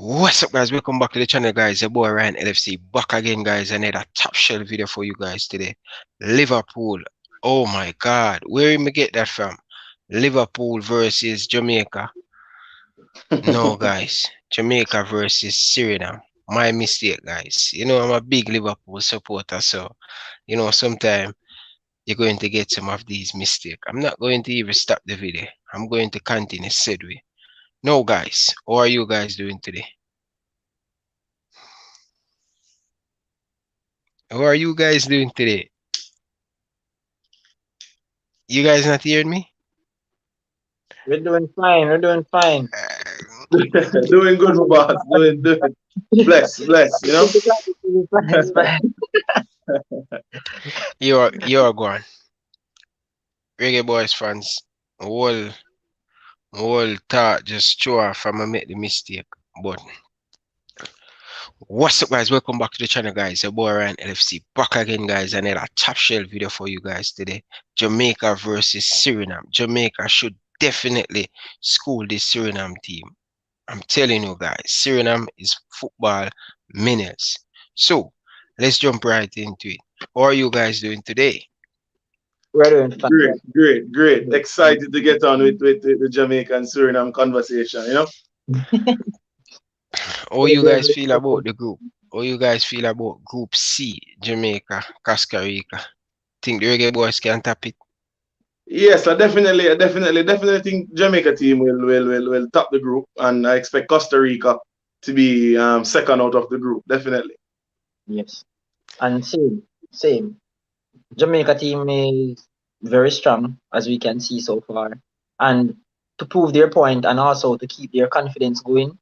What's up, guys? Welcome back to the channel, guys. Your boy Ryan LFC back again, guys. Another top shelf video for you guys today. Liverpool. Oh my God, where did we get that from? Liverpool versus Jamaica. No, guys. Jamaica versus Suriname. My mistake, guys. You know, I'm a big Liverpool supporter, so sometimes you're going to get some of these mistakes. I'm not going to even stop the video. I'm going to continue said way. No, guys. How are you guys doing today? How are you guys doing today? You guys not hearing me? We're doing fine. We're doing fine. Doing good, my boss. Doing bless, you know. It's fine. You're gone. Reggae Boyz fans, whole thought just throw off and I make the mistake. But what's up, guys? Welcome back to the channel, guys. Your boy Ryan LFC back again, guys. Another top shelf video for you guys today. Jamaica versus Suriname. Jamaica should definitely school this Suriname team. I'm telling you, guys, Suriname is football menace. So let's jump right into it. How are you guys doing today? We're doing fine. Great. Excited to get on with the Jamaican Suriname conversation, you know. How you guys feel about the group? How you guys feel about Group C, Jamaica, Costa Rica? Think the Reggae Boyz can tap it? Yes, I definitely think Jamaica team will top the group, and I expect Costa Rica to be second out of the group, definitely. Yes. And same. Jamaica team is very strong, as we can see so far. And to prove their point and also to keep their confidence going,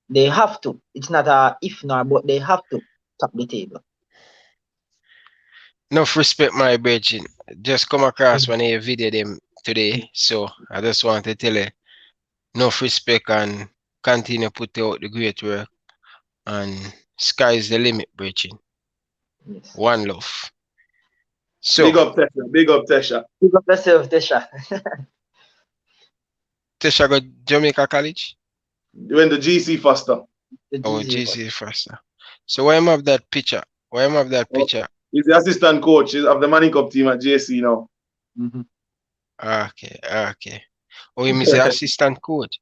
they have to. It's not a if nor, but they have to top the table. Enough respect, my brethren. Just come across when I video them today. So I just want to tell you, enough respect and continue put out the great work. And sky's the limit, brethren. Yes. One love. So Big up Tesha. Big up yourself, Tesha. Tesha got Jamaica College? When the GC faster. Oh, GC faster. So why am I have that picture? Why am I have that picture? He's the assistant coach of the Manning Cup team at JC now. Mm-hmm. Okay. Oh, he is the assistant coach.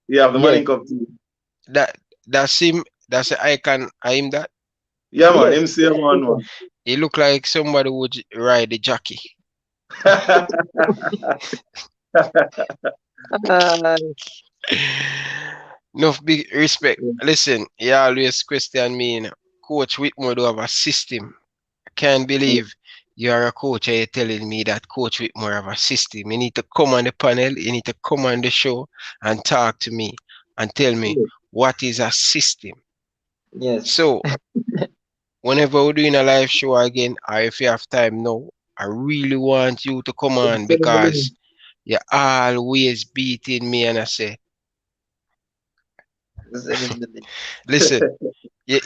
Yeah, the Manning Cup team. That's him. That's the icon. I am that. Yeah, man. MCM man. He look like somebody would ride the jockey. Enough big respect. Listen, you always question me, you know. Coach Whitmore do have a system. I can't believe you are a coach and you're telling me that Coach Whitmore have a system. You need to come on the panel, you need to come on the show and talk to me and tell me what is a system. Yes. So whenever we're doing a live show again, or if you have time now, I really want you to come on because you're always beating me and I say, listen, you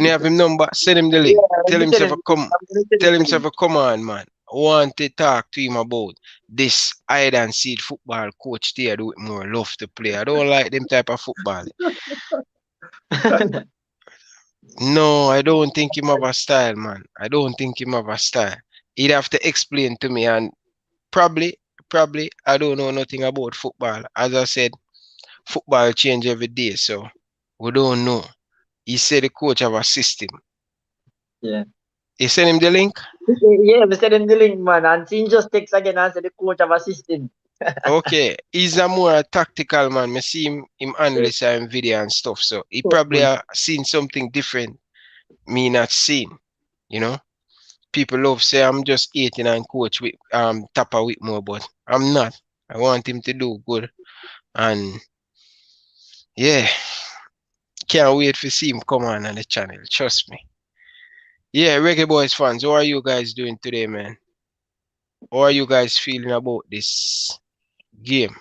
have him number, send him the link. Tell himself to come on, man. I want to talk to him about this hide and seek football coach there do it more love to play. I don't like them type of football. No, I don't think him have a style, man. I don't think him have a style. He'd have to explain to me, and probably I don't know nothing about football. As I said, football change every day, so we don't know. He said the coach have a system. Yeah. You send him the link? Yeah, we send him the link, man. And he just takes again and said the coach have a system. Okay, he's a more tactical man. I see him analyze him video and stuff, so he probably seen something different me not seen. You know, people love say I'm just eating and coach with Tapa Whitmore, but I'm not. I want him to do good, and yeah, can't wait to see him come on the channel. Trust me. Yeah, Reggae Boyz fans, how are you guys doing today, man? How are you guys feeling about this game?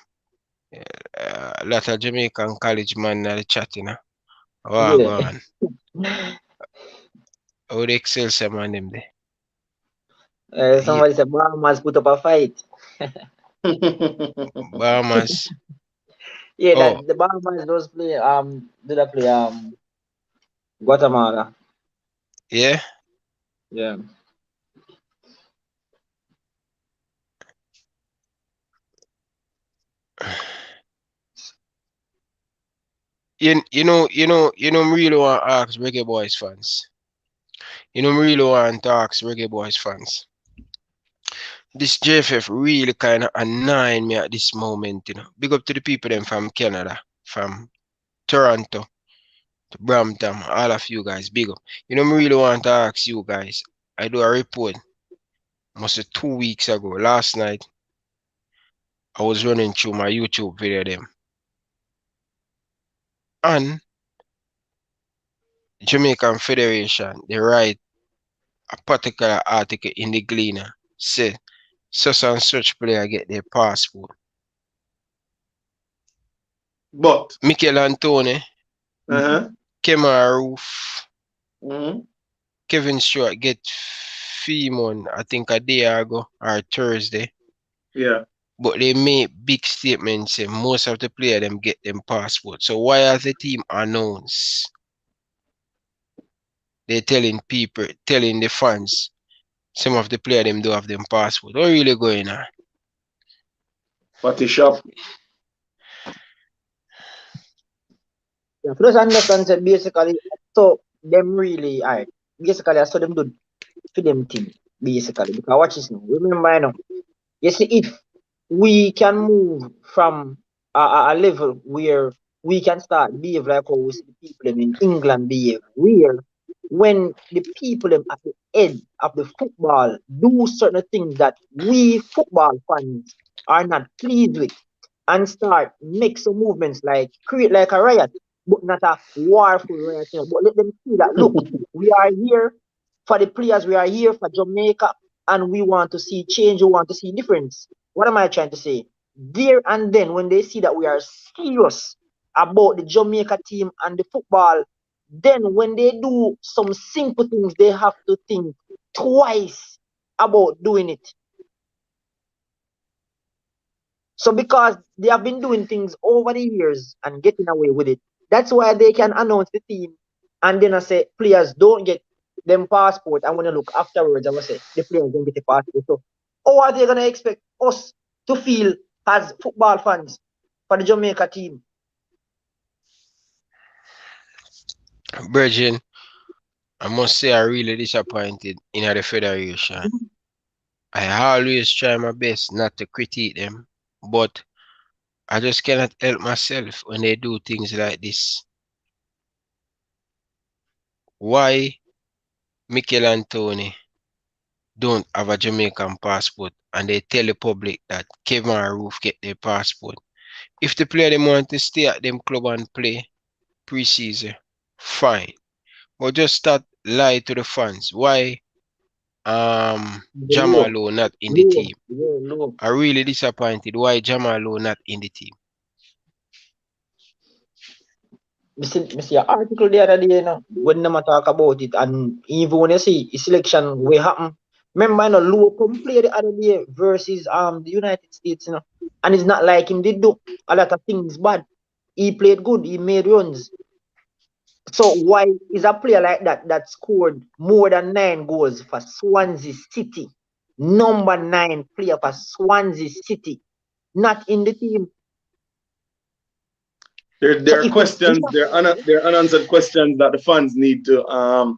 A lot of Jamaican college man are chatting. Oh, go on. How the Excel some on them there? Somebody said Bahamas put up a fight. Bahamas. Yeah, that the Bahamas does play Guatemala. Yeah. Yeah. Me really want to ask Reggae Boyz fans. Me really want to ask Reggae Boyz fans. This JFF really kind of annoying me at this moment. Big up to the people them from Canada, from Toronto, to Brampton, all of you guys, big up. Me really want to ask you guys. I do a report, must be 2 weeks ago. Last night, I was running through my YouTube video them. And Jamaican Federation, they write a particular article in the Gleaner, say such and such player get their passport. But Mikel Antone, Kemar Roof, Kevin Stewart get Femon, I think a day ago or Thursday. Yeah. But they make big statements saying most of the players them get them passport. So why has the team announced? They telling people, telling the fans, some of the players them do have them passport. What really going on? Party shop. Yeah, so just understand that basically, so them really, alright, basically, I saw them do for them team, basically, because watch this now. Remember, you see, if we can move from a level where we can start behave like how we see the people them in England behave, where when the people them at the head of the football do certain things that we football fans are not pleased with, and start make some movements like create like a riot, but not a warful riot, but let them see that look, we are here for the players, we are here for Jamaica, and we want to see change, we want to see difference. What am I trying to say? There and then, when they see that we are serious about the Jamaica team and the football, then when they do some simple things, they have to think twice about doing it. So because they have been doing things over the years and getting away with it, that's why they can announce the team and then I say players don't get them passport. And when I look afterwards, I will say the players don't get a passport. So how are they gonna expect us to feel as football fans for the Jamaica team? Virgin, I must say I'm really disappointed in the federation. I always try my best not to critique them, but I just cannot help myself when they do things like this. Why Mikel Antone don't have a Jamaican passport and they tell the public that Kevin Roof get their passport? If the player them want to stay at them club and play pre-season, fine. But just start lie to the fans. Why Jamalo not in the team? I'm really disappointed why Jamalo not in the team. I see an article the other day, when them talk about it, and even when you see a selection will happen. Remember, Luo come play the other day versus the United States, and it's not like him did do a lot of things bad. He played good, he made runs. So why is a player like that scored more than 9 goals for Swansea City, number 9 player for Swansea City, not in the team? There are questions, there are unanswered questions that the fans need to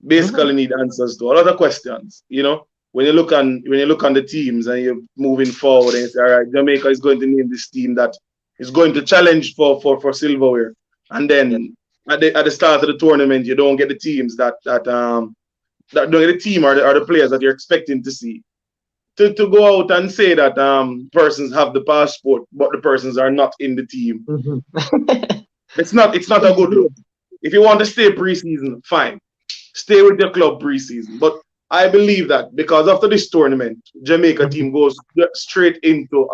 basically need answers to. A lot of questions, when you look on the teams and you're moving forward and you say, all right, Jamaica is going to name this team that is going to challenge for silverware, and then at the start of the tournament you don't get the teams that don't get the team or the players that you're expecting to see. To go out and say that persons have the passport but the persons are not in the team. It's not a good look. If you want to stay preseason, fine. Stay with your club preseason. But I believe that because after this tournament, Jamaica team goes straight into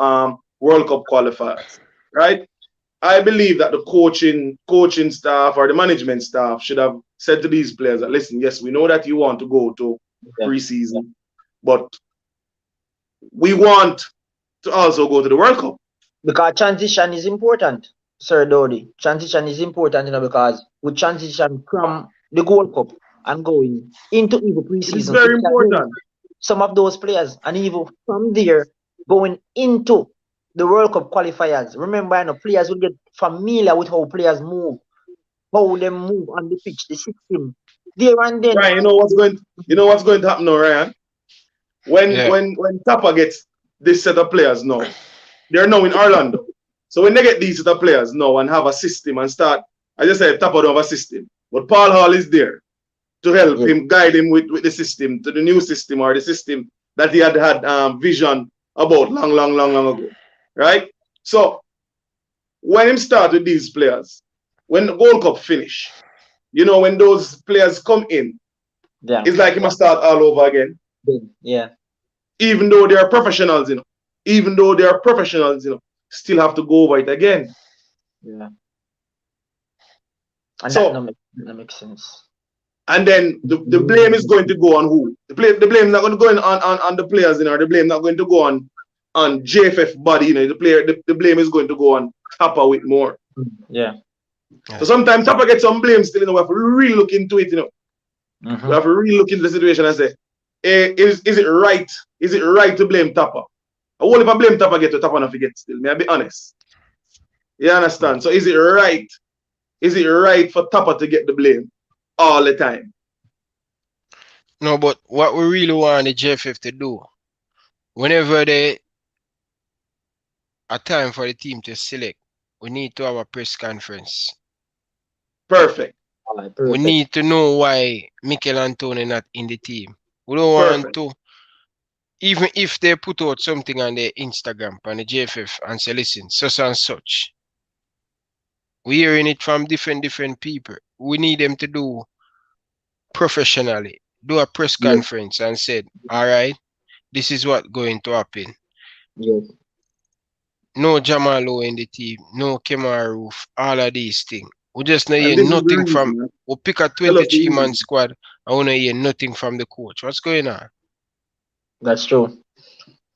World Cup qualifiers. Right? I believe that the coaching staff or the management staff should have said to these players that, listen, yes, we know that you want to go to preseason, but we want to also go to the World Cup. Because transition is important. Sir Dodi, transition is important, because we transition from the Gold Cup and going into even It is preseason. So very you can bring important. some of those players, and even from there going into the World Cup qualifiers. Remember, players will get familiar with how players move, how they move on the pitch, the system. There and then. Ryan, you know what's going to happen now, Ryan? Yeah. When Tapa gets this set of players now, they're now in Orlando. So when they get these set of players now and have a system and start, I just said Tapa don't have a system, but Paul Hall is there to help Yeah. him, guide him with the system, to the new system or the system that he had vision about long ago, right? So when him start with these players, when the Gold Cup finish, when those players come in, Yeah. it's like he must start all over again. Yeah. Even though they are professionals, still have to go over it again. Yeah. And So, that makes sense. and then the blame is going to go on who? The blame is not going to go on the players, the blame not going to go on JFF body, the blame is going to go on Tapa with more. Yeah. So sometimes Tapa gets some blame still, we have to really look into it, Mm-hmm. We have to really look into the situation and say, is it right? Is it right to blame Tapa? What if I blame Tapa get to Tapa not forget still? May I be honest? You understand? So is it right? Is it right for Tapa to get the blame all the time? No, but what we really want the JFF to do, whenever they a time for the team to select, we need to have a press conference. Perfect. All right, We perfect. need to know why Mikel Antonio not in the team. We don't want to, even if they put out something on their Instagram, on the JFF, and say, listen, such and such. We're hearing it from different people. We need them to do professionally, do a press Yes. conference and said, all right, this is what going to happen. Yes. No Jamalo in the team, no Kemar Roof, all of these things. We just not hear And this is the nothing from, reason. we pick a Tell us the 23-man reason. squad, I want to hear nothing from the coach. What's going on? That's true.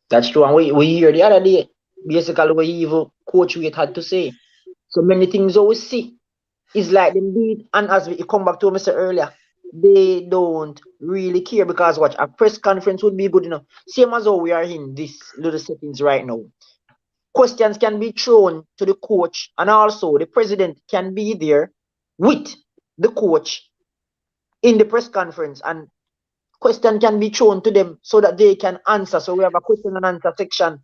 That's true. And we hear the other day, basically, what even Coach Wade had to say. So many things we see. It's like them did, and as we come back to what I said earlier, they don't really care, because what a press conference would be good enough. Same as how we are in this little settings right now. Questions can be thrown to the coach, and also the president can be there with the coach in the press conference, and question can be thrown to them so that they can answer. So we have a question and answer section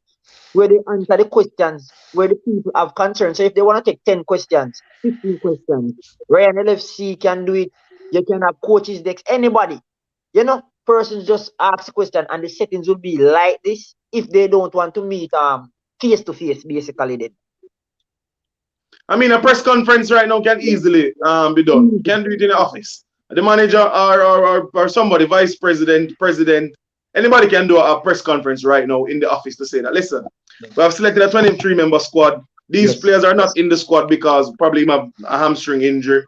where they answer the questions where the people have concerns. So if they want to take 10 questions, 15 questions, Ryan LFC can do it. You can have coaches next, anybody. Persons just ask a question, and the settings will be like this if they don't want to meet face to face, basically. Then I mean, a press conference right now can easily be done. You can do it in the office. The manager or somebody, vice president, president, anybody can do a press conference right now in the office to say that, listen, we have selected a 23-member squad. These players are not in the squad because probably he have a hamstring injury.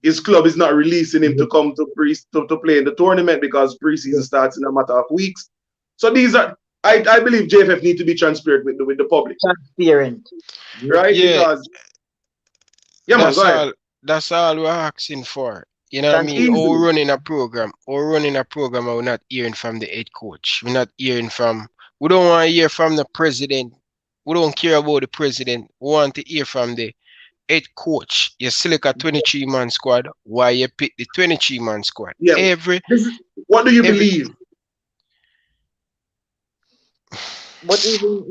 His club is not releasing him to come to play in the tournament because preseason starts in a matter of weeks. So these are, I believe JFF need to be transparent with the public. transparent. Right? Yeah, Because man, go ahead. that's all we're asking for. You know what I mean? Easily. Or running a program, and we're not hearing from the head coach. We're not hearing from, we don't want to hear from the president. We don't care about the president. We want to hear from the head coach. You select a 23-man squad, why you pick the 23-man squad? Yeah. What do you believe? But even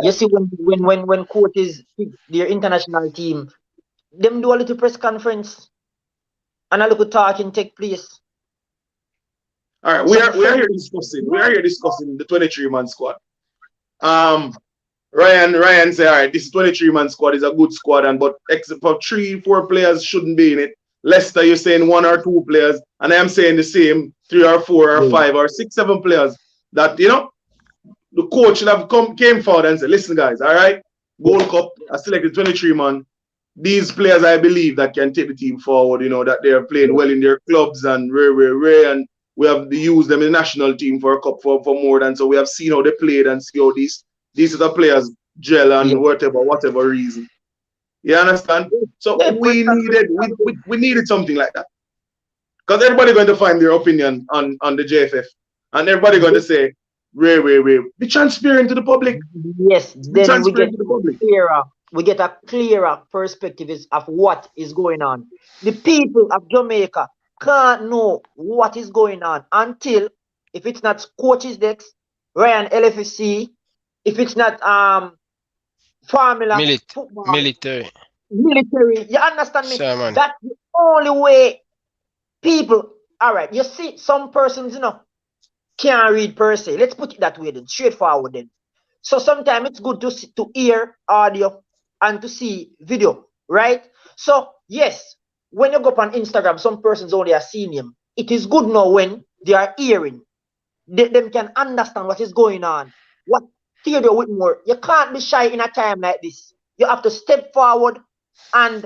you see, when coaches pick their international team, them do a little press conference and a little talking take place. All right, we are here discussing. We are here discussing the 23-man squad. Ryan say, all right, this 23-man squad is a good squad, but except for 3-4 players shouldn't be in it. Leicester, you're saying 1 or 2 players, and I am saying the same 3 or 4 or 5 or 6, 7 players that the coach should have came forward and said, listen, guys, all right, Gold Cup, I selected 23-man. These players, I believe, that can take the team forward, that they are playing well in their clubs and rare, and we have used them in the national team for a cup for more than, so we have seen how they played and see how these are the players gel and whatever reason. You understand? So Yeah, we needed something like that. Because everybody going to find their opinion on the JFF. And everybody going to say, Ray. Be transparent to the public. yes, Be then transparent to the public. we get a clearer perspective of what is going on. The people of Jamaica can't know what is going on until, if it's not coaches decks, Ryan LFC, if it's not formula football, Military. you understand me? So, man. That's the only way people. All right, you see, some persons, can't read per se. Let's put it that way then, straightforward then. So sometimes it's good to hear audio and to see video, right? So yes, when you go up on Instagram, some persons only are seeing him. It is good now when they are hearing. Them can understand what is going on. What Theodore Whitmore, you can't be shy in a time like this. You have to step forward and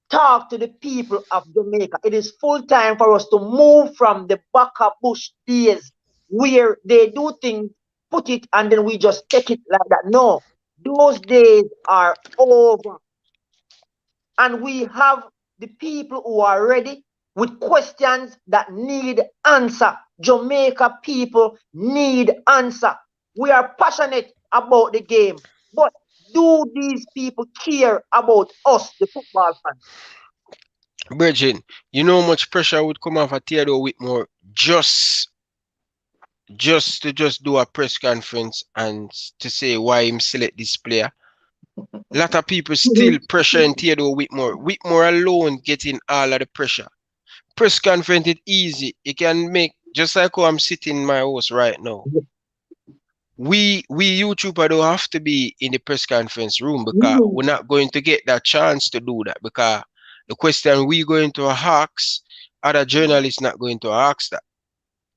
talk to the people of Jamaica. It is full time for us to move from the back of bush days where they do things, put it, and then we just take it like that. No, those days are over. And we have the people who are ready with questions that need answer. Jamaica people need answer. We are passionate about the game, but do these people care about us, the football fans? Virgin, you know how much pressure would come off a Theodore Whitmore just to do a press conference and to say why him select this player. A lot of people still pressuring Theodore Whitmore. Whitmore alone getting all of the pressure. Press conference is easy. You can make, just like how I'm sitting in my house right now. We YouTuber don't have to be in the press conference room because we're not going to get that chance to do that, because the question we going to ask, other journalists not going to ask that.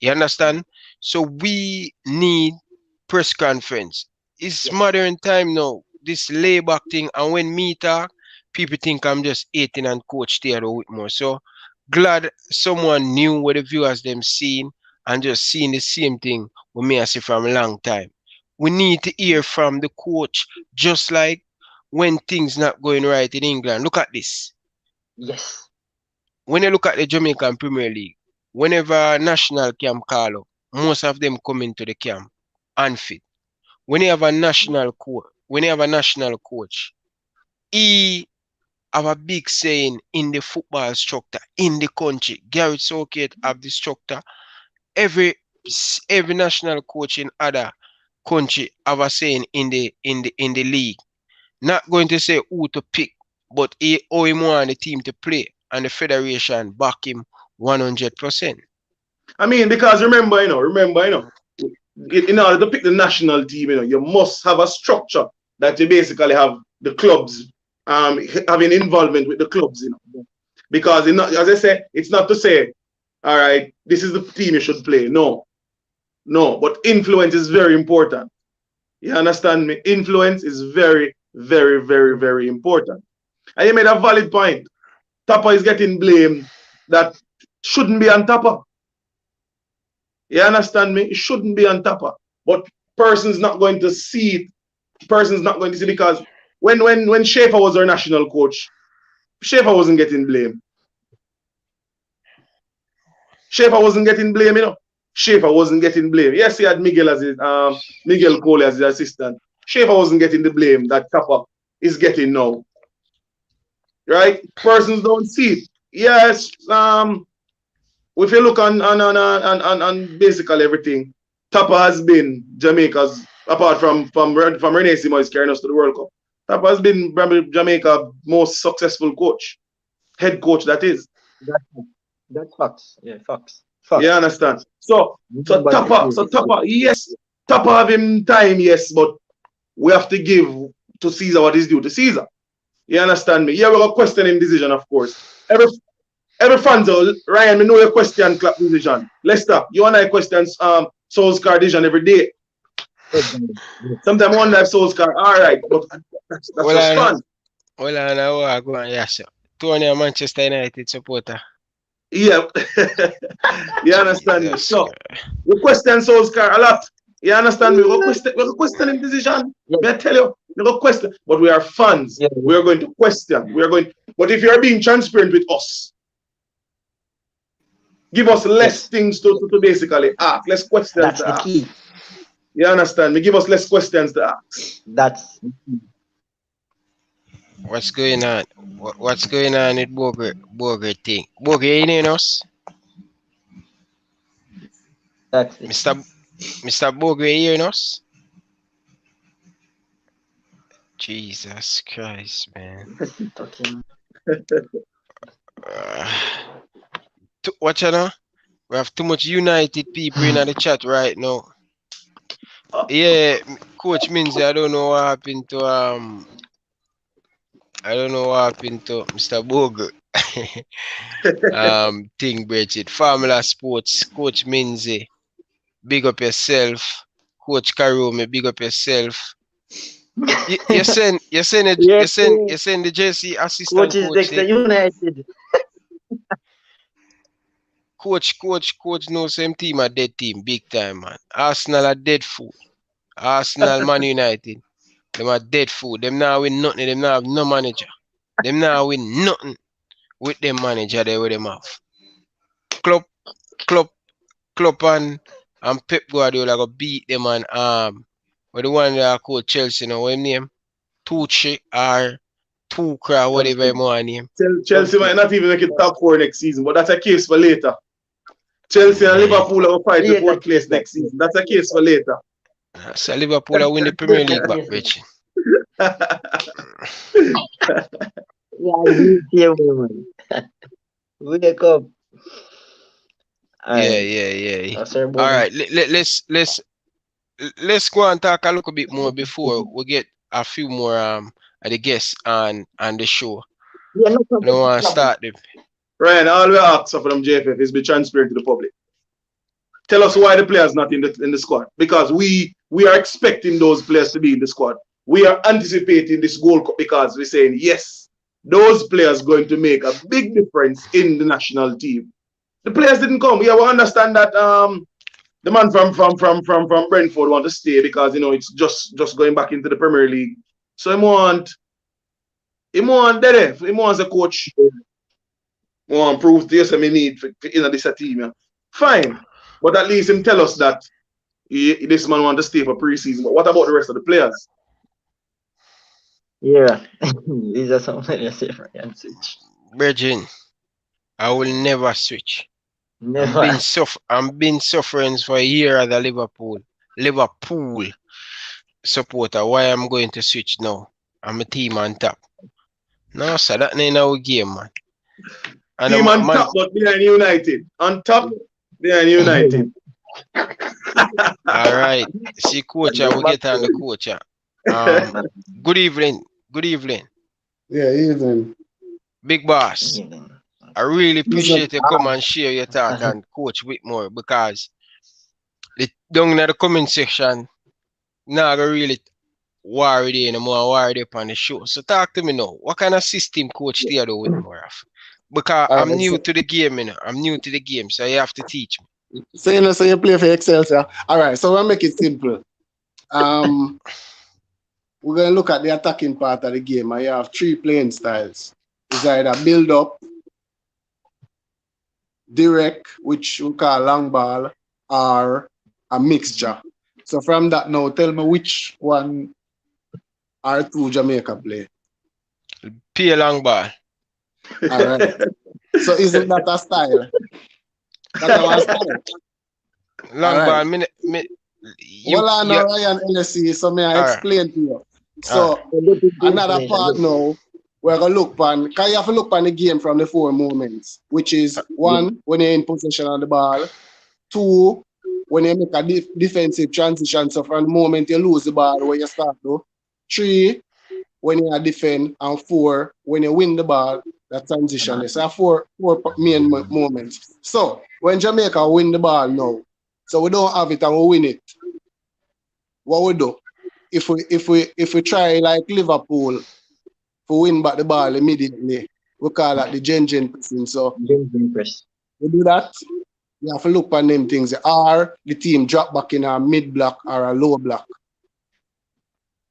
You understand? So we need press conference. It's modern time now. This layback thing, and when me talk, people think I'm just eating and coach Theodore Whitmore. So glad someone knew what the viewers them seen and just seeing the same thing with me I see from a long time. We need to hear from the coach, just like when things not going right in England. Look at this. Yes. When you look at the Jamaican Premier League, whenever national camp call up, most of them come into the camp unfit. When you have a national coach, he have a big saying in the football structure in the country. Gareth Southgate have the structure. Every national coach in other country have a saying in the league. Not going to say who to pick, but how he want the team to play, and the federation back him 100%. I mean, because remember, in order to pick the national team, you must have a structure that you basically have the clubs having involvement with the clubs, Because as I say, it's not to say, all right, this is the team you should play. No, but influence is very important. You understand me? Influence is very, very, very, very important. And you made a valid point. Tapper is getting blamed that shouldn't be on Tapper. You understand me? It shouldn't be on Tapper. But person's not going to see it. Person's not going to see it, because when Schaefer was our national coach, Schaefer wasn't getting blamed. Schaefer wasn't getting blamed, Schaefer wasn't getting blamed. Yes, he had Miguel as his, Miguel Cole as his assistant. Schaefer wasn't getting the blame that Tapper is getting now. Right? Persons don't see it. Yes, if you look on basically everything, Tapper has been Jamaica's, apart from Rene Simoes carrying us to the World Cup, Tapper has been Jamaica's most successful coach, head coach that is. That's facts. Yeah, facts. You understand? So Tapper, yes, Tapper have him time, yes, but we have to give to Caesar what is due to Caesar. You understand me? Yeah, we got questioning decision, of course. Every fan, so Ryan, we know your question clap decision. Lester, you and I questions Solskjaer decision every day. Sometimes one have Solskjaer, all right, but that's just fun. Well, I go on, yes, sir. Tony, a Manchester United supporter. Yeah, you understand me? So we question Solskjaer a lot. You understand me? We're going to question his decision. Yeah. I tell you, we're going to question. But we are fans. Yeah. We are going to question. But if you are being transparent with us, give us less things to basically ask, less questions That's to the ask. key. You understand me? Give us less questions to ask. That's What's going on? What's going on with Boger thing? Boger, you in us? that's it. Mr. Boger, you in us? Jesus Christ, man. Watch out now. We have too much United people in the chat right now. Yeah, Coach Minzy, I don't know what happened to Mr. Boger. Thing Bridget. Formula Sports, Coach Minzy. Big up yourself. Coach Karome, big up yourself. You send the JC assistant Coach is coach. United. Coach knows same team a dead team, big time, man. Arsenal are dead food. Arsenal, Man United, them are dead food. Them now win nothing. Them now have no manager. Them now win nothing with them manager there with them have. Klopp and Pep Guardiola go beat them and but the one that called Chelsea now, what his name? Tuchel or Tuchel, whatever him want name. Chelsea might not even make it top 4 next season, but that's a case for later. Chelsea and Liverpool will fight the 4th place next season. That's a case for later. So Liverpool will win the Premier League back, Rich. Yeah, man. Wake up. Yeah. All right, let's go and talk a little bit more before we get a few more of the guests on the show. Yeah, no I problem. don't want to start them. Ryan, all we ask from JFF is be transparent to the public. Tell us why the players not in the squad. Because we are expecting those players to be in the squad. We are anticipating this Gold Cup because we're saying, yes, those players going to make a big difference in the national team. The players didn't come. Yeah, we understand that the man from Brentford want to stay because it's just going back into the Premier League. So he wants a coach. He want prove this I need for this team. Yeah. Fine. But at least him tell us that this man want to stay for pre-season. But what about the rest of the players? Yeah. These are something you say for and switch. Virgin, I will never switch. Never. I'm been suffering for a year at the Liverpool supporter. Why I'm going to switch now? I'm a team on top. No, sir, that ain't our game, man. And team on top, but behind United. On top, behind United. All right. See, coach, I will get on the coach. Good evening. Yeah, evening. Big boss. I really appreciate you come and share your thought and coach Whitmore because down in the comment section, now I really worried anymore, worried up on the show. So talk to me now. What kind of system coach Theodore Whitmore have? Because I'm new to the game, I'm new to the game, so you have to teach me. So you play for Excelsior. All right, so we'll make it simple. We're going to look at the attacking part of the game, and you have 3 playing styles. It's either build up, direct, which we call long ball, or a mixture. So from that now, tell me which one or 2 Jamaica play. Play long ball. All right. So isn't that a style? That's our style. Long ball, well, I know Ryan LFC, so may I explain to you. So another part now, we're gonna look on, because you have to look on the game from the 4 moments, which is 1, when you're in possession of the ball, 2, when you make a defensive transition, so from the moment you lose the ball where you start to, 3, when you defend, and 4, when you win the ball, that transition is. So 4 main moments. So when Jamaica win the ball now, so we don't have it and we win it, what we do? If we try like Liverpool to win back the ball immediately, we call that the Gen pressing. So Gen press. we do that. You have to look on them things. Are the team drop back in a mid block or a low block?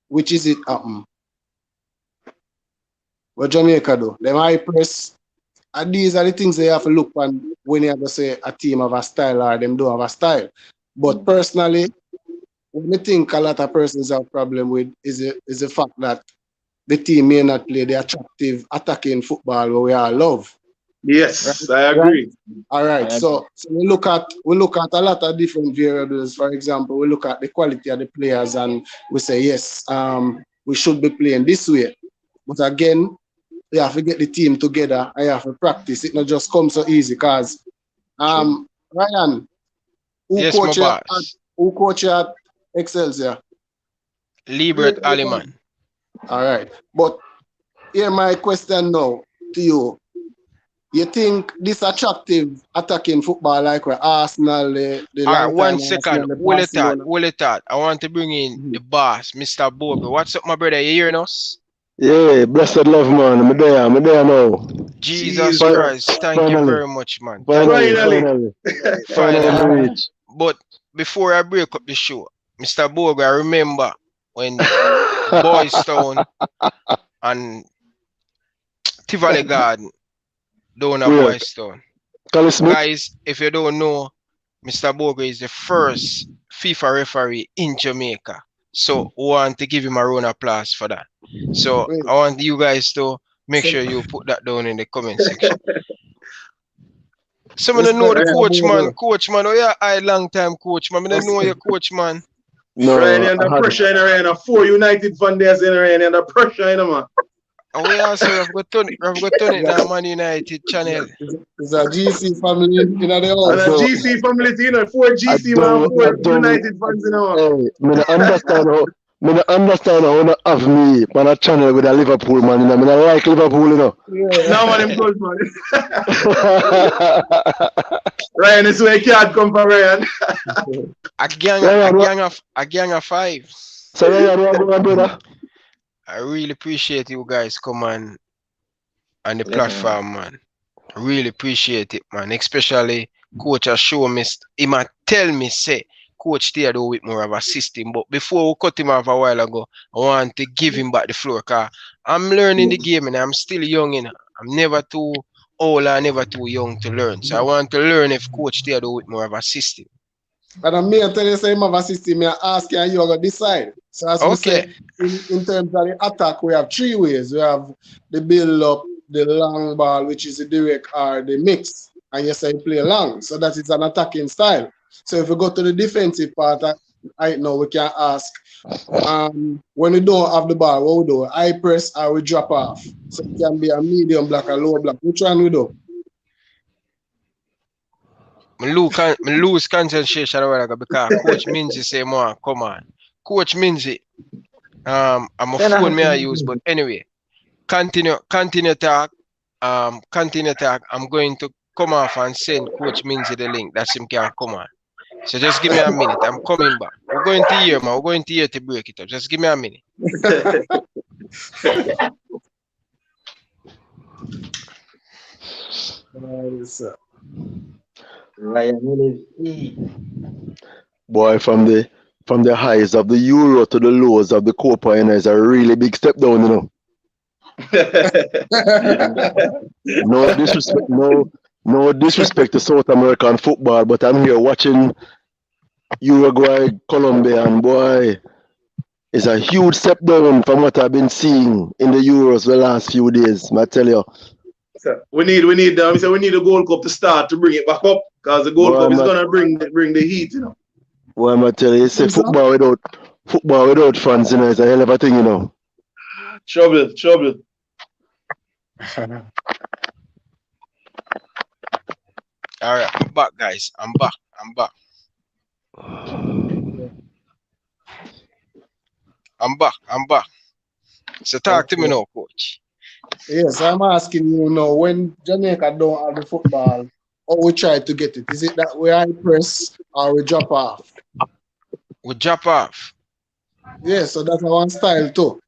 Which is it happen? What Jamaica do? Them high press. And these are the things they have to look on when you have to say a team have a style or them don't have a style. But personally, what I think a lot of persons have a problem with is the fact that the team may not play the attractive attacking football where we all love. Yes, right? I agree. Right? All right. So we look at a lot of different variables. For example, we look at the quality of the players and we say yes, we should be playing this way. But again, you have to get the team together and you have to practice. It not just come so easy because Ryan, who coach at Excelsior? Liebert Aliman. All right. But here my question now to you. You think this attractive attacking football like where Arsenal, the all right, 1 second. Will it out? I want to bring in the boss, Mr. Bogle. What's up, my brother? You hearing us? Yeah, blessed love, man. I'm there now. Jesus Christ. Thank you very much, man. Finally. But before I break up the show, Mr. Bogle, I remember when Boys Town and Tivoli Garden down at Boys Town. Guys, if you don't know, Mr. Bogle is the first FIFA referee in Jamaica. So we want to give him a round of applause for that. So I want you guys to make sure you put that down in the comment section. Some of them know the coach, man. Coach, man. Oh, yeah, I long time coach, man. I don't know your coach, man. No, Ryan under pressure in Ryan. 4 United fan days in Ryan under pressure in man. Oh, yeah, so I've got to turn it now, Man United channel. It's a GC family in the house. And a GC family, you know, 4 GC man, 4 United fans in the house. I understand how to have me on a channel with a Liverpool man. I mean, I like Liverpool, you know. Yeah. Now, man, I'm good, man. Ryan, this way can't come from Ryan. A gang of 5. So, Ryan, brother. I really appreciate you guys come on the platform, man. I really appreciate it, man. Especially coach has shown me, he might tell me, say, Coach Theodore with more of a system. But before we cut him off a while ago, I want to give him back the floor because I'm learning the game and I'm still young, you know. I'm never too old or never too young to learn. So I want to learn if Coach Theodore with more of a system. But I'm here tell you say have a system, I ask you and you going to decide. So as we say, in terms of the attack, we have 3 ways. We have the build up, the long ball, which is the direct, or the mix. And you say play long. So that is an attacking style. So if we go to the defensive part, right now we can ask, when we don't have the ball, what we do? High press or we drop off. So it can be a medium block or low block. Which one we do? I lose concentration because Coach Minzy say more, come on. Coach Minzy, I'm a phone I use, but anyway, continue talk. I'm going to come off and send Coach Minzy the link. That's him can come on. So just give me a minute. I'm coming back. We're going to hear, man. We're going to hear to break it up. Just give me a minute. Ryan LFC. Boy, from the highs of the Euro to the lows of the Copa, you know, is a really big step down, you know. No disrespect to South American football, but I'm here watching Uruguay, Colombia, and boy, it's a huge step down from what I've been seeing in the Euros the last few days. I tell you. We need the Gold Cup to start to bring it back up because the Gold Cup is gonna bring the heat, you know. Well, I'm tell you, it's a football without fans, you know, it's a hell of a thing, you know. Trouble. All right, I'm back, guys. I'm back. So talk to me now, coach. Yes, I'm asking you now, when Jamaica don't have the football, how we try to get it? Is it that we high press or we drop off? We drop off. Yes, so that's one style too.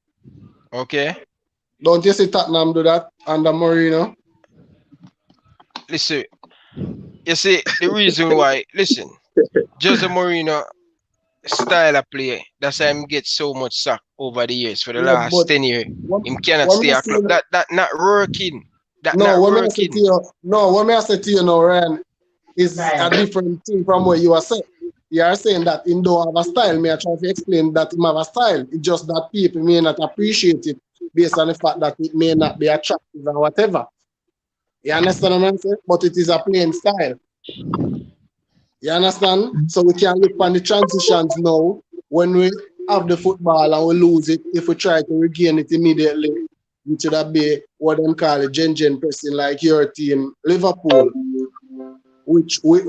Okay. Don't you see Tottenham do that under Mourinho? Listen, You see, the reason why, listen, Jose Mourinho style of play, that's why him get so much sack over the years for the last 10 years. Him cannot stay at club. That not working. What may I say to you now, Ryan, is a different thing from what you are saying. You are saying that him don't have a style. May I try to explain that him have a style? It's just that people may not appreciate it based on the fact that it may not be attractive or whatever. You understand what I'm saying? But it is a playing style. You understand? So we can look on the transitions now when we have the football and we lose it. If we try to regain it immediately, it should be what them call a gen pressing like your team, Liverpool, which we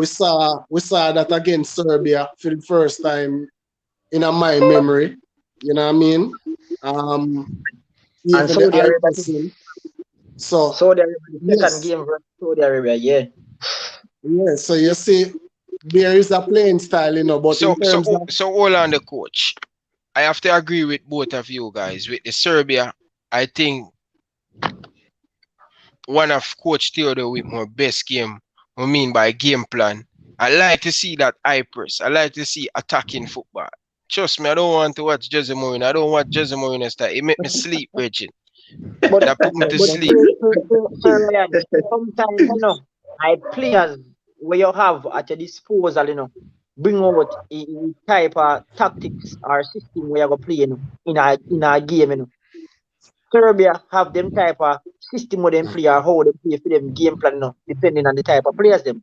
saw that against Serbia for the first time in my memory. You know what I mean? And Saudi Arabia. So Saudi Arabia, second game versus Saudi Arabia, yeah. Yeah, so you see, there is a playing style, you know, but so hold on, the coach. I have to agree with both of you guys. With the Serbia, I think one of Coach Theodore Whitmore best game, I mean by game plan. I like to see that high press. I like to see attacking football. Trust me, I don't want to watch Jose Mourinho. I don't want Jose Mourinho style. It make me sleep, Reggie. That put me to sleep. Sometimes, you know, players where you have at your disposal, you know, bring out a type of tactics or system where you go play, you know, in a game, you know. Serbia have them type of system where them play or how they play for them game plan, you know, depending on the type of players them.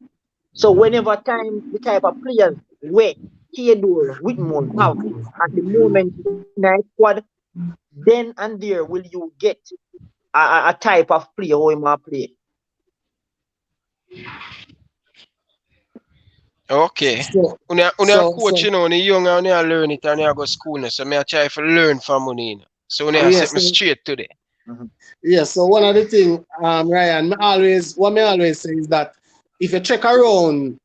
So whenever the type of players where Theodore Whitmore have at the moment in a squad, then and there will you get a type of play how he might play. Okay. Coach, you know, when you're young and you learn it and you go to school, so I try to learn from money. So when I set me straight today. Yeah, so one of the things, Ryan, what I always say is that if you check around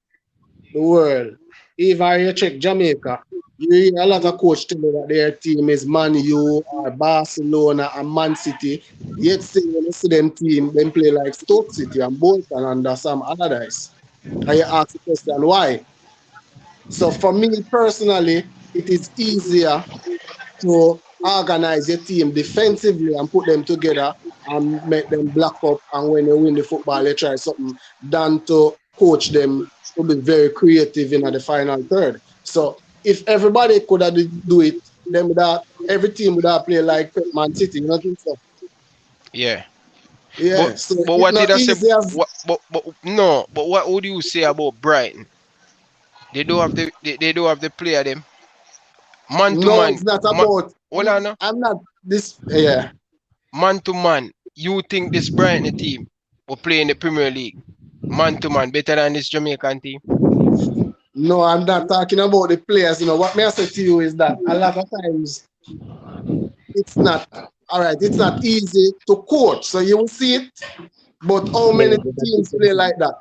the world, even you check Jamaica, you hear a lot of coaches tell you that their team is Man U or Barcelona and Man City. Yet still when you see them team, them play like Stoke City and Bolton and some other guys. And you ask the question, why? So for me personally, it is easier to organize your team defensively and put them together and make them block up, and when you win the football, you try something, than to coach them to be very creative in the final third. So if everybody could do it, then every team would have played like Man City, you know what I mean? So, yeah. Yeah. But what did I say? But what would you say about Brighton? They don't have the player them. Man to man. It's not about. I'm not this. Yeah. Man to man. You think this Brighton team will play in the Premier League? Man to man, better than this Jamaican team? No, I'm not talking about the players. You know what may I say to you is that a lot of times it's not. All right, it's not easy to coach, so you will see it. But how many teams play like that?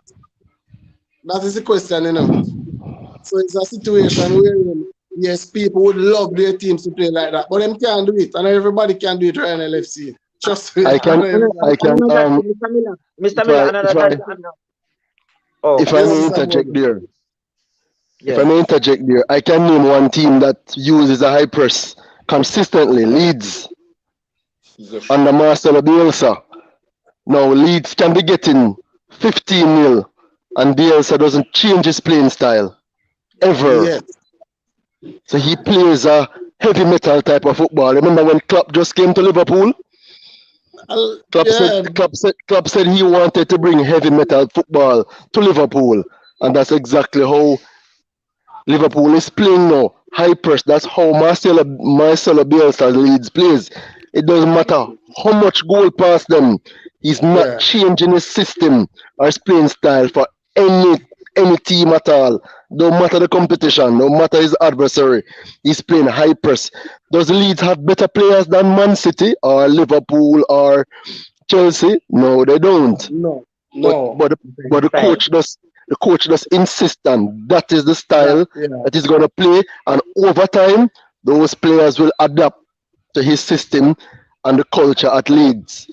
That is the question, you know. So it's a situation where, yes, people would love their teams to play like that, but them can't do it, and everybody can do it right in LFC. Trust me. I can. Mr. Miller, if I may interject there. If I may interject there, I can name one team that uses a high press consistently, Leeds. Under Marcelo Bielsa. Now Leeds can be getting 15-0 and Bielsa doesn't change his playing style. Ever. Yes. So he plays a heavy metal type of football. Remember when Klopp just came to Liverpool? Klopp said he wanted to bring heavy metal football to Liverpool. And that's exactly how Liverpool is playing now. High press. That's how Marcelo Bielsa Leeds plays. It doesn't matter how much goal past them. He's not changing his system or his playing style for any team at all. Don't matter the competition, no matter his adversary. He's playing high press. Does Leeds have better players than Man City or Liverpool or Chelsea? No, they don't. No. But the coach does insist on that is the style that he's gonna play, and over time those players will adapt to his system and the culture at Leeds.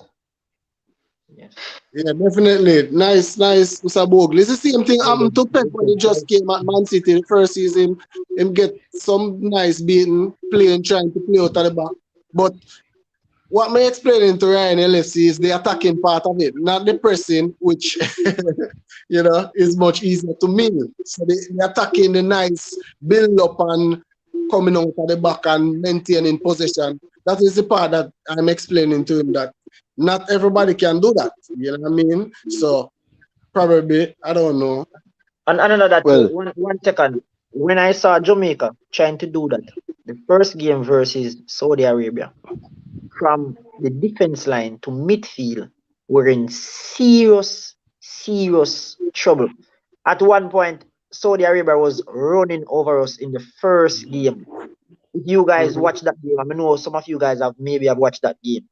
Yeah. Yeah, definitely. Nice, Mr. Bogle. It's the same thing happened to Pep when he just came at Man City the first season. Him get some nice beating, playing, trying to play out of the back. But what I'm explaining to Ryan LFC is the attacking part of it, not the pressing, which is much easier to me. So the attacking, the nice build up and coming out of the back and maintaining possession. That is the part that I'm explaining to him, that not everybody can do that. You know what I mean? So probably, I don't know. And another that, one second. When I saw Jamaica trying to do that, the first game versus Saudi Arabia, from the defense line to midfield, we're in serious trouble. At one point, Saudi Arabia was running over us in the first game. If you guys watch that game, I know some of you guys have watched that game,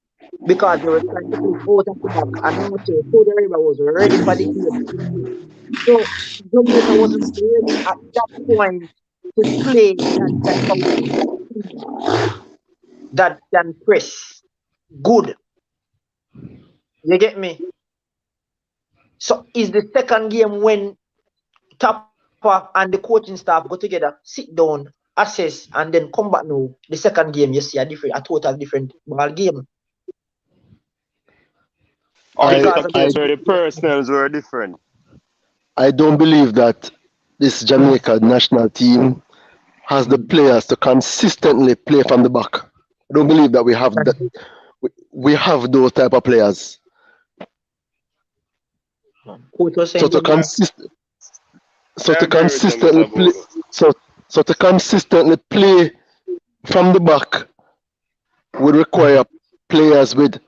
because they were trying to put out of the back, and also Saudi Arabia was ready for the game. So Jamaica wasn't ready at that point to play that can press good. You get me? So is the second game when Tapa and the coaching staff go together, sit down, assess, and then come back now. The second game, you see a total different ball game. The personnels were different. I don't believe that this Jamaica national team has the players to consistently play from the back. I don't believe that we have that. We have those type of players. So to consistently play from the back would require players with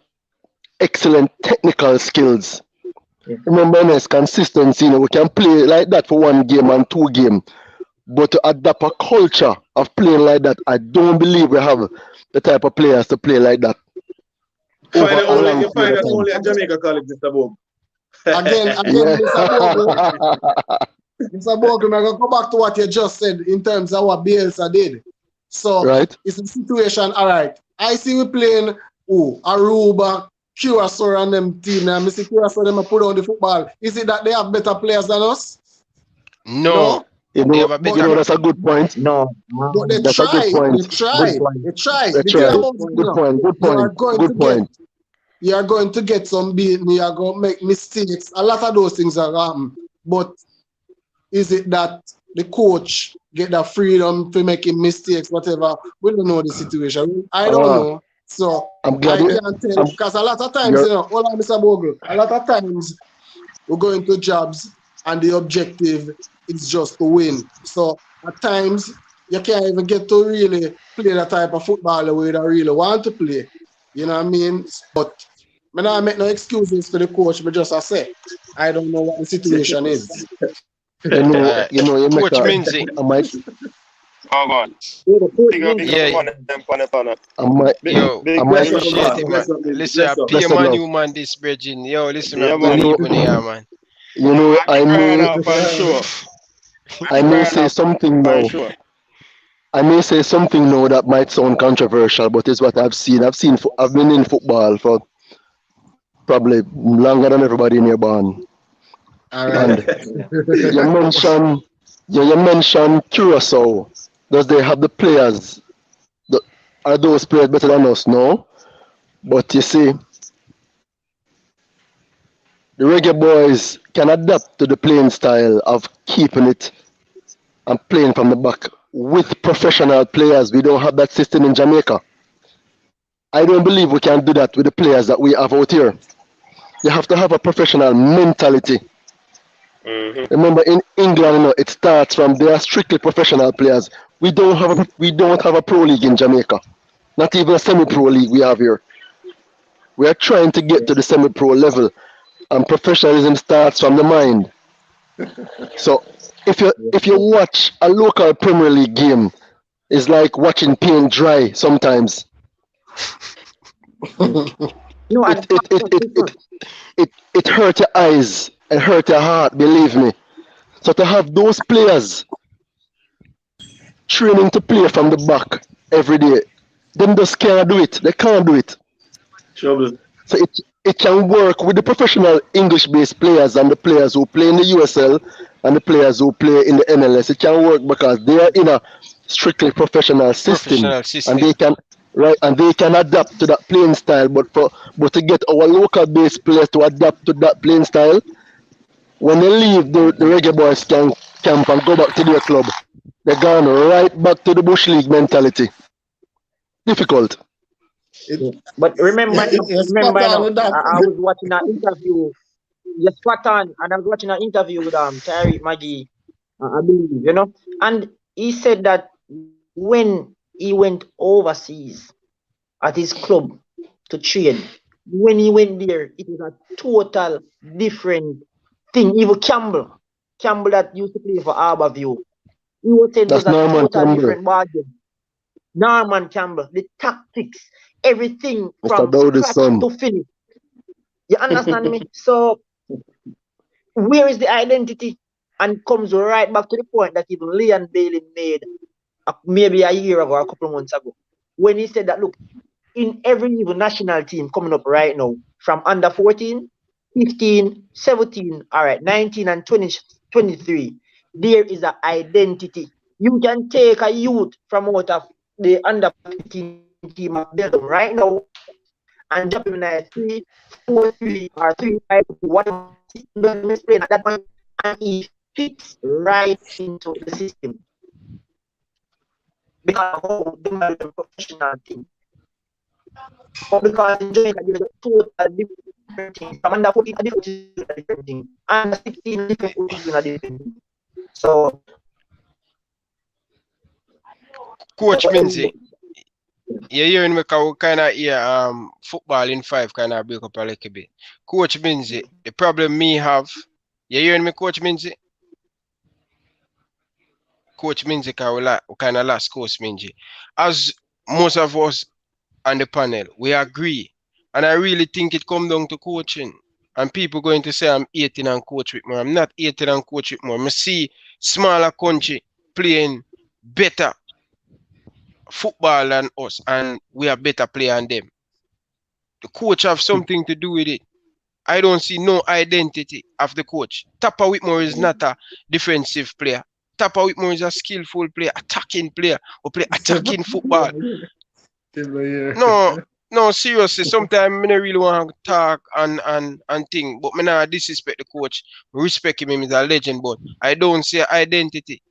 excellent technical skills. Remember, there's consistency. We can play like that for 1 game and 2 games, but to adapt a culture of playing like that, I don't believe we have the type of players to play like that. You find it only at Jamaica College, Mr. Bob. Again, Mr. Bogle, I'm going to go back to what you just said in terms of what Bielsa did. So, it's a situation, all right. I see we playing Aruba, Curacao and them team. Now, I see Curacao, them put on the football. Is it that they have better players than us? No. That's a good point. No. But they try. They try. Good point. You are going to get some beating. You are going to make mistakes. A lot of those things are happen. But is it that the coach get the freedom to making mistakes, whatever? We don't know the situation. I don't know. So I can't tell, because a lot of times, hold on, Mr. Bogle, a lot of times we go into jobs and the objective is just to win. So at times you can't even get to really play the type of football the way that I really want to play. You know what I mean? But I don't make no excuses for the coach, but just I say I don't know what the situation is. Coach Minzy. Oh God. Listen, I pay man you man this bridging. Yo, listen, man. I may say something now. I may say something now that might sound controversial, but it's what I've seen. I've been in football for probably longer than everybody in your band. And you mentioned Curacao. Does they have the players? Are those players better than us? No. But you see, the Reggae Boyz can adapt to the playing style of keeping it and playing from the back with professional players. We don't have that system in Jamaica. I don't believe we can do that with the players that we have out here. You have to have a professional mentality. Remember, in England, it starts from they are strictly professional players. We don't have a pro league in Jamaica. Not even a semi-pro league we have here. We are trying to get to the semi-pro level, and professionalism starts from the mind. So, if you watch a local Premier League game, it's like watching paint dry sometimes. It hurt your eyes. It hurt your heart, believe me. So to have those players training to play from the back every day, them just can't do it. They can't do it. Trouble. So it can work with the professional English-based players and the players who play in the USL and the players who play in the MLS. It can work because they are in a strictly professional system, and they can adapt to that playing style. But to get our local-based players to adapt to that playing style, when they leave the Reggae Boyz camp and go back to their club, they're gone right back to the Bush League mentality. Difficult. But remember, I was watching an interview. Yes, spot on. And I was watching an interview with Terry Maggie, I believe, and he said that when he went overseas at his club to train, when he went there, it was a total different thing. Even Campbell that used to play for Harborview, he was saying it was a total different bargain. Norman Campbell, the tactics, everything from scratch to finish. You understand me? So where is the identity? And comes right back to the point that even Leon Bailey made maybe a year ago or a couple of months ago, when he said that, look, in every even national team coming up right now, from under 14, 15, 17, all right, 19 and 20, 23, there is an identity. You can take a youth from out of the under 15 team of Belgium right now and drop him in a 3, 4, 3 or 3, 5, whatever at that point, and he fits right into the system. Because of the professional team. Or because in Jamaica there is a total different thing. From under 14 a different thing. Under 16 a different thing. So Coach Minzy, you're hearing me kind of hear football in 5 kind of break up a little bit. Coach Minzy, the problem me have, you hearing me, Coach Minzy? Coach Minzy, we kind of lost Coach Minzy. As most of us on the panel, we agree. And I really think it comes down to coaching. And people going to say I'm hating on Coach Whitmore. I'm not hating on Coach Whitmore. I see smaller country playing better football than us, and we are better player than them. The coach have something to do with it. I don't see no identity of the coach. Tapa Whitmore is not a defensive player. Tapa Whitmore is a skillful player, attacking player, who play attacking football. No, seriously, sometimes I don't really want to talk and think, but I not disrespect the coach. I respect him, he's a legend, but I don't see identity.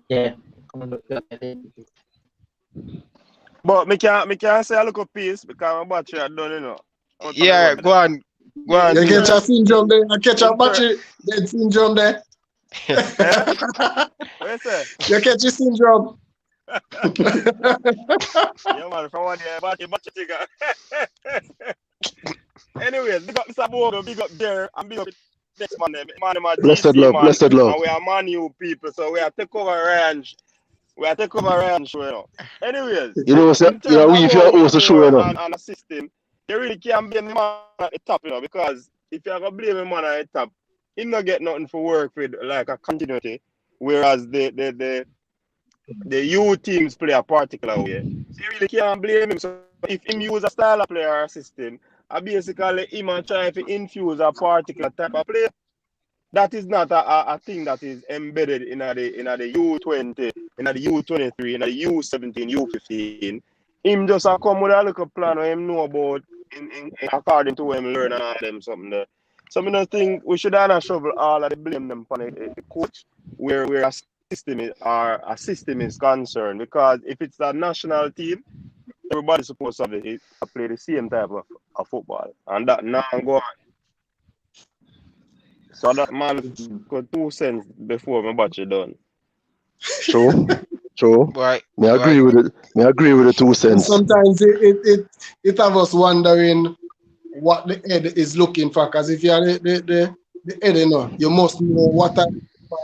Yeah. But me can say a little piece because my battery are done, Yeah, go on. You catch a syndrome there. I catch a battery dead syndrome there. What you say? You catch a syndrome. Yeah, man, from one year, battery trigger. Anyways, big up Mr. Bogo, big up there, and big up next man. Blessed love. And we are Man U people, so we are take over range. Show, Anyways, we if you're also sure, and a system, you really can't blame the man at the top, because if you're gonna blame the man at the top, he not get nothing for work with like a continuity, whereas the U teams play a particular way. So you really can't blame him. So if him use a style of player or a system, basically him and try to infuse a particular type of play. That is not a thing that is embedded in the U20, in the U23, in the U17, U15. Him just come with a little plan where him know about in according to him learn and all them something there. So I think we should not shovel all of the blame them on the coach where a system is concerned, because if it's a national team, everybody's supposed to play the same type of football, and that now go on. So that man got 2 cents before my battery done. True. Right. I agree with it. I agree with the 2 cents. Sometimes it have us wondering what the head is looking for. Because if you're the head, you must know what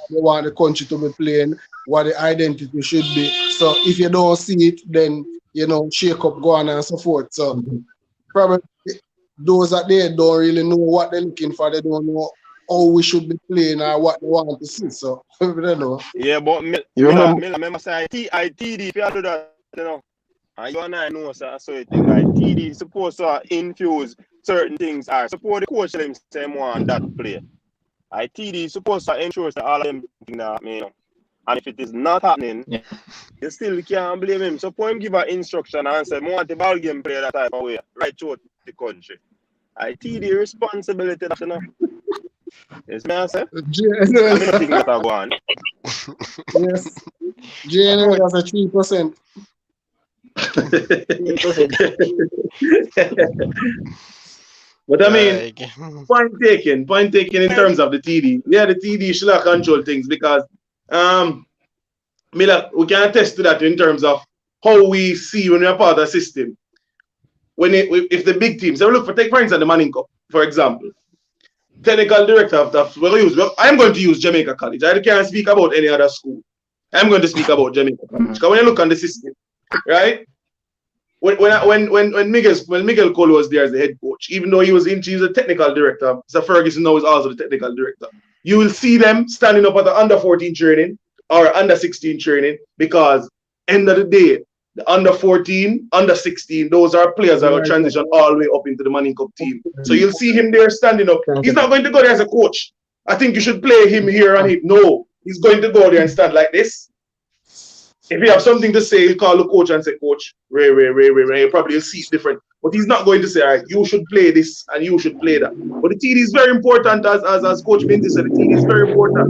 you want the country to be playing, what the identity should be. So if you don't see it, then shake up, go on and so forth. So probably those that there don't really know what they're looking for. They don't know how we should be playing or what they want to see. So we don't know. Yeah, but you remember say I TD if you do that, And you and I know so thing like TD is supposed to infuse certain things or support the coach them say more on that play. TD is supposed to ensure that all of them things that happen, you know. And if it is not happening, you still can't blame him. So for him give an instruction and say, I want the ball game play that type of way, right through the country. TD responsibility that you know. Yes, may I say? I think that I go on. Yes. JNL has a 3%. 3%. But I mean, point taken in terms of the TD. Yeah, the TD should have control things because we can attest to that in terms of how we see when we're part of the system. If the big teams, so look for take for instance the Manning Cup, for example. Technical director of that, I'm going to use Jamaica College. I can't speak about any other school. I'm going to speak about Jamaica College. Because when you look on the system, right? When Miguel Cole was there as the head coach, even though he was a technical director, Sir Ferguson now is also the technical director. You will see them standing up at the under 14 training or under 16 training because end of the day, the under 14, under 16, those are players that will transition all the way up into the Manning Cup team. So you'll see him there standing up. He's not going to go there as a coach. I think you should play him here and here. No, he's going to go there and stand like this. If you have something to say, he'll call the coach and say, Coach, Ray. Probably you'll see it different. But he's not going to say, all right, you should play this and you should play that. But the TD is very important, as Coach Minty said, the TD is very important.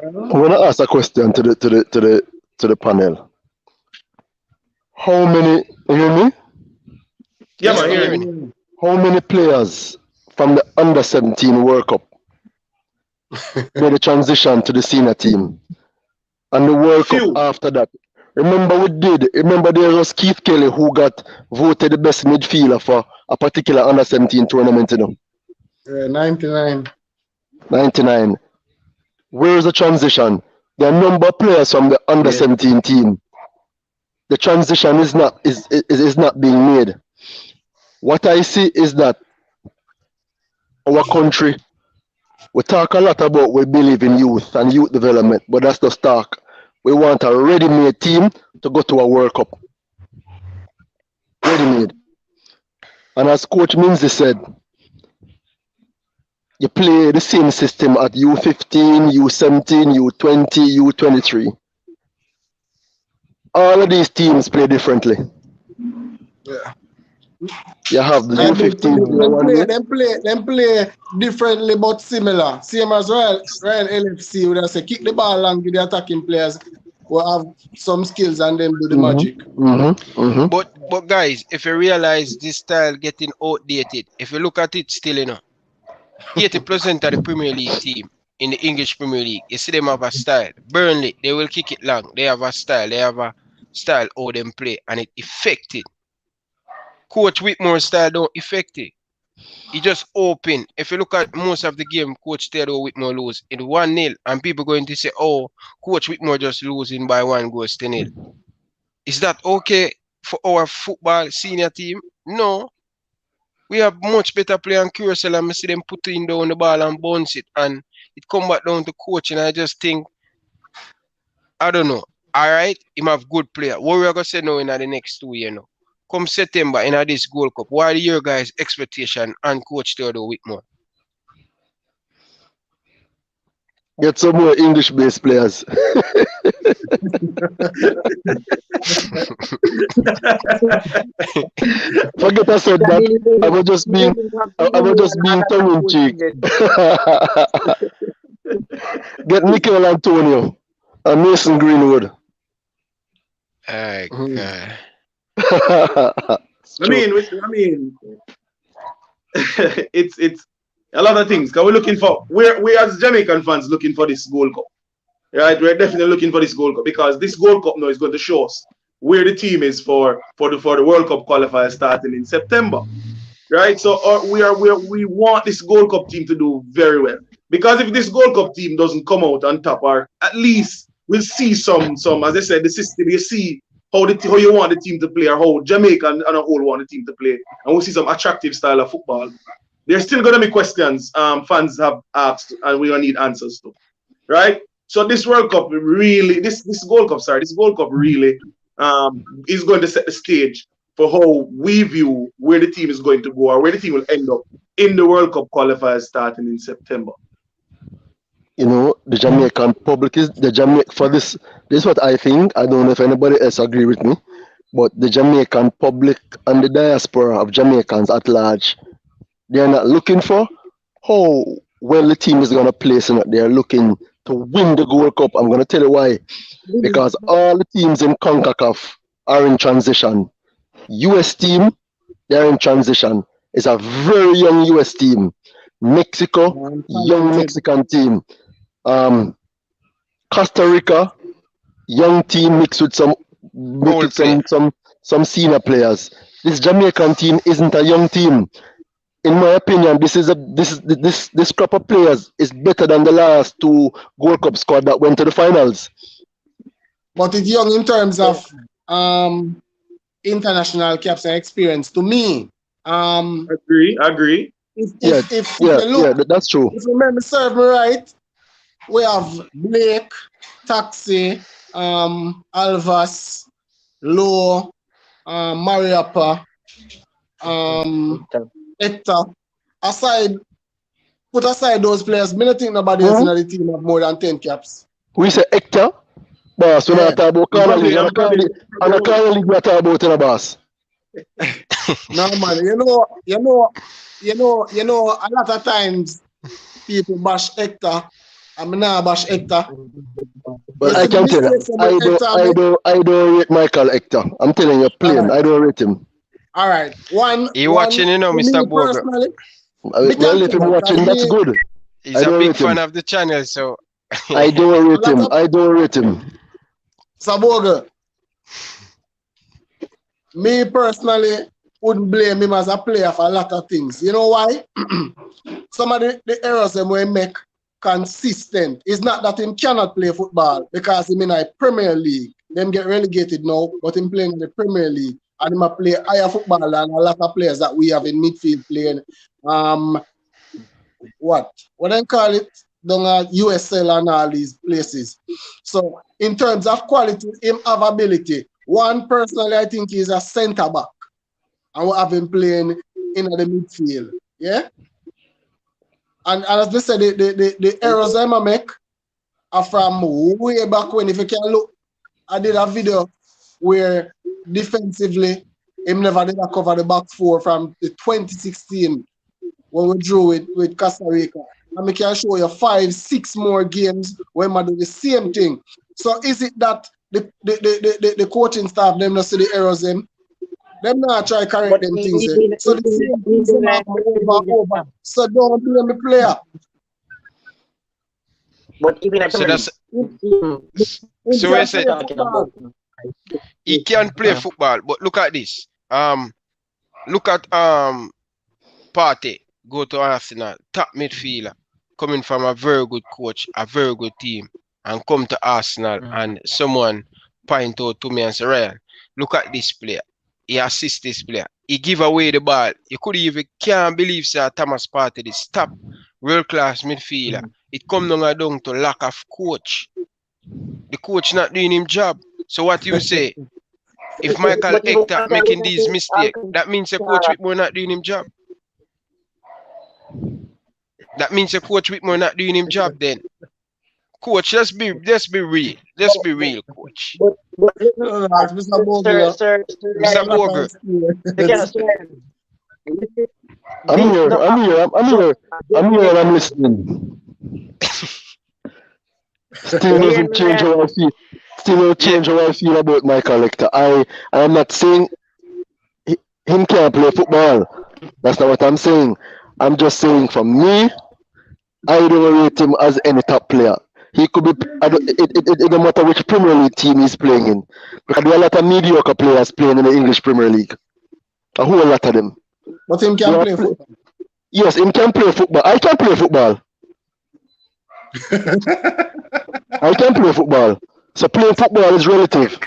I want to ask a question to the panel. How many? You hear me? Yeah, man, hear me. How many players from the under 17 World Cup made a transition to the senior team? And the World Cup after that. Remember there was Keith Kelly who got voted the best midfielder for a particular under 17 tournament, you know? 99. Where is the transition? There are a number of players from the under 17 team. The transition is not being made. What I see is that our country, we talk a lot about we believe in youth and youth development, but that's just talk. We want a ready-made team to go to a World Cup. Ready-made. And as Coach Minzy said, you play the same system at U15, U17, U20, U23. All of these teams play differently. Yeah. You have the U15. Them play differently but similar. Same as Ryan LFC would say kick the ball and give the attacking players who have some skills and then do the magic. But guys, if you realize this style getting outdated, if you look at it still, you know, 80% of the Premier League team in the English Premier League, you see them have a style. Burnley, they will kick it long. They have a style. They have a style how them play, and it effective. Coach Whitmore's style don't affect it. He just open. If you look at most of the game, Coach Theodore Whitmore lose in 1-0, and people going to say, oh, Coach Whitmore just losing by 1 goal to 0. Is that okay for our football senior team? No. We have much better play on Curacao, and I see them putting down the ball and bounce it, and it come back down to coaching. I just think, I don't know. All right, him have good player. What we are going to say now in the next 2 years now? Come September in this Gold Cup, what are your guys' expectation and Coach Theodore Whitmore? Get some more English-based players. Forget I said that. I was just being tongue-in-cheek. Get Mikel Antonio and Mason Greenwood. God. I mean, it's a lot of things. Cause we as Jamaican fans looking for this Gold Cup, right? We're definitely looking for this Gold Cup because this Gold Cup now is going to show us where the team is for the World Cup qualifier starting in September, right? So we want this Gold Cup team to do very well because if this Gold Cup team doesn't come out on top, or at least we'll see some as I said, the system. You see how you want the team to play, or how Jamaica and a whole want the team to play, and we'll see some attractive style of football. there's still going to be questions fans have asked and we need answers to, right? So this World Cup really, this Gold Cup really is going to set the stage for how we view where the team is going to go or where the team will end up in the World Cup qualifiers starting in September. You know, the Jamaican public is for this. This is what I think. I don't know if anybody else agree with me, but the Jamaican public and the diaspora of Jamaicans at large, they're not looking for how well the team is going to play. So they're looking to win the Gold Cup. I'm going to tell you why. Because all the teams in CONCACAF are in transition. US team, they're in transition. It's a very young US team. Mexico, young Mexican team. Costa Rica, young team mixed with some senior players. This Jamaican team isn't a young team. In my opinion, this crop of players is better than the last two Gold Cup squad that went to the finals. But it's young in terms of international caps and experience. To me, agree. If you look, that's true. If you remember, serve me right, we have Blake, Taxi, Alvas, Low, Mariapa, Hector. Put aside those players. I don't think nobody else in the team have more than 10 caps. We say Hector, boss. When I talk about Carla League, and the Carla League we talk about in the boss. No man, you know, a lot of times people bash Hector. I'm not bash Hector. But I can tell you, I don't rate Michael Hector. I'm telling you plain, I don't rate him. All right. You watching, you know, Mr. Boga? Well, if you're watching, that's good. He's a big fan of the channel, so I don't rate him. I don't rate him. Saboga, me personally wouldn't blame him as a player for a lot of things. You know why? Some of the errors that we make consistent. It's not that him cannot play football because he's in a Premier League. Them get relegated now, but him playing in the Premier League. And him play higher football than a lot of players that we have in midfield playing. What I call it? Down at USL and all these places. So in terms of quality, him have ability. One personally, I think he's a centre back, and we have him playing in the midfield. Yeah. And as we said, the errors I make are from way back when. If you can look, I did a video where defensively, him never did a cover the back four from the 2016 when we drew with Costa Rica. And we can show you 5-6 more games when we do the same thing. So is it that the coaching staff them not see the errors them not try to correct them things. So the same things over. So don't blame the player. But even so I said he can play football, but look at this. Look at Partey go to Arsenal, top midfielder, coming from a very good coach, a very good team, and come to Arsenal and someone point out to me and say, Ryan, look at this player. He assists this player. He give away the ball. You could even can't believe Sir Thomas Partey, this top world-class midfielder. It come down to lack of coach. The coach not doing him job. So what you say? If Michael Hector making these mistakes, that means the coach Whitmore not doing him job. That means the coach Whitmore not doing him job then. Coach, just be real. Just be real, coach. Mr. Boger. Mr. Boger. I'm here and I'm listening. Still doesn't change how I feel. Still don't change how I feel about Michael Hector. I'm not saying him can't play football. That's not what I'm saying. I'm just saying for me, I don't rate him as any top player. He could be, it don't matter which Premier League team he's playing in. Because there are a lot of mediocre players playing in the English Premier League. A whole lot of them. But him can play football. Yes, him can play football. I can play football. I can play football. So playing football is relative.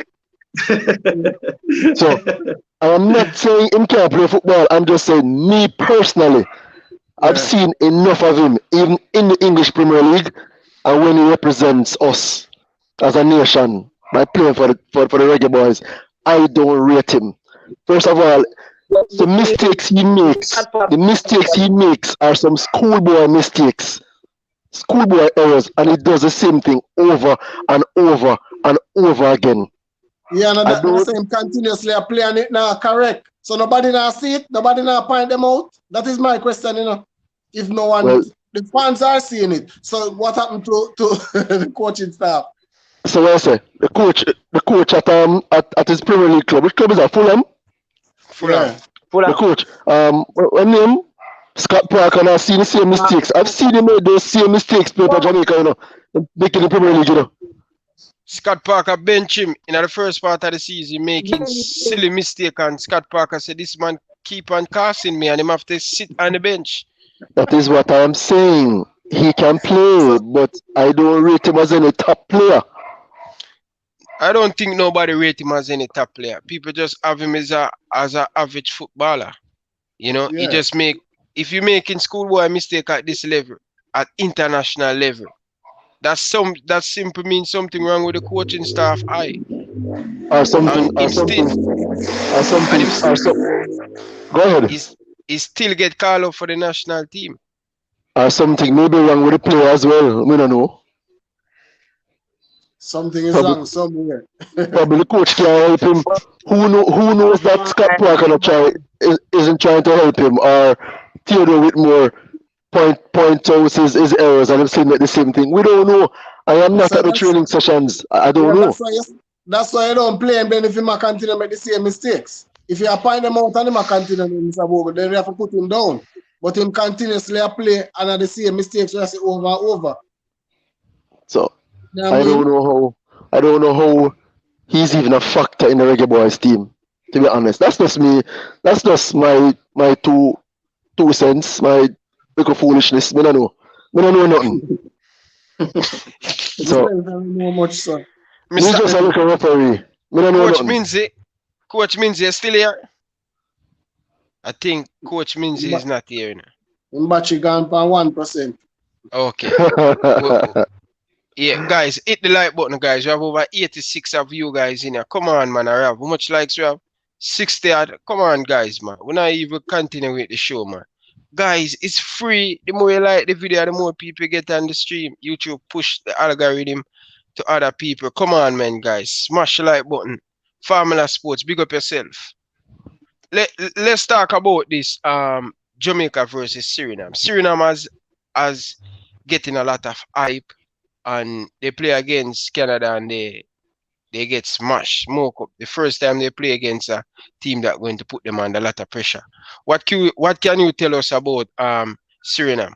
So I'm not saying him can't play football. I'm just saying me personally, I've seen enough of him, even in the English Premier League, and when he represents us as a nation by playing for the Reggae Boyz, I don't rate him. First of all, the mistakes he makes are some schoolboy mistakes, schoolboy errors, and he does the same thing over and over and over again. Yeah, no, the same continuously playing it now, correct. So nobody now see it, nobody now point them out. That is my question, you know. If no one, the fans are seeing it. So what happened to the coaching staff? So what I say, the coach at his Premier League club. Which club is that? Fulham. Fulham. The coach, when name Scott Parker, and I've seen the same mistakes. I've seen him make those same mistakes playing for Jamaica, you know, making the Premier League, you know. Scott Parker bench him in the first part of the season, making silly mistake, and Scott Parker said, "This man keep on casting me, and him have to sit on the bench." That is what I am saying. He can play, but I don't rate him as any top player. I don't think nobody rate him as any top player. People just have him as a average footballer. You know, he just if you're making schoolboy mistake at this level, at international level, that simply means something wrong with the coaching staff. Or something. Go ahead. He still get called up for the national team. Or something maybe wrong with the player as well. We don't know. Something is wrong somewhere. Probably the coach can't help him. Who knows that Scott Parker isn't trying to help him, or Theodore Whitmore point out his errors and him saying the same thing. We don't know. I am not at the training sessions. I don't know. That's why you don't play him then if he might continue to make the same mistakes. If you point them out and he might continue to then you have to put him down. But him continuously play and the same mistakes just over and over. So I don't know how he's even a factor in the Reggae Boyz team, to be honest. That's just me. That's just my two cents, my little foolishness. I don't know nothing. So know much, sir. Me just a little referee. Coach Minzy is still here. I think Coach Minzy is not here now. Mbachi gone for 1%. Okay. Yeah, guys, hit the like button, guys. We have over 86 of you guys in here. Come on, man. How much likes we have? 60 odd. Come on, guys, man. We're not even continue with the show, man. Guys, it's free. The more you like the video, the more people get on the stream. YouTube push the algorithm to other people. Come on, man, guys. Smash the like button. Formula Sports, big up yourself. Let's talk about this Jamaica versus Suriname. Suriname has getting a lot of hype, and they play against Canada and they get smashed, smoke up. The first time they play against a team that's going to put them under a lot of pressure. What can you tell us about Suriname?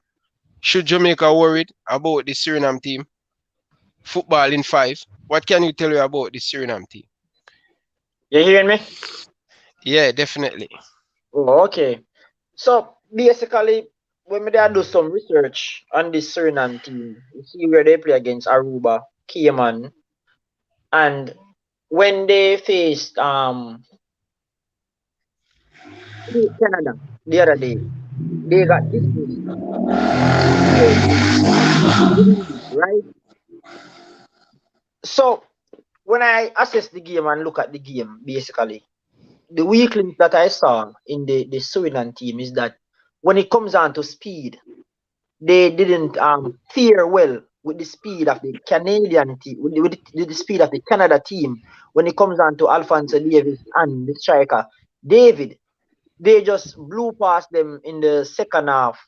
Should Jamaica worried about the Suriname team? Football in 5. What can you tell you about the Suriname team? You hearing me? Yeah, definitely. Oh, okay. So basically, when we do some research on this Suriname team, you see where they play against Aruba, Cayman, and when they faced Canada the other day, they got this right? So when I assess the game and look at the game, basically, the weak link that I saw in the Suriname team is that when it comes down to speed, they didn't fare well with the speed of the Canadian team, with the speed of the Canada team. When it comes down to Alphonso Davis and the striker David, they just blew past them in the second half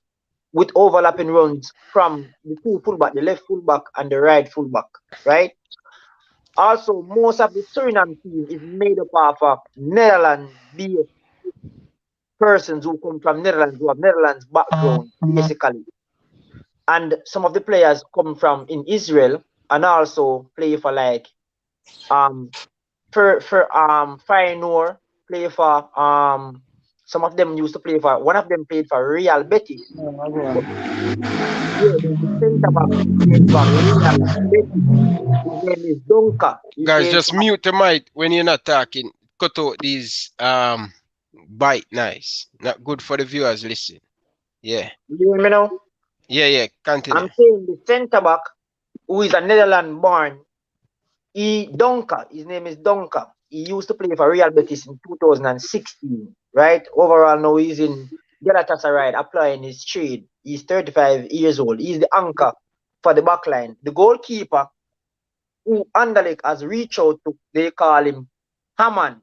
with overlapping runs from the two fullback, the left fullback and the right fullback, right? Also, most of the Suriname team is made up of Netherlands-based persons who come from Netherlands, who have Netherlands background, basically. And some of the players come from in Israel and also play for like Feyenoord, play for some of them used to play for, one of them played for Real Betis. His name is Donka. Guys, just mute the mic when you're not talking. Cut out these bite nice. Not good for the viewers. Listen. Yeah. You hear me now? Yeah. Continue. I'm saying the centre back, who is a Netherlands born, Donker, his name is Donker. He used to play for Real Betis in 2016, right? Overall, now he's in Galatasaray applying his trade. He's 35 years old. He's the anchor for the back line. The goalkeeper, who Anderlecht has reached out to, they call him Haman.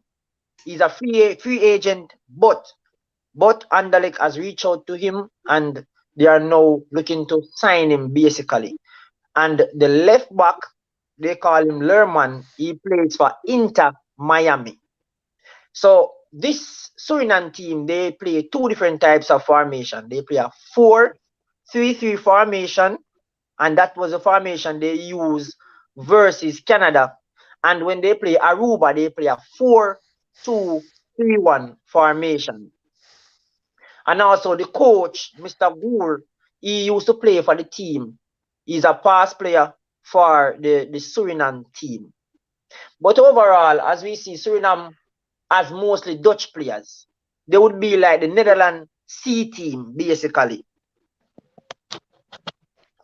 He's a free agent, but Anderlecht has reached out to him and they are now looking to sign him basically. And the left back, they call him Lerman. He plays for Inter Miami. So this Suriname team, they play two different types of formation. They play a 4-3-3 formation, and that was the formation they use versus Canada. And when they play Aruba, they play a 4-2-3-1 formation. And also the coach, Mr. Gour, he used to play for the team. He's a past player for the Suriname team. But overall, as we see, Suriname has mostly Dutch players. They would be like the Netherlands C team, basically.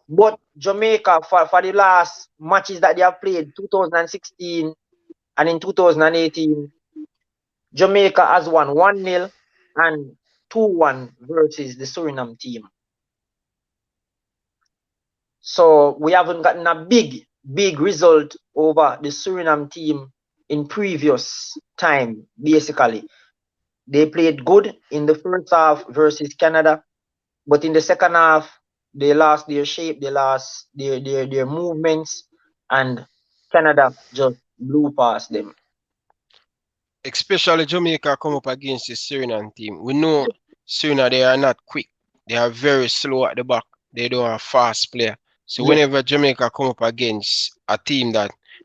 But Jamaica, for the last matches that they have played, 2016 and in 2018, Jamaica has won 1-0 and 2-1 versus the Suriname team. So we haven't gotten a big result over the Suriname team in previous time, basically. They played good in the first half versus Canada, but in the second half, they lost their shape, they lost their movements, and Canada just blew past them. Especially Jamaica come up against the Suriname team. We know Suriname, they are not quick. They are very slow at the back. They don't have fast player. So whenever Jamaica come up against a team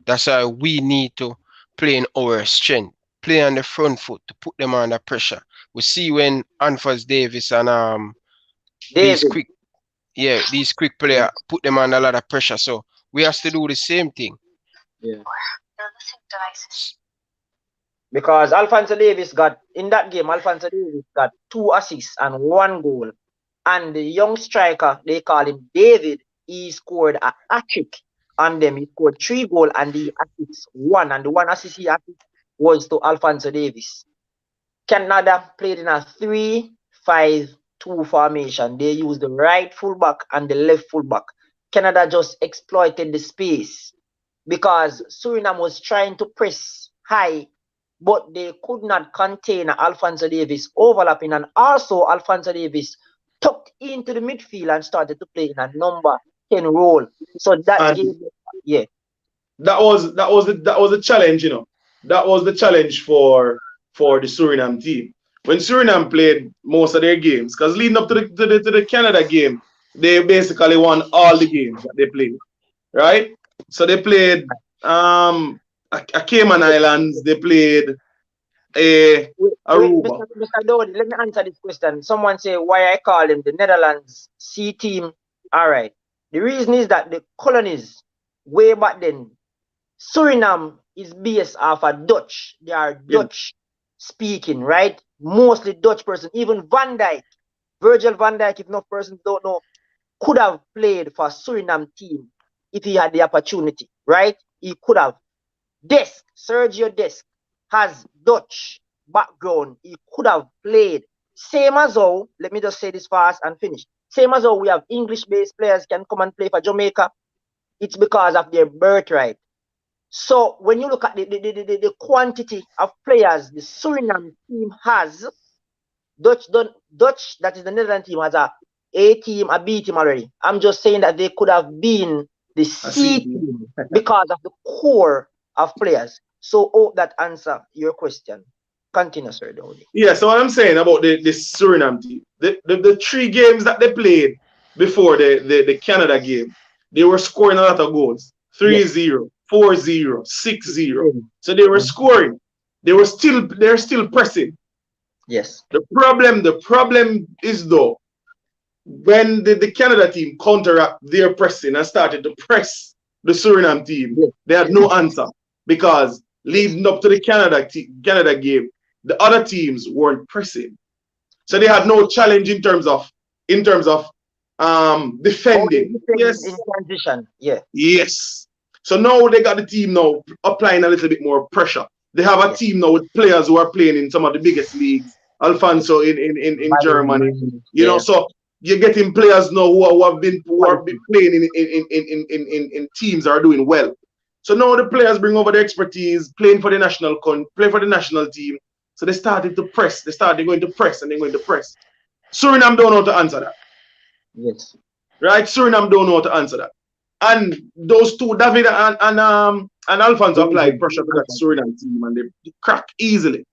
that's why we need to play in our strength, play on the front foot to put them under pressure. We see when Anfas Davis and these quick player put them under a lot of pressure. So we have to do the same thing. Yeah. Because Alphonso Davis got 2 assists and 1 goal. And the young striker, they call him David, he scored a hat-trick on them. He scored 3 goals and the assists 1. And the 1 assist he had was to Alphonso Davis. Canada played in a 3-5-2 formation. They used the right fullback and the left fullback. Canada just exploited the space because Suriname was trying to press high, but they could not contain Alphonso Davis overlapping, and also Alphonso Davis tucked into the midfield and started to play in a number 10 role. So that gave, that was the challenge, you know. That was the challenge for the Suriname team. When Suriname played most of their games, because leading up to the Canada game, they basically won all the games that they played, right? So they played Cayman Islands, they played Aruba. Mr. Dodi, let me answer this question. Someone say why I call them the Netherlands C team. All right. The reason is that the colonies way back then, Suriname is based off of Dutch. They are Dutch speaking, right? Mostly Dutch person. Even Van Dijk, Virgil van Dijk, if enough persons don't know, could have played for Suriname team if he had the opportunity, right? He could have. Sergio Dest has Dutch background. He could have played. Same as how, let me just say this fast and finish. Same as how we have English-based players can come and play for Jamaica. It's because of their birthright. So when you look at the quantity of players the Suriname team has, Dutch, that is the Netherlands team, has A team, a B team already. I'm just saying that they could have been the C team because of the core of players. So hope that answer your question. Continue, sir. Yeah, so what I'm saying about the Suriname team, the 3 games that they played before the Canada game, they were scoring a lot of goals. 3-0, 4-0, 6-0. So they were scoring. They're still pressing. Yes. The problem is though, when the Canada team counteract their pressing and started to press the Suriname team, they had no answer because leading up to the Canada game, the other teams weren't pressing. So they had no challenge in terms of in terms of defending. Yes. In transition, yeah. Yes. So now they got the team now applying a little bit more pressure. They have a team now with players who are playing in some of the biggest leagues. Alfonso in Germany, you know. So you're getting players now who have been playing in teams that are doing well. So now the players bring over the expertise, playing for the national team. So they started to press. They started going to press and they're going to press. Suriname don't know how to answer that. Yes. Right? Suriname don't know how to answer that. And those two, David and Alfonso applied pressure to that Suriname team and they crack easily.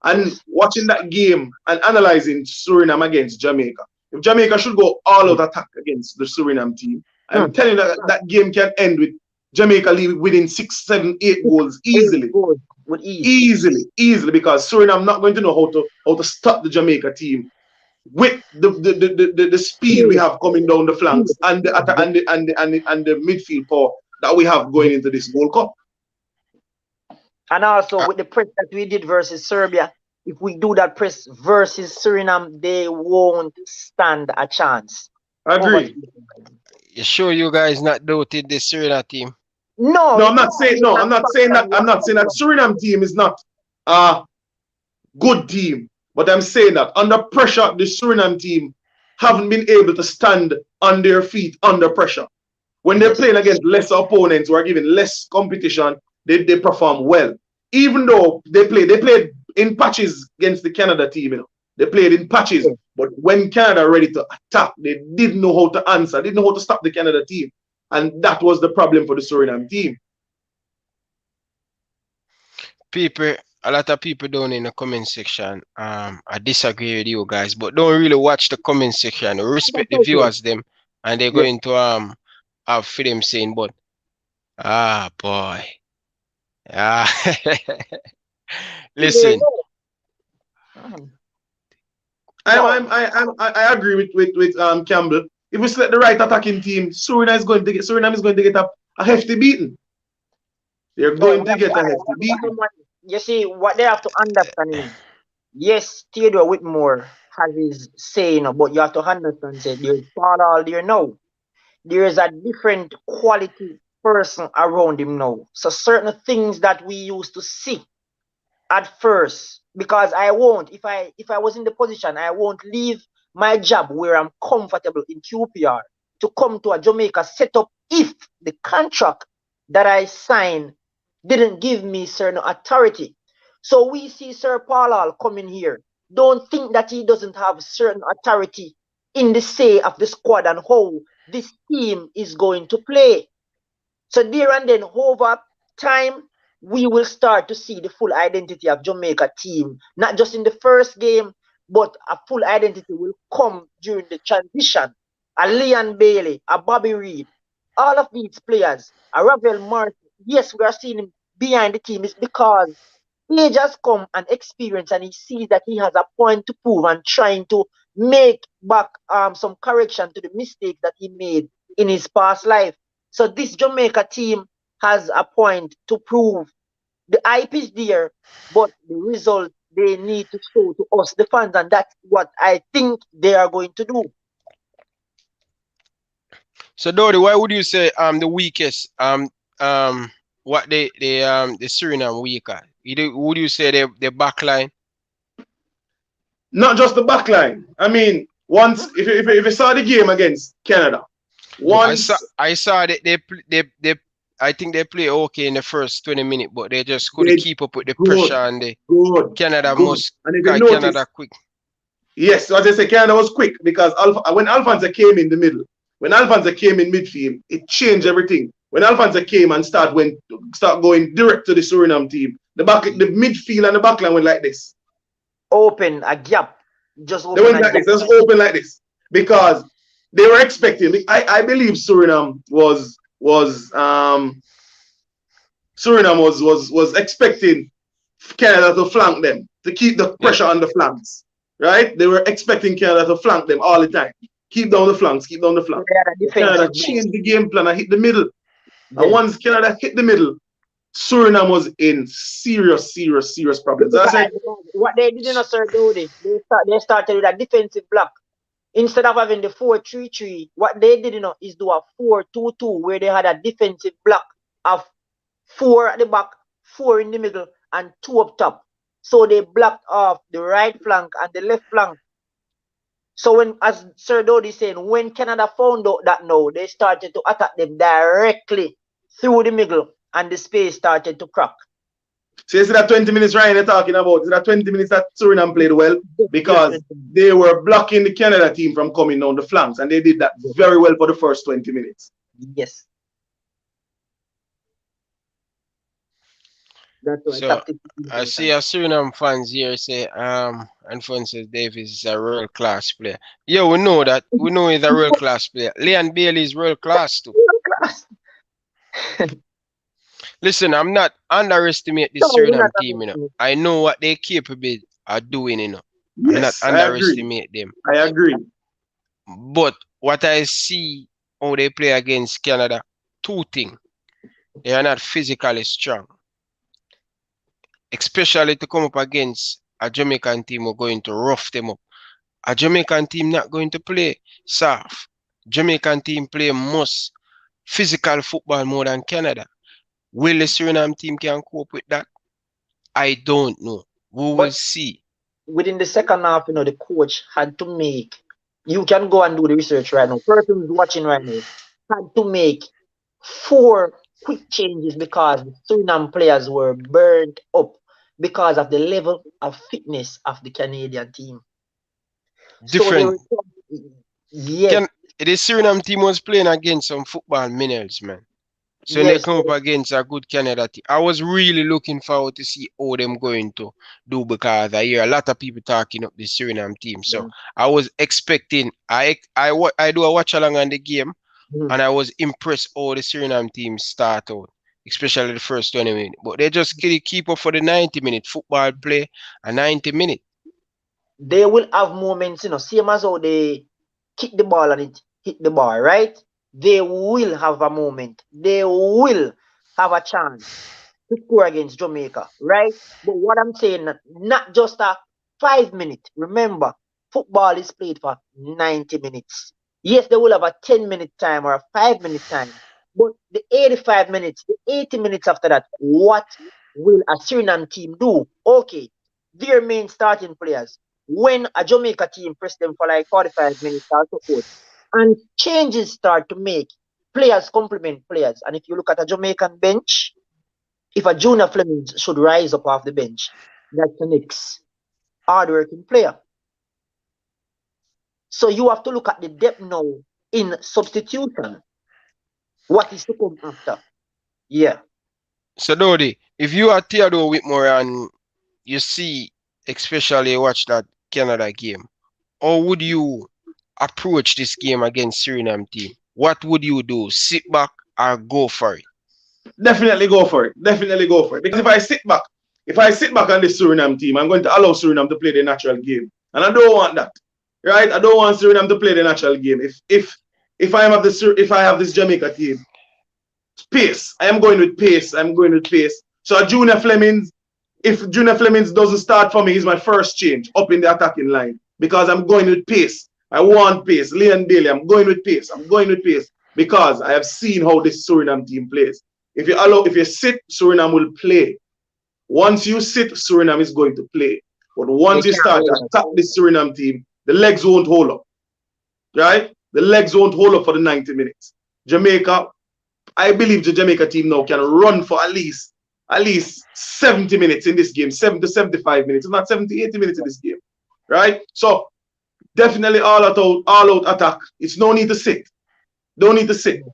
And watching that game and analyzing Suriname against Jamaica. If Jamaica should go all out attack against the Suriname team, I'm telling you that game can end with Jamaica winning 6, 7, 8 goals easily. Easily, because Suriname not going to know how to stop the Jamaica team with the speed we have coming down the flanks and the midfield power that we have going into this World Cup. And also with the press that we did versus Serbia, if we do that press versus Suriname, they won't stand a chance. I agree. You sure you guys not doubted the Suriname team? No, I'm not saying that. I'm not saying that Suriname team is not a good team, but I'm saying that under pressure, the Suriname team haven't been able to stand on their feet under pressure. When they're playing against lesser opponents who are given less competition, they perform well. Even though they played in patches against the Canada team, you know. They played in patches, but when Canada are ready to attack, they didn't know how to answer, didn't know how to stop the Canada team. And that was the problem for the Suriname team. A lot of people down in the comment section, I disagree with you guys, but don't really watch the comment section. Respect the viewers them, and they're going to have for them saying, but boy. Listen. I agree with Campbell. If we select the right attacking team, Suriname is going to get a hefty beating. They're going to get a hefty beating. You see, what they have to understand is, yes, Theodore Whitmore has his saying, but you have to understand that there's Paul there now. There is a different quality person around him now. So certain things that we used to see at first, because I won't, if I was in the position, I won't leave my job where I'm comfortable in QPR to come to a Jamaica setup if the contract that I signed didn't give me certain authority. So we see Sir Paul coming here. Don't think that he doesn't have certain authority in the say of the squad and how this team is going to play. So there and then, over time, we will start to see the full identity of Jamaica team, not just in the first game, but a full identity will come during the transition. A Leon Bailey, a Bobby Reed, all of these players, a Ravel Martin, yes, we are seeing him behind the team. It's because he just come and experience and he sees that he has a point to prove and trying to make back some correction to the mistakes that he made in his past life. So this Jamaica team has a point to prove. The hype is there, but the result they need to show to us, the fans, and that's what I think they are going to do. So Dodi, why would you say the weakest what the Suriname weaker? Would you say the back line? Not just the back line. I mean, once if you saw the game against Canada, once I saw that they I think they play okay in the first 20 minutes, but they just couldn't keep up with the pressure and the Canada Canada quick. Yes, so as I say, Canada was quick because when Alfonso came in the middle, when Alfonso came in midfield, it changed everything. When Alfonso came and start going direct to the Suriname team, the midfield and the back line went like this. Open a gap. Just open they went like this, just open like this. Because they were expecting, I believe Suriname was expecting Canada to flank them, to keep the pressure on the flanks. Right? They were expecting Canada to flank them all the time. Keep down the flanks, keep down the flanks. Canada changed the game plan and hit the middle. And once Canada hit the middle, Suriname was in serious problems. What they didn't do, they started with a defensive block. Instead of having the 4-3-3, what they did, is do a 4-2-2 where they had a defensive block of 4 at the back, 4 in the middle, and 2 up top. So they blocked off the right flank and the left flank. So when, as Sir Dodi saying, when Canada found out that now, they started to attack them directly through the middle, and the space started to crack. So you see that 20 minutes Ryan you're talking about, is that 20 minutes that Suriname played well? Because they were blocking the Canada team from coming down the flanks, and they did that very well for the first 20 minutes. Yes. That's why So I see a Suriname fans here say Alphonsus Davis is a world class player. Yeah, we know that. We know he's a world class player. Leon Bailey is world class too. Listen, I'm not underestimate the Suriname team, I know what they're capable of doing, Yes, I'm not underestimate them. I agree. But what I see how they play against Canada, 2 things. They are not physically strong. Especially to come up against a Jamaican team who are going to rough them up. A Jamaican team not going to play soft. Jamaican team play most physical football more than Canada. Will the Suriname team can cope with that? I don't know. We will see. Within the second half, the coach had to make, you can go and do the research right now. Persons watching right now had to make 4 quick changes because the Suriname players were burned up because of the level of fitness of the Canadian team. Different. So yes. The Suriname team was playing against some football minerals, man. So they come up against a good Canada team. I was really looking forward to see how them going to do because I hear a lot of people talking up the Suriname team. So I was expecting, I do a watch along on the game, and I was impressed how the Suriname team start out, especially the first 20 minutes. But they just keep up for the 90-minute football play, a 90 minute. They will have moments, same as how they kick the ball and it hit the bar, right? They will have a moment. They will have a chance to score against Jamaica, right? But what I'm saying, not just a 5 minute. Remember, football is played for 90 minutes. Yes, they will have a 10-minute time or a 5-minute time. But the 85 minutes, the 80 minutes after that, what will a Suriname team do? Okay, their main starting players. When a Jamaica team press them for like 45 minutes or so forth, and changes start to make, players complement players. And if you look at a Jamaican bench, if a Junior Flemings should rise up off the bench, that's the next hard-working player. So you have to look at the depth now in substitution. What is to come after? Yeah. So Dodi, if you are Theodore Whitmore and you see, especially watch that Canada game, how would you approach this game against Suriname team? What would you do? Sit back or go for it? Definitely go for it. Definitely go for it. Because if I sit back on this Suriname team, I'm going to allow Suriname to play their natural game. And I don't want that. Right? I don't want Suriname to play their natural game. If I have this Jamaica team, pace. I am going with pace. I'm going with pace. So Junior Flemings, if Junior Flemings doesn't start for me, he's my first change up in the attacking line. Because I'm going with pace. I want pace. Leon Bailey, I'm going with pace. I'm going with pace. Because I have seen how this Suriname team plays. If you sit, Suriname will play. Once you sit, Suriname is going to play. But once you start to attack this Suriname team, the legs won't hold up. Right? The legs won't hold up for the 90 minutes. Jamaica, I believe the Jamaica team now can run for at least 70 minutes in this game, 70 to 75 minutes, if not 70, 80 minutes in this game. Right? So definitely all out attack. It's no need to sit. Don't need to sit.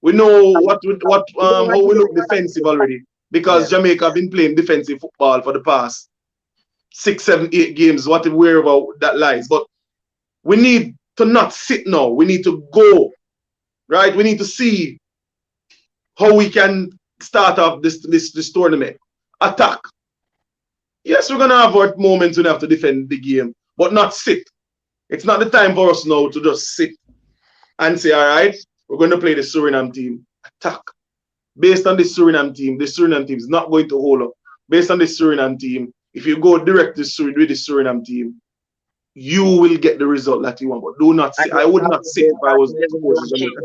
We know how we look defensive already because Jamaica have been playing defensive football for the past 6, 7, 8 games, wherever that lies. But we need to not sit now. We need to go, right? We need to see how we can start off this tournament. Attack. Yes, we're gonna have our moments when we have to defend the game, but not sit. It's not the time for us now to just sit and say, all right, we're going to play the Suriname team. Attack. Based on the Suriname team is not going to hold up. Based on the Suriname team, if you go direct with the Suriname team, you will get the result that you want. But do not say, I would not say if I was supporting Jamaica.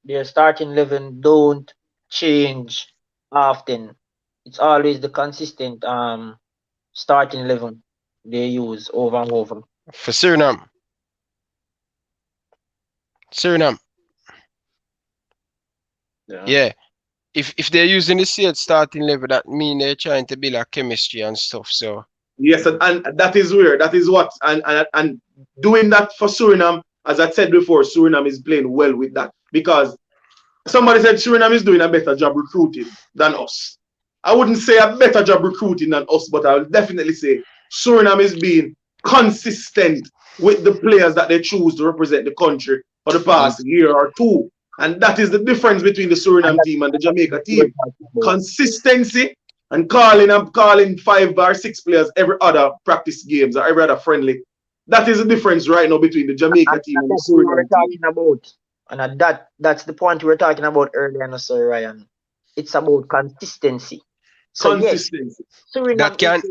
Their starting 11 don't change often. It's always the consistent starting 11 they use over and over. For Suriname. Yeah. If they're using the same starting level, that mean they're trying to build a chemistry and stuff. So yes, and that is where that is what and doing that for Suriname, as I said before, Suriname is playing well with that because somebody said Suriname is doing a better job recruiting than us. I wouldn't say a better job recruiting than us, but I will definitely say Suriname is being consistent with the players that they choose to represent the country for the past year or two. And that is the difference between the Suriname team and the Jamaica team. Consistency and calling 5 or 6 players every other practice games or every other friendly. That is the difference right now between the Jamaica team and the Suriname team. And that's the point we were talking about earlier, Sir Ryan. It's about consistency. So consistency. Yes,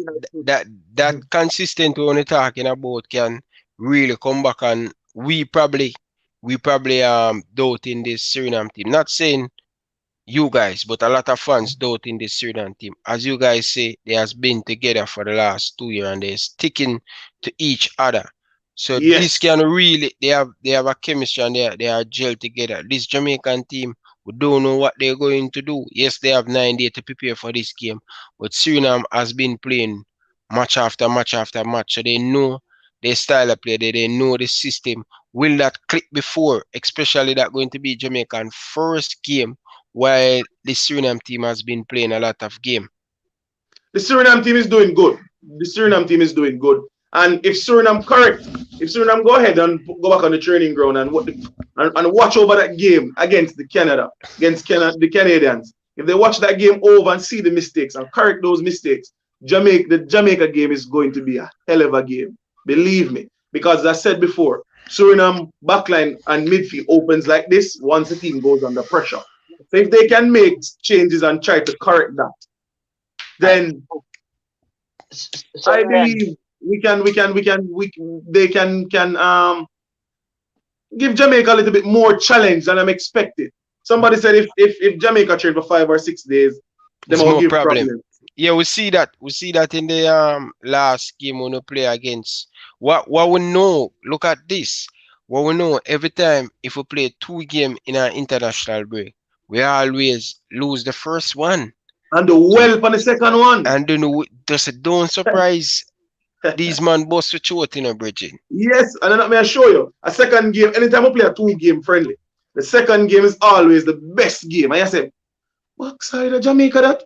that consistent when we're talking about can really come back, and we probably doubt in this Suriname team. Not saying you guys, but a lot of fans doubt in this Suriname team. As you guys say, they has been together for the last 2 years and they're sticking to each other. So this can really they have a chemistry and they are gel together. This Jamaican team, we don't know what they're going to do. Yes, they have 9 days to prepare for this game, but Suriname has been playing match after match after match, so they know their style of play, they know the system. Will that click before, especially that going to be Jamaican first game while the Suriname team has been playing a lot of game? The Suriname team is doing good. The Suriname team is doing good. And if Suriname go ahead and go back on the training ground and watch over that game against the Canadians, if they watch that game over and see the mistakes and correct those mistakes, the Jamaica game is going to be a hell of a game. Believe me. Because as I said before, Suriname backline and midfield opens like this once the team goes under pressure. So if they can make changes and try to correct that, then I believe they can give Jamaica a little bit more challenge than I'm expecting. Somebody said if Jamaica train for 5 or 6 days, they will give problems. Yeah, we see that in the last game when we play against what we know. Look at this. What we know, every time if we play 2 games in an international break, we always lose the first one. And the well on the second one. And then just don't surprise these man boss with you, Bridget. Yes, and then let me show you. A second game, anytime we play a 2-game friendly, the second game is always the best game. And I say, what side of Jamaica that?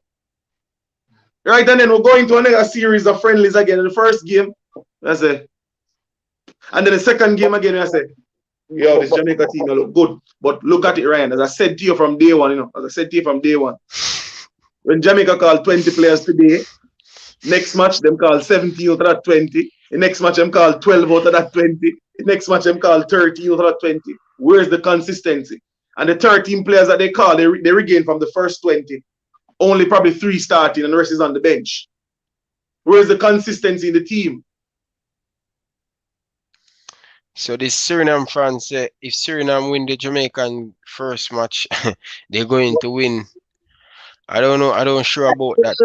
Right, and then we're going to another series of friendlies again. In the first game, I say, and then the second game again, I say, yo, this Jamaica team look good. But look at it, Ryan. As I said to you from day one, when Jamaica called 20 players today, next match them call 17 out of that 20. The next match them call 12 out of that 20. The next match them call 30 out of that 20. Where's the consistency? And the 13 players that they call, they regain from the first 20. Only probably 3 starting and the rest is on the bench. Where's the consistency in the team? So the Suriname fans say if Suriname win the Jamaican first match, they're going to win. I don't know. I don't sure about that.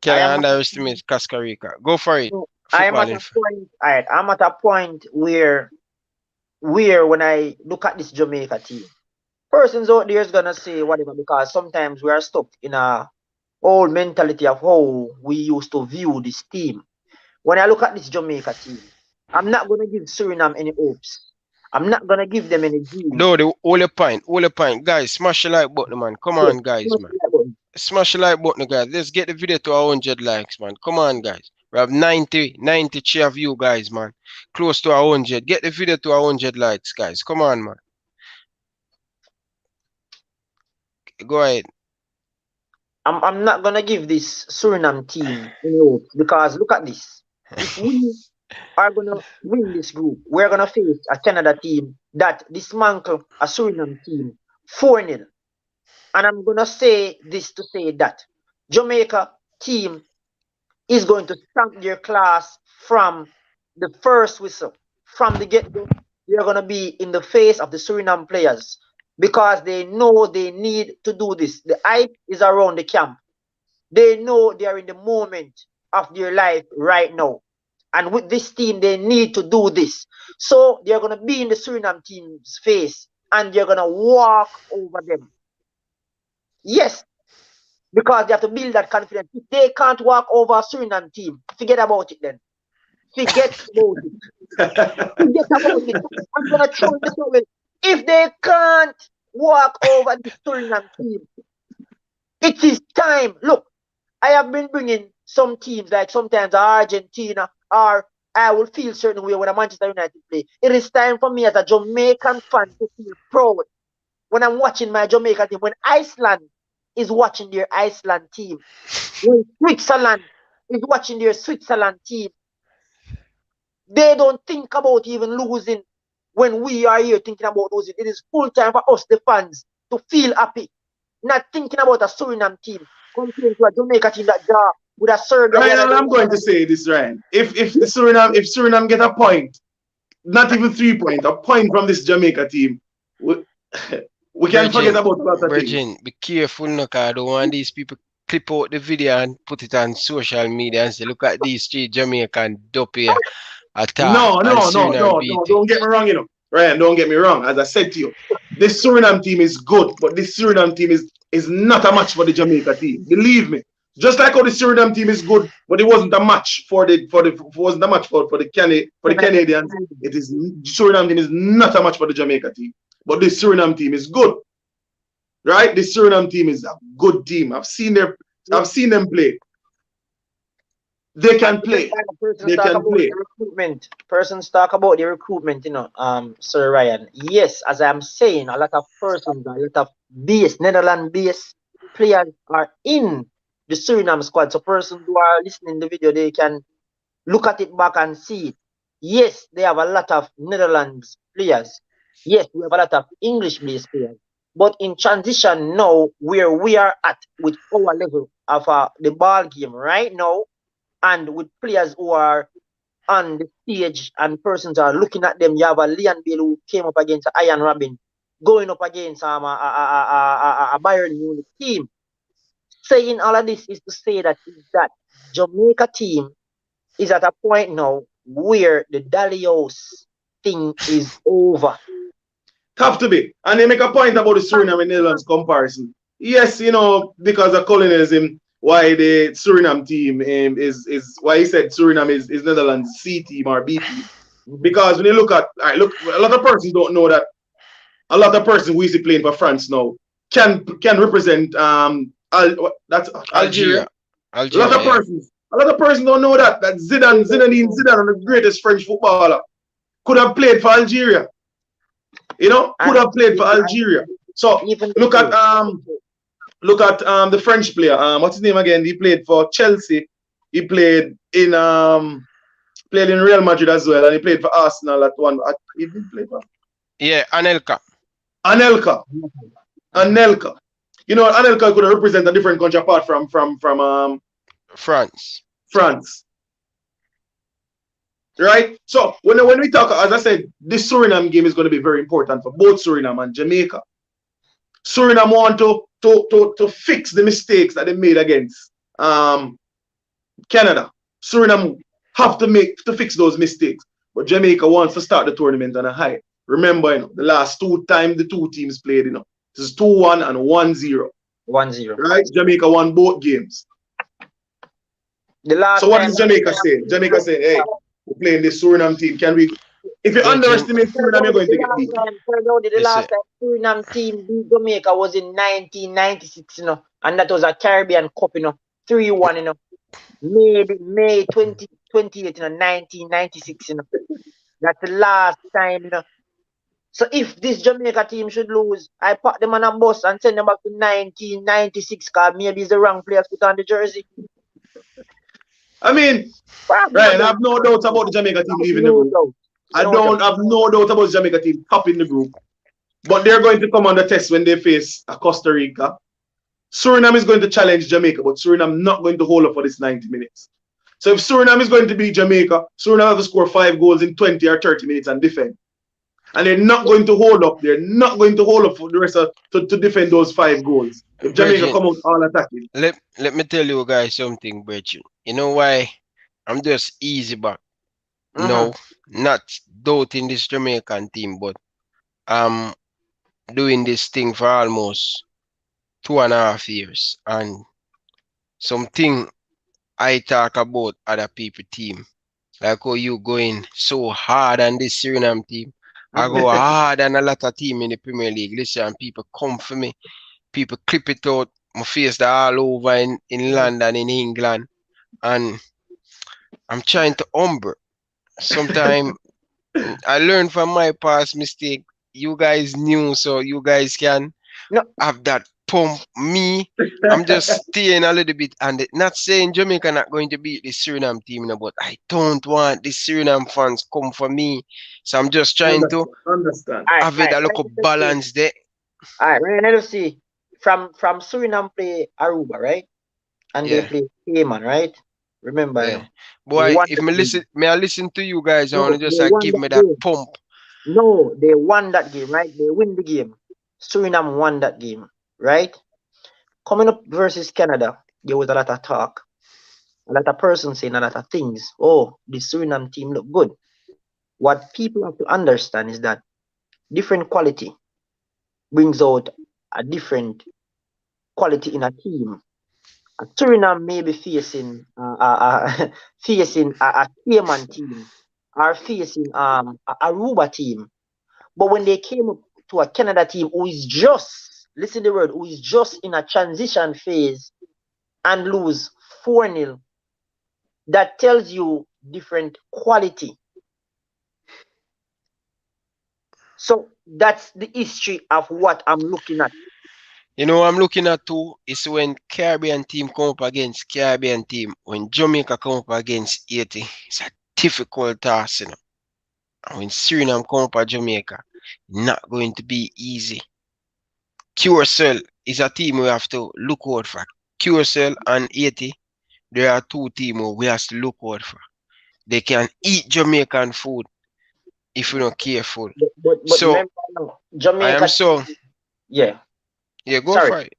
Can I underestimate Costa Rica? Go for it. I'm at a point where when I look at this Jamaica team, persons out there is gonna say whatever, because sometimes we are stuck in a old mentality of how we used to view this team. When I look at this Jamaica team, I'm not gonna give Suriname any hopes. I'm not gonna give them any dreams. No, all the point. Guys, smash the like button, man. Come on, guys, man. Smash the like button, guys. Let's get the video to 100 likes, man. Come on, guys. We have 93 of you guys, man. Close to 100. Get the video to 100 likes, guys. Come on, man. Go ahead. I'm not gonna give this Suriname team any hope, because look at this. If we are gonna win this group, we're gonna face a Canada team that dismantle a Suriname team 4-0. And I'm gonna say this to say that Jamaica team is going to stamp their class from the first whistle. From the get-go, they're going to be in the face of the Suriname players because they know they need to do this. The hype is around the camp. They know they are in the moment of their life right now. And with this team, they need to do this. So they're going to be in the Suriname team's face and they're going to walk over them. Yes, because they have to build that confidence. If they can't walk over a Suriname team, forget about it then. Forget about it. Forget about it. I'm going to throw this away. If they can't walk over the Suriname team, it is time. Look, I have been bringing some teams, like sometimes Argentina, or I will feel certain way when a Manchester United play. It is time for me as a Jamaican fan to feel proud when I'm watching my Jamaican team. When Iceland is watching their Iceland team. When Switzerland is watching their Switzerland team. They don't think about even losing when we are here thinking about losing. It is full time for us, the fans, to feel happy. Not thinking about a Suriname team compared to a Jamaica team that would have served. Ryan, I'm going to say this, Ryan. If Suriname get a point, not even 3 points, a point from this Jamaica team, we can't forget about Virgin, be careful, no, because I don't want these people clip out the video and put it on social media and say, look at these three Jamaican dopey attack. No, don't get me wrong, you know. Ryan, don't get me wrong. As I said to you, this Suriname team is good, but this Suriname team is not a match for the Jamaica team. Believe me. Just like how the Suriname team is good, but it wasn't a match for the Canadians. It is Suriname team is not a match for the Jamaica team. But this Suriname team is good. Right? This Suriname team is a good team. I've seen them play. They can play. They can play. Persons talk about the recruitment, you know, Sir Ryan. Yes, as I'm saying, a lot of persons, a lot of Netherlands-based players are in the Suriname squad. So persons who are listening to the video, they can look at it back and see it. Yes, they have a lot of Netherlands players. Yes, we have a lot of English-based players. But in transition now, where we are at with our level of the ball game right now, and with players who are on the stage and persons are looking at them, you have a Leon Bale who came up against Arjen Robben, going up against a Bayern Munich team. Saying all of this is to say that Jamaica team is at a point now where the Dalios thing is over. Have to be. And they make a point about the Suriname and Netherlands comparison. Yes, you know, because of colonialism, why the Suriname team is why he said Suriname is Netherlands C team or B team. Because when you look at a lot of persons don't know that a lot of persons who is playing for France now can represent that's Algeria. A lot of persons don't know that Zinedine Zidane, the greatest French footballer, could have played for Algeria. You know, could have played for Algeria. So look at the French player. What's his name again? He played for Chelsea. He played in Real Madrid as well, and he played for Arsenal at one. He did play for. Yeah, Anelka. You know, Anelka could represent a different country apart from France. Right? So when we talk, as I said, this Suriname game is going to be very important for both Suriname and Jamaica. Suriname want to fix the mistakes that they made against Canada. Suriname have to fix those mistakes. But Jamaica wants to start the tournament on a high. Remember, you know, the last two times the two teams played, you know, this is 2-1 and 1-0. 1-0. Right? Jamaica won both games. So what does Jamaica say? Jamaica say, hey, we're playing this Suriname team. Can we? If you underestimate Suriname, you're going to get beat. The last time Suriname team beat Jamaica was in 1996, you know, and that was a Caribbean Cup, you know, 3-1, you know, May 28, you know, 1996, you know. That's the last time, you know. So if this Jamaica team should lose, I pack them on a bus and send them back to 1996 because maybe it's the wrong players put on the jersey. I mean, Ryan, I have no doubt about the Jamaica team leaving the group. I don't have no doubt about the Jamaica team topping the group. But they're going to come on the test when they face Costa Rica. Suriname is going to challenge Jamaica, but Suriname not going to hold up for this 90 minutes. So if Suriname is going to beat Jamaica, Suriname have to score 5 goals in 20 or 30 minutes and defend. And they're not going to hold up. They're not going to hold up for the rest of to defend those 5 goals. If Jamaica Bridget, come out all attacking. let me tell you guys something, Bridget. You know why I'm just easy back? No, not doubting this Jamaican team, but I'm doing this thing for almost 2.5 years. And something I talk about other people team. Like how you going so hard on this Suriname team. I go hard on a lot of team in the Premier League. Listen, people come for me. People clip it out. My face that all over in London, in England. And I'm trying to humble. Sometimes I learn from my past mistake. You guys knew, so you guys can have that pump. Me, I'm just staying a little bit, and not saying Jamaica not going to beat the Suriname team, but I don't want the Suriname fans come for me. So I'm just trying to have it a little balance there. All right, Ryan LFC from Suriname play Aruba, right? And they play Cayman, right? Remember, you know. Boy, if I listen to you guys, I want to just give me that pump. No, they won that game, right? They win the game. Suriname won that game, right? Coming up versus Canada, there was a lot of talk. A lot of persons saying a lot of things. Oh, the Suriname team look good. What people have to understand is that different quality brings out a different quality in a team. Suriname may be facing facing a Cayman team or facing a Aruba team. But when they came up to a Canada team who is just, listen to the word, who is just in a transition phase and lose 4-0, that tells you different quality. So that's the history of what I'm looking at. You know, I'm looking at too is when Caribbean team come up against Caribbean team, when Jamaica come up against Haiti, it's a difficult task, you know. And when Suriname come up at Jamaica, not going to be easy. QSL is a team we have to look out for. QSL and Haiti, there are 2 teams we have to look out for. They can eat Jamaican food if we're not careful. But so remember, Jamaica, I am so go Sorry. for it.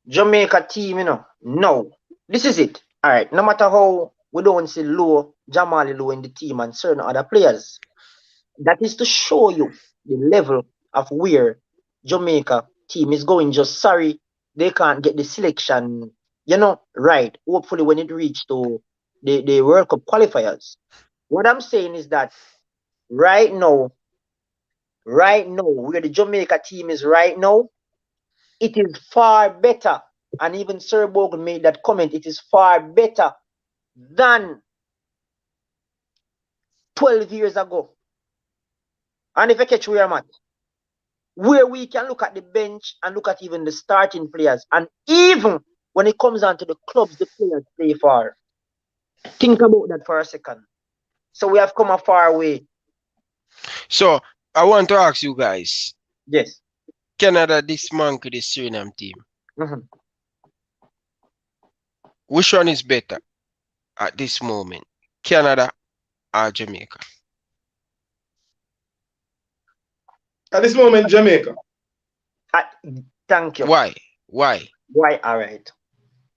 Jamaica team, you know, no. This is it. All right. No matter how we don't see Jamali Low in the team and certain other players, that is to show you the level of where Jamaica team is going. Just sorry, they can't get the selection, you know, right. Hopefully when it reach to the World Cup qualifiers. What I'm saying is that right now, where the Jamaica team is right now, it is far better. And even Sir Bogle made that comment. It is far better than 12 years ago. And if I catch where I'm at, where we can look at the bench and look at even the starting players. And even when it comes down to the clubs the players play for, think about that for a second. So we have come a far way. So I want to ask you guys. Yes. Canada dismantled the Suriname team. Which one is better at this moment? Canada or Jamaica? At this moment, Jamaica. Thank you. Why? All right.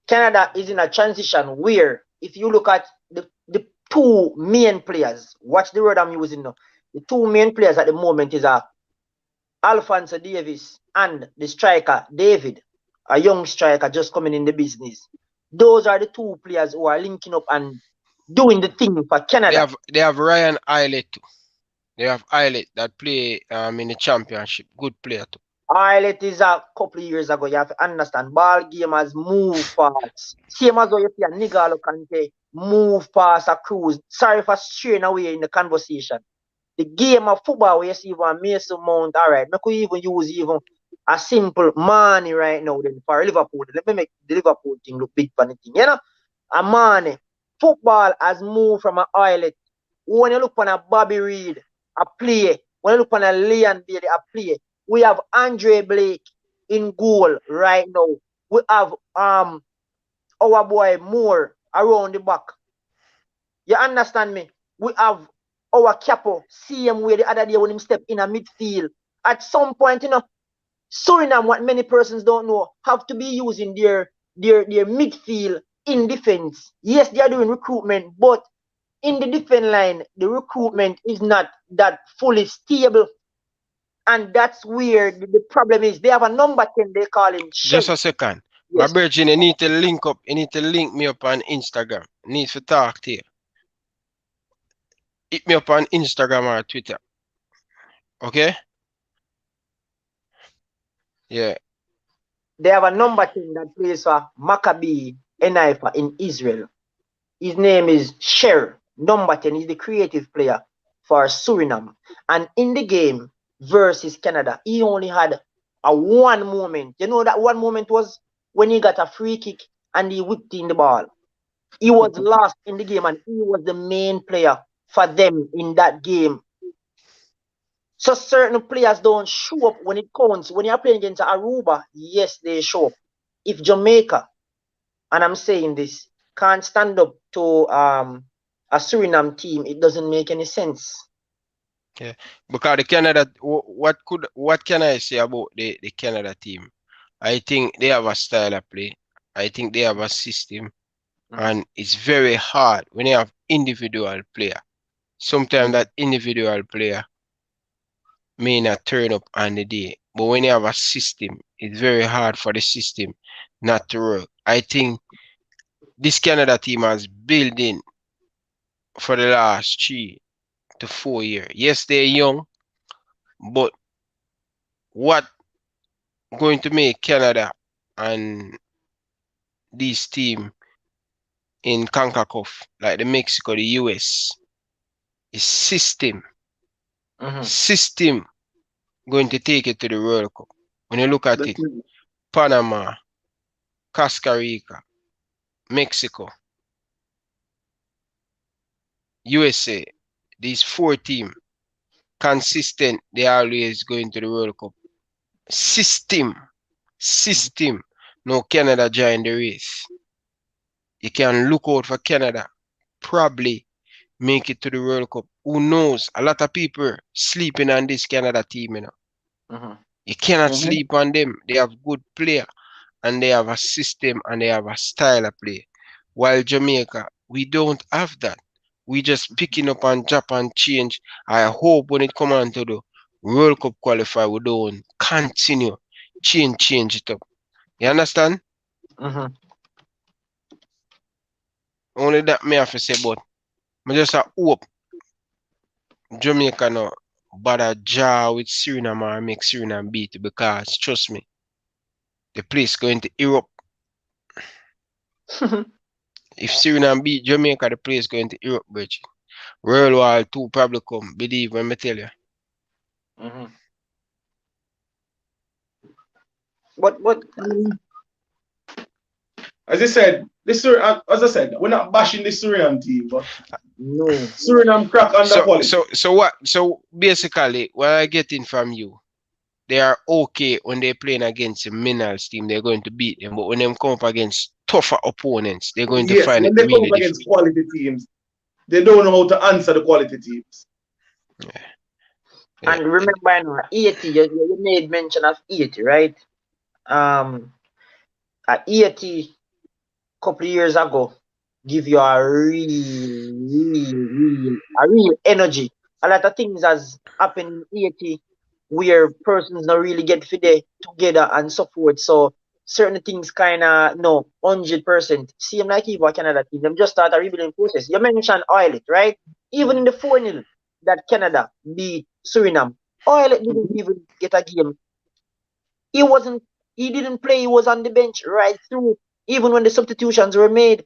Canada is in a transition where, if you look at the 2 main players, watch the word I'm using now. The 2 main players at the moment is Alphonso Davis and the striker David, a young striker just coming in the business. Those are the 2 players who are linking up and doing the thing for Canada. They have Ryan Eilert too. They have Eilert that play in the championship. Good player too. Eilert is a couple of years ago. You have to understand. Ball game has moved fast. Same as how you see a Nigalo Kante move past a cruise. Sorry for straying away in the conversation. The game of football where you see even Mason Mount, all right, I could even use even a simple money right now then for Liverpool. Let me make the Liverpool thing look big for the thing. You know, a money. Football has moved from an Eilert. When you look on a Bobby Reed, a play. When you look on a Leon Bailey, a play. We have Andre Blake in goal right now. We have our boy Moore around the back. You understand me? We have our capo, same way the other day when him step in a midfield. At some point, Suriname, what many persons don't know, have to be using their midfield in defense. Yes, they are doing recruitment, but in the defense line, the recruitment is not that fully stable. And that's where the problem is. They have a number 10, they call him Shem. Just a second. Yes. My virgin, you need to link up. You need to link me up on Instagram. I need to talk to you. Hit me up on Instagram or Twitter. Okay? Yeah. They have a number 10 that plays for Maccabi Haifa in Israel. His name is Sher. Number 10 is the creative player for Suriname. And in the game versus Canada, he only had a one moment. You know that one moment was when he got a free kick and he whipped in the ball. He was lost in the game and he was the main player for them in that game. So certain players don't show up when it counts. When you're playing against Aruba, yes, they show up. If Jamaica, and I'm saying this, can't stand up to a Suriname team, it doesn't make any sense. Yeah, because the Canada, what can I say about the Canada team? I think they have a style of play. I think they have a system, and it's very hard when you have individual player. Sometimes that individual player may not turn up on the day, but when you have a system, it's very hard for the system not to work. I think this Canada team has built in for the last 3 to 4 years. Yes, they're young, but what going to make Canada and this team in CONCACAF, like the Mexico, the US, is system. System going to take it to the World Cup. When you look at it, Panama, Costa Rica, Mexico, USA, these 4 teams, consistent, they always going to the World Cup. System. No Canada join the race. You can look out for Canada, probably make it to the World Cup. Who knows? A lot of people sleeping on this Canada team, You cannot sleep on them. They have good player, and they have a system, and they have a style of play. While Jamaica, we don't have that. We just picking up and drop and change. I hope when it come on to the World Cup qualify, we don't continue change it up. You understand? Only that me have to say, but I just hope Jamaica no bother jaw with Suriname and make Suriname beat it, because trust me, the place going to Europe. If Suriname beat Jamaica, the place going to Europe, bridge. World War II probably come, believe when I tell you. But as I said, we're not bashing the Suriname team, but no, Suriname crack under quality. So basically, what I getting from you, they are okay when they're playing against a Minerals team, they're going to beat them. But when they come up against tougher opponents, they're going to find it really difficult. When they come up against quality teams, they don't know how to answer the quality teams. Yeah. And remember, 80, you made mention of 80, right? At 80, couple of years ago, give you a real energy. A lot of things has happened in 80 where persons don't really get together and so forth. So certain things kind of 100%. Same like even Canada team, them just start a rebuilding process. You mentioned Oilet, right? Even in the 4-0 that Canada beat Suriname, Oilet didn't even get a game. He didn't play, he was on the bench right through, even when the substitutions were made.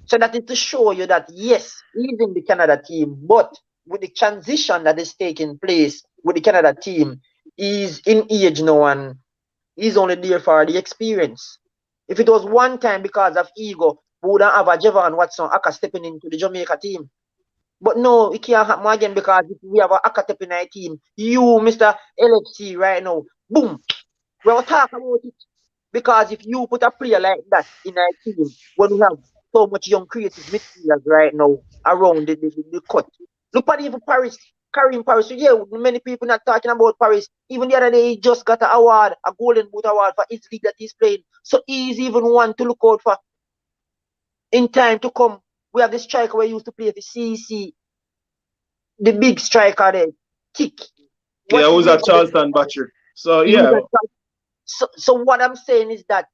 So that is to show you that yes, he's in the Canada team, but with the transition that is taking place with the Canada team, he's in age now and he's only there for the experience. If it was one time because of ego, we wouldn't have a Javon Watson Aka stepping into the Jamaica team. But no, it can't happen again because if we have a Aka stepping in our team, you, Mr. LFC, right now, boom, we'll talk about it. Because if you put a player like that in our team, when we have so much young creative midfielders right now around the cut. Look at even Paris, Karim Paris. So yeah, many people not talking about Paris. Even the other day, he just got an award, a Golden Boot award for his league that he's playing. So he's even one to look out for in time to come. We have the striker we used to play for CC, the big striker there, Kick. Yeah, who's at Charleston Butcher. So yeah. So what I'm saying is that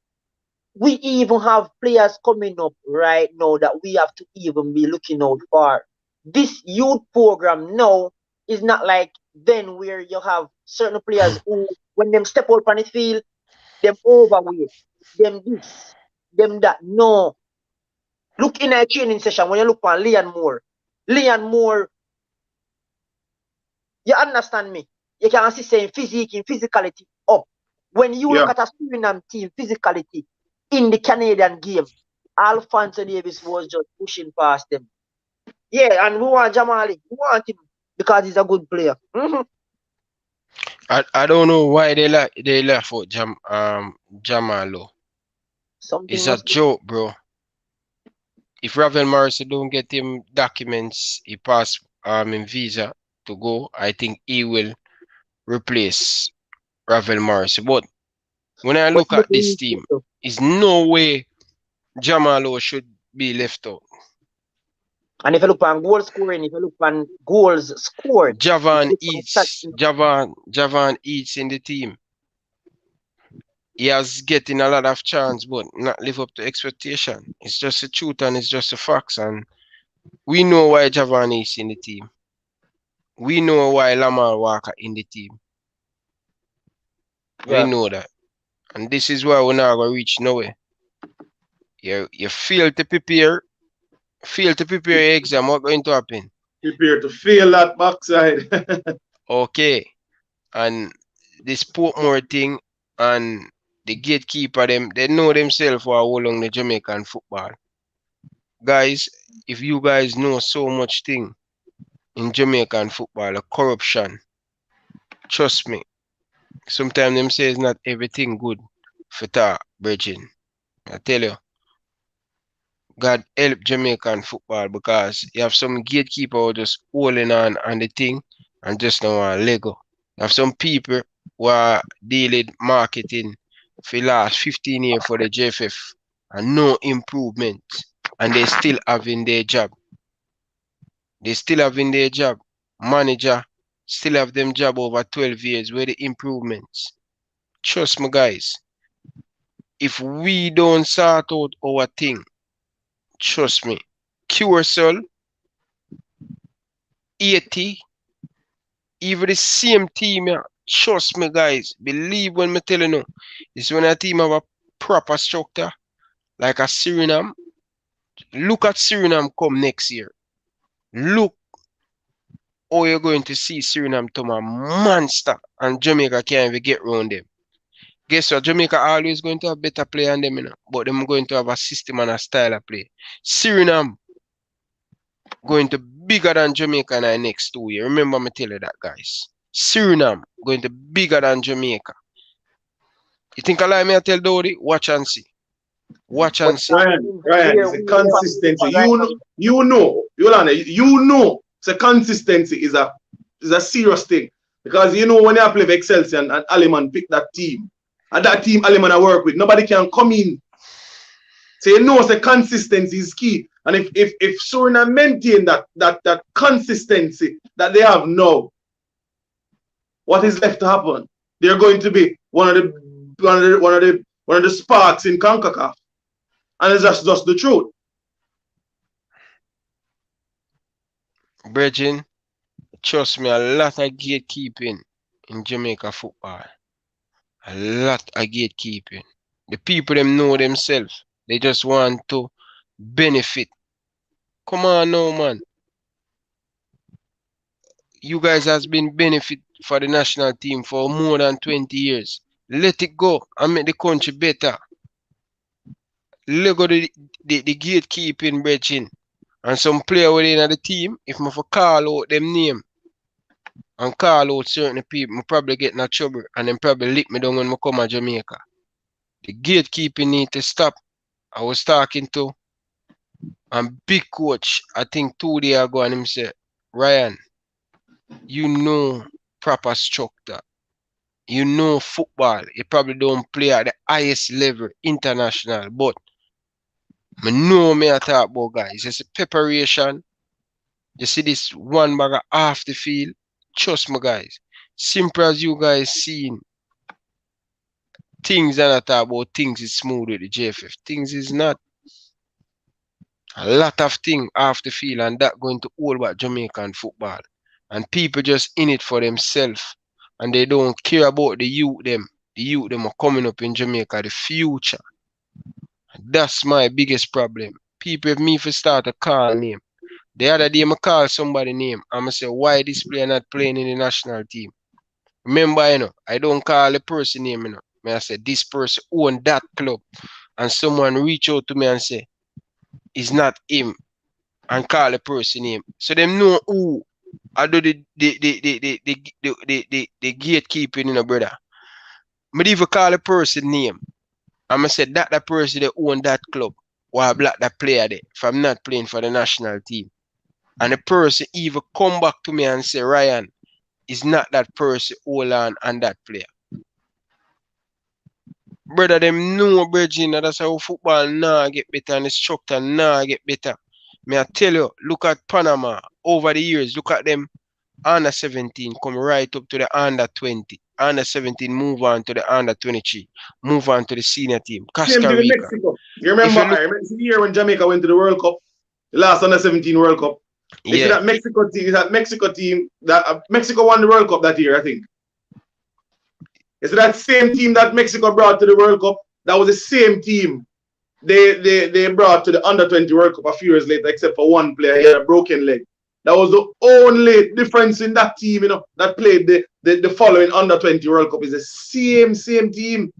we even have players coming up right now that we have to even be looking out for. This youth program now is not like then where you have certain players who, when them step out on the field, them overweight, them this, them that. No. Look in a training session when you look on Leon Moore, you understand me? You can see saying physicality up. When you look at a Suriname team, physicality in the Canadian game, Alphonso Davis was just pushing past them. Yeah, and we want Jamali. We want him because he's a good player. I don't know why they left for Jamalo. It's a joke, bro. If Ravel Morrissey don't get him documents, he pass in visa to go, I think he will replace Ravel Morrissey. But when I look at this team, there's no way Jamalo should be left out. And if you look on goal scoring, if you look on goals scored, Javan Eats in the team. He has getting a lot of chance, but not live up to expectation. It's just a truth and it's just a facts. And we know why Javan is in the team. We know why Lamar Walker in the team. We know that. And this is why we're not going to reach nowhere. You fail to prepare your exam, what's going to happen? Prepare to fail that backside. Okay. And this Portmore thing and the gatekeeper, they know themselves for how long the Jamaican football. Guys, if you guys know so much thing in Jamaican football, corruption, trust me, sometimes them say it's not everything good for that, Bridging. I tell you, God help Jamaican football because you have some gatekeeper who just holding on the thing and just don't want to let go. You have some people who are dealing marketing for the last 15 years for the JFF and no improvement, and they still having their job. Manager still have them job over 12 years. Where the improvements? Trust me, guys. If we don't sort out our thing, trust me, QSL, 80, even the same team, trust me, guys. Believe when me telling you, it's when a team have a proper structure, like a Suriname. Look at Suriname come next year. Look how you're going to see Suriname to a monster, and Jamaica can't even get around them. Guess what? Jamaica always going to have better play than them, but them going to have a system and a style of play. Suriname going to bigger than Jamaica in the next 2 years. Remember me tell you that, guys. Suriname going to bigger than Jamaica. You think I lie me I tell Dodi? Watch and see. Watch and see. Ryan, it's a consistency. You know, it's a consistency is a serious thing. Because you know when you play with Excelsior and Aliman pick that team, and that team Aliman I work with, nobody can come in. So you know the consistency is key. And if Suriname maintain that consistency that they have now, what is left to happen? They're going to be one of the sparks in CONCACAF. And it's just the truth. Bridging, trust me, a lot of gatekeeping in Jamaica football. A lot of gatekeeping. The people them know themselves. They just want to benefit. Come on now, man. You guys has been benefit for the national team for more than 20 years. Let it go and make the country better. Let go the gatekeeping, Bridging. And some player within the team, if I call out them name and call out certain people, I probably get in trouble and then probably lick me down when I come to Jamaica. The gatekeeping need to stop. I was talking to And big coach, I think 2 days ago, and him say, Ryan, you know proper structure. You know football. You probably don't play at the highest level, international, but I know me I talk about guys. It's a preparation. You see this one bag of half the field. Trust me, guys. Simple as you guys seeing things and I talk about things is smooth with the JFF. Things is not. A lot of things off the field and that going to hold back Jamaican football. And people just in it for themselves. And they don't care about the youth them. The youth them are coming up in Jamaica, the future. That's my biggest problem. People if me for start a call name. The other day I call somebody name. I'ma say why this player not playing in the national team. Remember, I don't call the person name, I say this person own that club. And someone reach out to me and say, it's not him, and call the person name. So them know who I do the gatekeeping, brother. But if you call the person name, I'ma say that the person that own that club or black that player there from not playing for the national team. And the person even come back to me and say, Ryan, is not that person hold on and that player. Brother, them know, Virgin, that's how football now get better and the structure now get better. May I tell you, look at Panama over the years, look at them under 17 come right up to the under 20. Under 17 move on to the under 23, move on to the senior team. Costa Rica. Mexico. You remember, I remember the year when Jamaica went to the World Cup, the last under 17 World Cup. Yeah. That Mexico team, that Mexico won the World Cup that year, I think. It's that same team that Mexico brought to the World Cup. That was the same team they brought to the under 20 World Cup a few years later, except for one player. He had a broken leg. That was the only difference in that team, that played the following under 20 World Cup. Is the same team.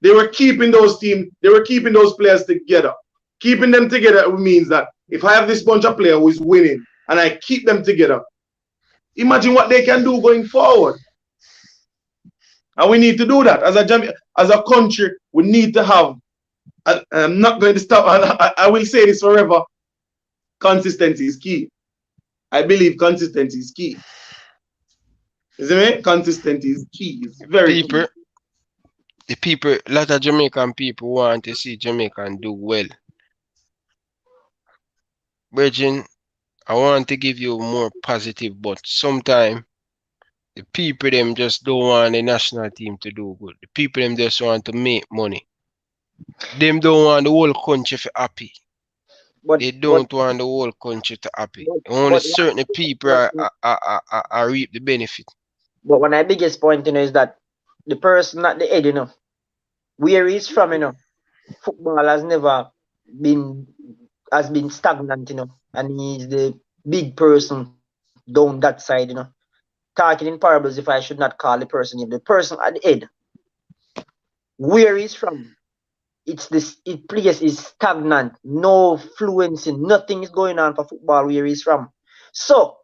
They were keeping those players together. Keeping them together means that if I have this bunch of players who is winning and I keep them together, imagine what they can do going forward. And we need to do that. As a country, we need to have, I'm not going to stop, I will say this forever, consistency is key. I believe consistency is key. You see me? Consistency is key. It's very key. A lot of Jamaican people want to see Jamaican do well. Virgin, I want to give you more positive, but sometimes the people them just don't want the national team to do good. The people them just want to make money. Them don't want the whole country to happy. They don't want the whole country to happy. Only certain people are reap the benefit. But one of the biggest point, is that the person at the head, where he's from, football has never been stagnant, and he's the big person down that side, Talking in parables, if I should not call the person name, the person at the head, where he's from, place is stagnant, no fluency, nothing is going on for football where he's from. So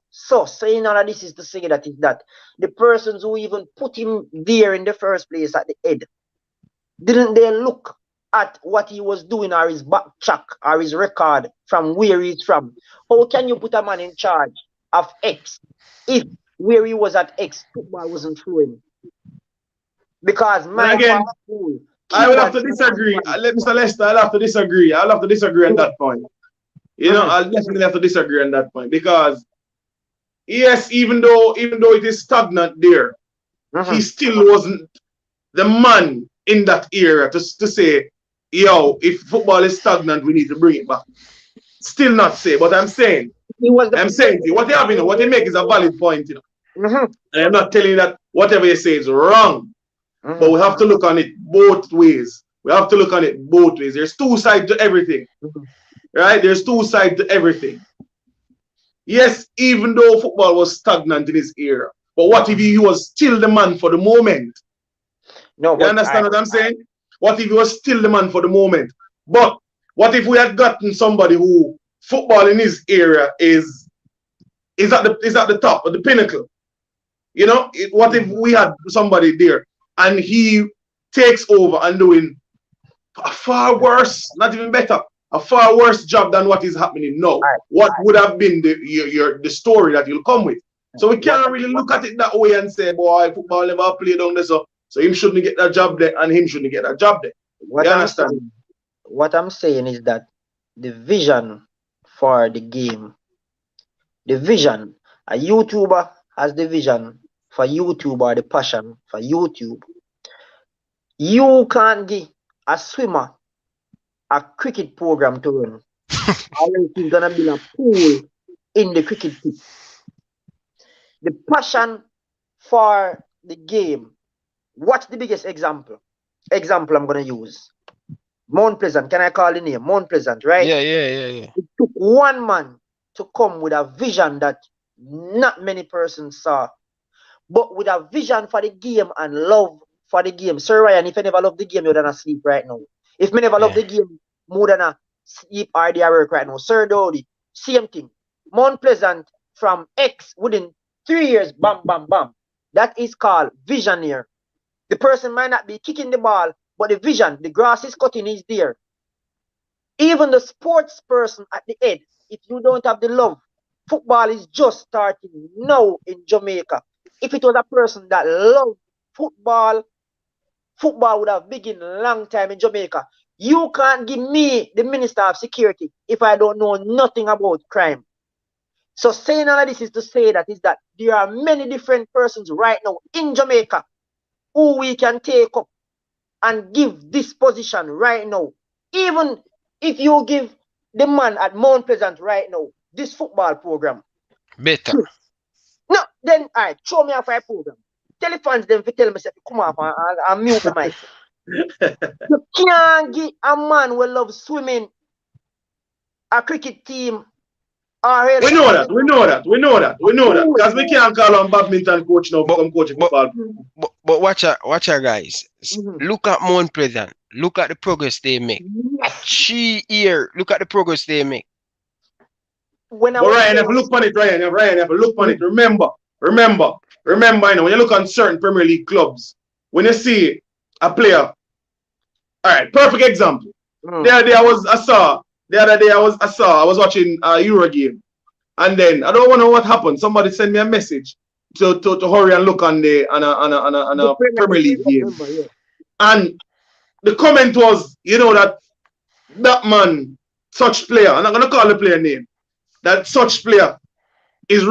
saying all of this is to say that the persons who even put him there in the first place at the head, didn't they look at what he was doing or his back track or his record from where he's from? How can you put a man in charge of X if where he was at X, football wasn't flowing? Because again, I will have to disagree. Mr. Lester, I'll have to disagree. I'll have to disagree on that point. I'll definitely have to disagree on that point because yes, even though it is stagnant there, he still wasn't the man in that era to say, yo, if football is stagnant, we need to bring it back. Still not say, but I'm saying what you have, what you make is a valid point, And I'm not telling you that whatever you say is wrong. But we have to look on it both ways. There's two sides to everything. Right? There's two sides to everything. Yes, even though football was stagnant in his era, but what if he was still the man for the moment? No, you understand what I'm saying? What if he was still the man for the moment? But what if we had gotten somebody who football in his era is at the top of the pinnacle? What if we had somebody there and he takes over and doing far worse, not even better a far worse job than what is happening now. What would have been the story that you'll come with? So we can't really look at it that way and say, boy, football never played down there, so him shouldn't get that job there and him shouldn't get that job there. You understand? What I'm saying is that the vision for the game, the vision, a YouTuber has the vision for YouTube or the passion for YouTube. You can't give a swimmer a cricket program to run. Or else he's gonna build a pool in the cricket pitch. The passion for the game. What's the biggest example? Example I'm gonna use. Mount Pleasant. Can I call the name? Mount Pleasant, right? Yeah. It took one man to come with a vision that not many persons saw, but with a vision for the game and love for the game. Sir Ryan, if you never love the game, you're gonna sleep right now. If me never love the game more than a sleep or the work right now. Sir Dodie, same thing. Mount Pleasant from X within 3 years, bam, bam, bam. That is called visioneer. The person might not be kicking the ball, but the vision, the grass is cutting, is there. Even the sports person at the end, if you don't have the love, football is just starting now in Jamaica. If it was a person that loved football, football would have begun long time in Jamaica. You can't give me the Minister of Security if I don't know nothing about crime. So saying all of this is to say that there are many different persons right now in Jamaica who we can take up and give this position right now. Even if you give the man at Mount Pleasant right now this football program. Better. No, then all right, show me a fire program. Tell the fans them to tell me to come off and mute the mic. You can't give a man who loves swimming a cricket team. We know that. Because we can't call on badminton coach now become coach football. But watch out, guys. Look at Mount Pleasant. Look at the progress they make. 3 years. Look at the progress they make. Ryan, if you look on it, remember, you know, when you look on certain Premier League clubs, when you see a player, all right, perfect example. The other day I was watching a Euro game, and then I don't want to know what happened. Somebody sent me a message to hurry and look on a Premier League game, and the comment was, you know, that man, such player, I'm not gonna call the player name, that such player is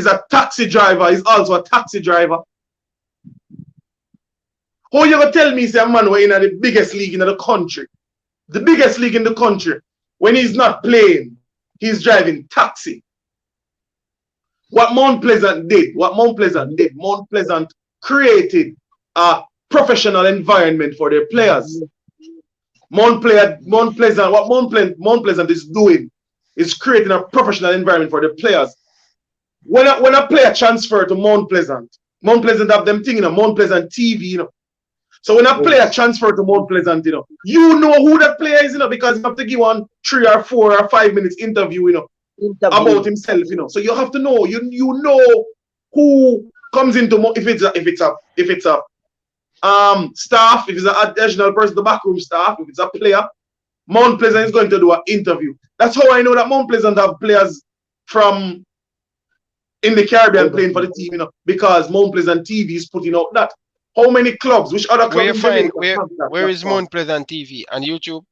a taxi driver, is also a taxi driver. How you gonna tell me, say a man we're in the biggest league in the country, when he's not playing, he's driving taxi? What Mount Pleasant did, Mount Pleasant created a professional environment for their players. Mount Pleasant is doing is creating a professional environment for the players. When a player transfer to Mount Pleasant have them thing, you know, Mount Pleasant TV, you know. So when a player transfer to Mount Pleasant, you know who that player is, because you have to give one 3 or 4 or 5 minutes interview, about himself, So you have to know, you know who comes into, if it's a staff, if it's an additional person, the backroom staff, if it's a player, Mount Pleasant is going to do an interview. That's how I know that Mount Pleasant have players from in the Caribbean playing for the team, because Mount Pleasant TV is putting out that. How many clubs? Which other clubs? Where is Mount Pleasant TV? On YouTube?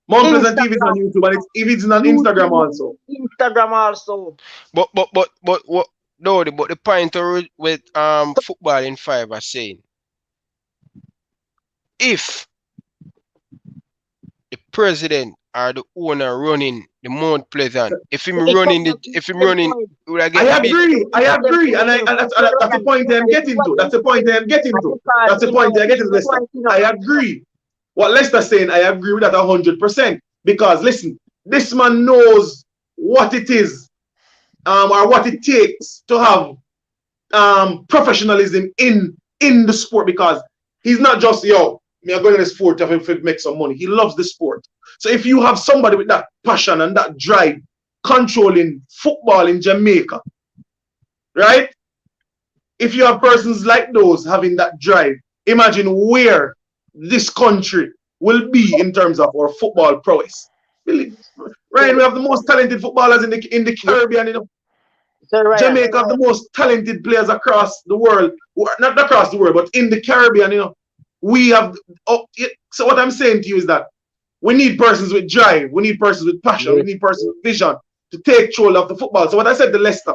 Mount Pleasant TV is on YouTube, and it's on Instagram also. But the point with football in 5 are saying, if the president or the owner running the Mount Pleasant, if him running, I agree, and that's the point I'm getting to. I agree. What Lester's saying, I agree with that 100%. Because listen, this man knows what it is, or what it takes to have professionalism in the sport. Because he's not just me are going to the sport to make some money. He loves the sport. So if you have somebody with that passion and that drive controlling football in Jamaica, right? If you have persons like those having that drive, imagine where this country will be in terms of our football prowess. Ryan, we have the most talented footballers in the Caribbean, you know. Jamaica have the most talented players across the world. Not across the world, but in the Caribbean, you know. We have so what I'm saying to you is that we need persons with drive, we need persons with passion, we need persons with vision to take control of the football. So what I said to Leicester,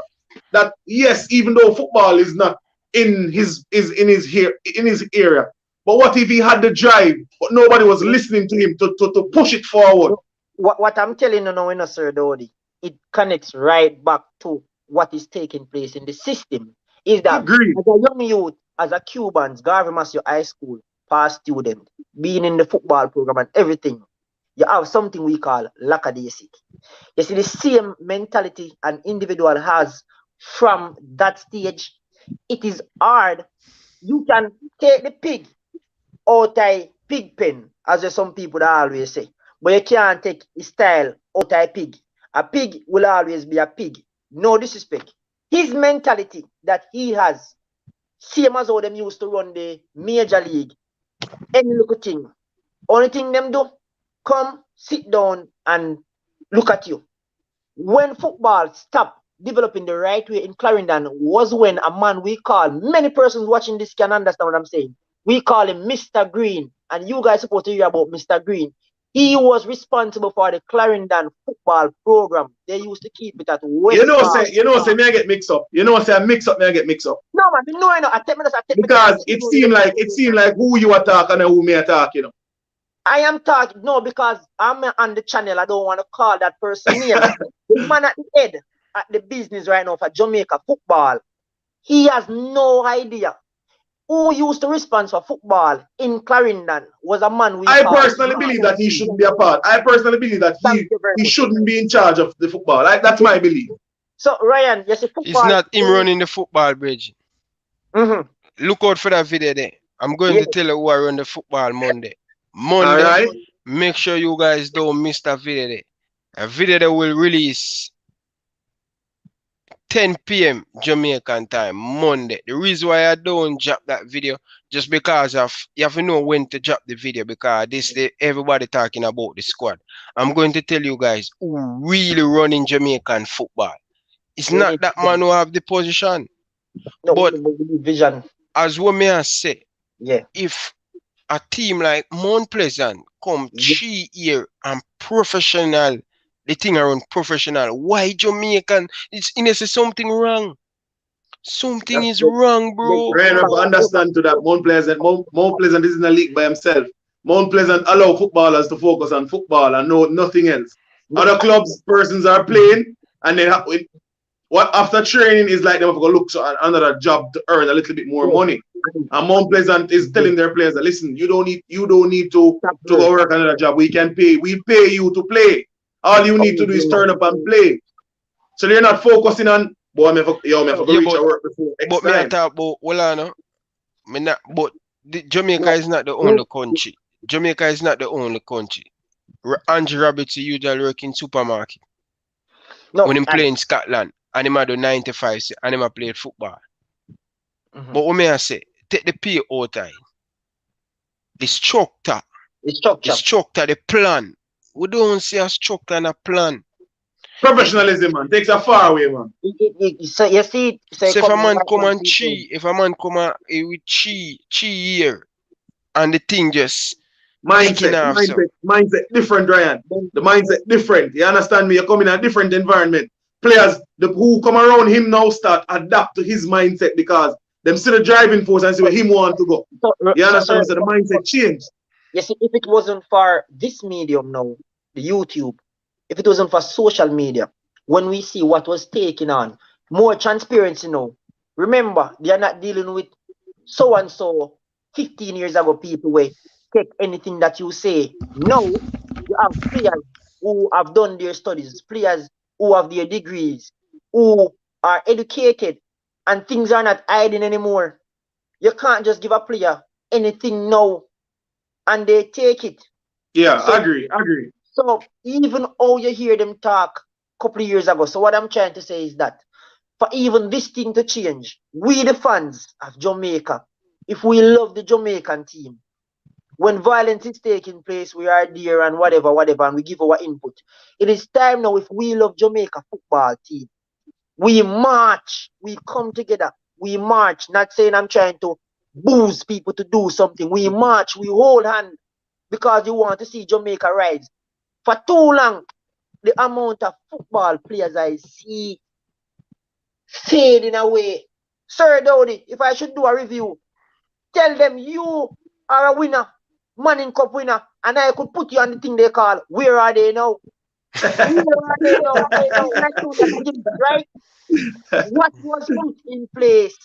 that yes, even though football is not in his area, but what if he had the drive, but nobody was listening to him to push it forward? What I'm telling you now, Sir Dodi, it connects right back to what is taking place in the system. Is that as a young youth, as a Cubans, Garvey Masio High School, past student, being in the football program and everything, you have something we call lackadaisic. You see, the same mentality an individual has from that stage. It is hard. You can take the pig out of pig pen, as some people always say, but you can't take his style out of pig. A pig will always be a pig. No disrespect. His mentality that he has, same as how them used to run the major league, any little thing. Only thing them do, come, sit down and look at you. When football stopped developing the right way in Clarendon was when a man we call, many persons watching this can understand what I'm saying. We call him Mr. Green, and you guys supposed to hear about Mr. Green. He was responsible for the Clarendon football program. They used to keep it at West. You know, say me I get mixed up. You know, say I mix up, me I get mixed up. No, man, no, I know. I take because it seemed like who you attack and who me attack, you know. I am talking because I'm on the channel. I don't want to call that person name. The man at the head at the business right now for Jamaica football, he has no idea. Who used to respond for football in Clarendon was a man I personally believe that he shouldn't be a part. I personally believe that he shouldn't be in charge of the football. That's my belief. So Ryan, you see football. It's not him running the football, bridge. Look out for that video there. I'm going to tell you who I run the football Monday. Monday, make sure you guys don't miss that video there. A video that will release 10 p.m. Jamaican time, Monday. The reason why I don't drop that video, just because you have to know when to drop the video, because everybody talking about the squad. I'm going to tell you guys who really running Jamaican football. It's not that man who have the position. No, but vision. As what may I say, if a team like Mount Pleasant come 3 year and professional, the thing around professional, why Jamaican? It's in something wrong. Something is wrong, bro. Ryan, I understand to that. Mount Pleasant is in a league by himself. Mount Pleasant allow footballers to focus on football and nothing else. Other clubs, persons are playing, and then after training is like them have to go look for another job to earn a little bit more money. And Mount Pleasant is telling their players that listen, you don't need to go work another job. We pay you to play. All you need to do is turn up and play. So they're not focusing on boy, I have to reach a work before. But me I talk about but Jamaica is not the only country. Jamaica is not the only country. Andrew Roberts usually work in supermarket. When he play in Scotland and he do 95 and he played football. But what may I say? Take the pay out time. The structure. The plan. We don't see a structure and a plan. Professionalism, man, takes a far away, man. So you see, if a man come and with chi here, and the thing just mindset different, Ryan. The mindset different. You understand me? You come in a different environment. Players who come around him now start adapt to his mindset because them see the driving force and see where him want to go. You understand? So the mindset changed. You see, if it wasn't for this medium now, the YouTube, if it wasn't for social media, when we see what was taking on, more transparency now. Remember, they are not dealing with so-and-so 15 years ago people where take anything that you say. Now, you have players who have done their studies, players who have their degrees, who are educated, and things are not hiding anymore. You can't just give a player anything now and they take it. Yeah, so, I agree. So even how you hear them talk a couple of years ago, so what I'm trying to say is that for even this thing to change, we the fans of Jamaica, if we love the Jamaican team, When violence is taking place, we are there and whatever, and we give our input. It is time now, if we love Jamaica football team, we march, we come together, we march. Not saying I'm trying to boost people to do something. We march, we hold hand because you want to see Jamaica rise. For too long, the amount of football players I see fading away. Sir Dowdy, if I should do a review, tell them you are a winner, Manning Cup winner, and I could put you on the thing they call, where are they now? Where are they now? Right? What was put in place?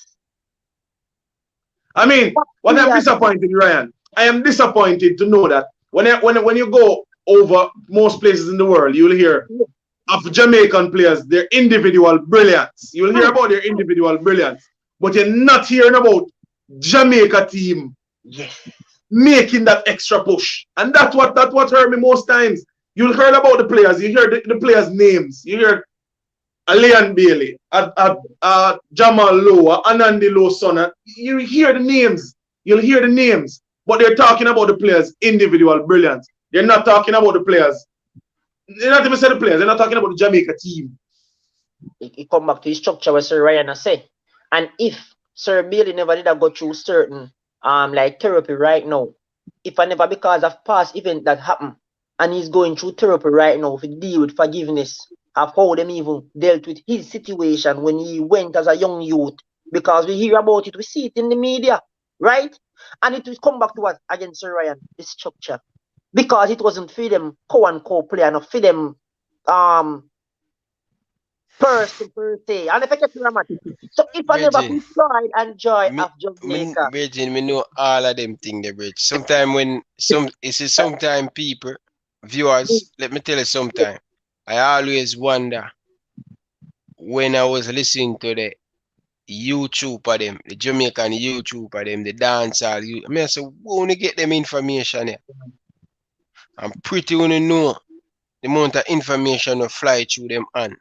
I mean, what I'm disappointed, Ryan, I am disappointed to know that when you go over most places in the world, you'll hear of Jamaican players, their individual brilliance. You'll hear about their individual brilliance, but you're not hearing about Jamaica team making that extra push. And that's what hurt me most times. You'll hear about the players, you hear the players' names, you hear Leon Bailey, Jamal Lowe, Anandi Lowe's son. You hear the names. You'll hear the names. But they're talking about the players' individual brilliance. They're not talking about the players. They're not even saying the players. They're not talking about the Jamaica team. It come back to his structure what Sir Ryan has said. And if Sir Bailey never did go through certain like therapy right now, if I never because of past event that happened, and he's going through therapy right now to deal with forgiveness of how them even dealt with his situation when he went as a young youth, because we hear about it, we see it in the media, right? And it will come back to what again, Sir Ryan, the structure, because it wasn't for them co player, not for them person per se. And if I get dramatic, so if I never put pride and joy of Jamaica, we know all of them things, Bridge. Sometimes when sometimes people, viewers, let me tell you, sometimes I always wonder when I was listening to the YouTube of them, the Jamaican YouTube of them, the dancehall. I mean, I say, we only get them information here. I'm pretty only know the amount of information will fly through them on.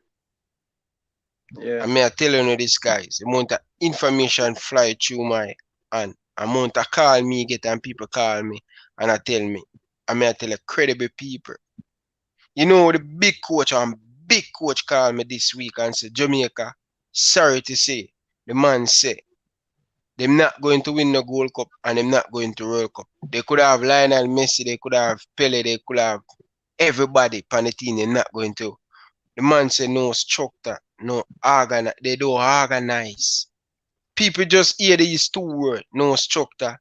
yeah. I mean, I tell you this, guys, the amount of information fly through my hand. Amount of call me get and people call me and I tell me. I mean, I tell you, credible people. You know, the big coach called me this week and said, Jamaica, sorry to say, the man said, they're not going to win the Gold Cup and they're not going to World Cup. They could have Lionel Messi, they could have Pele, they could have everybody on the team, they're not going to. The man said, no structure, no organize, they don't organize. People just hear these two words, no structure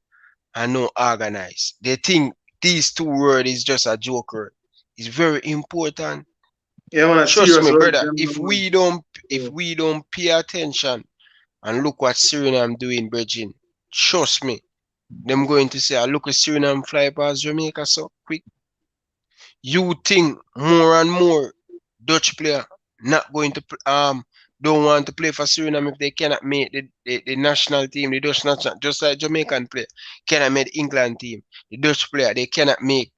and no organize. They think these two words is just a joke word. It's very important. Yeah, man, trust me, brother. If we don't pay attention and look what Suriname doing, Virgin, trust me, them going to say, look at Suriname fly past Jamaica so quick. You think more and more Dutch player not going to don't want to play for Suriname if they cannot make the national team, the Dutch national, just like Jamaican player cannot make the England team. The Dutch player, they cannot make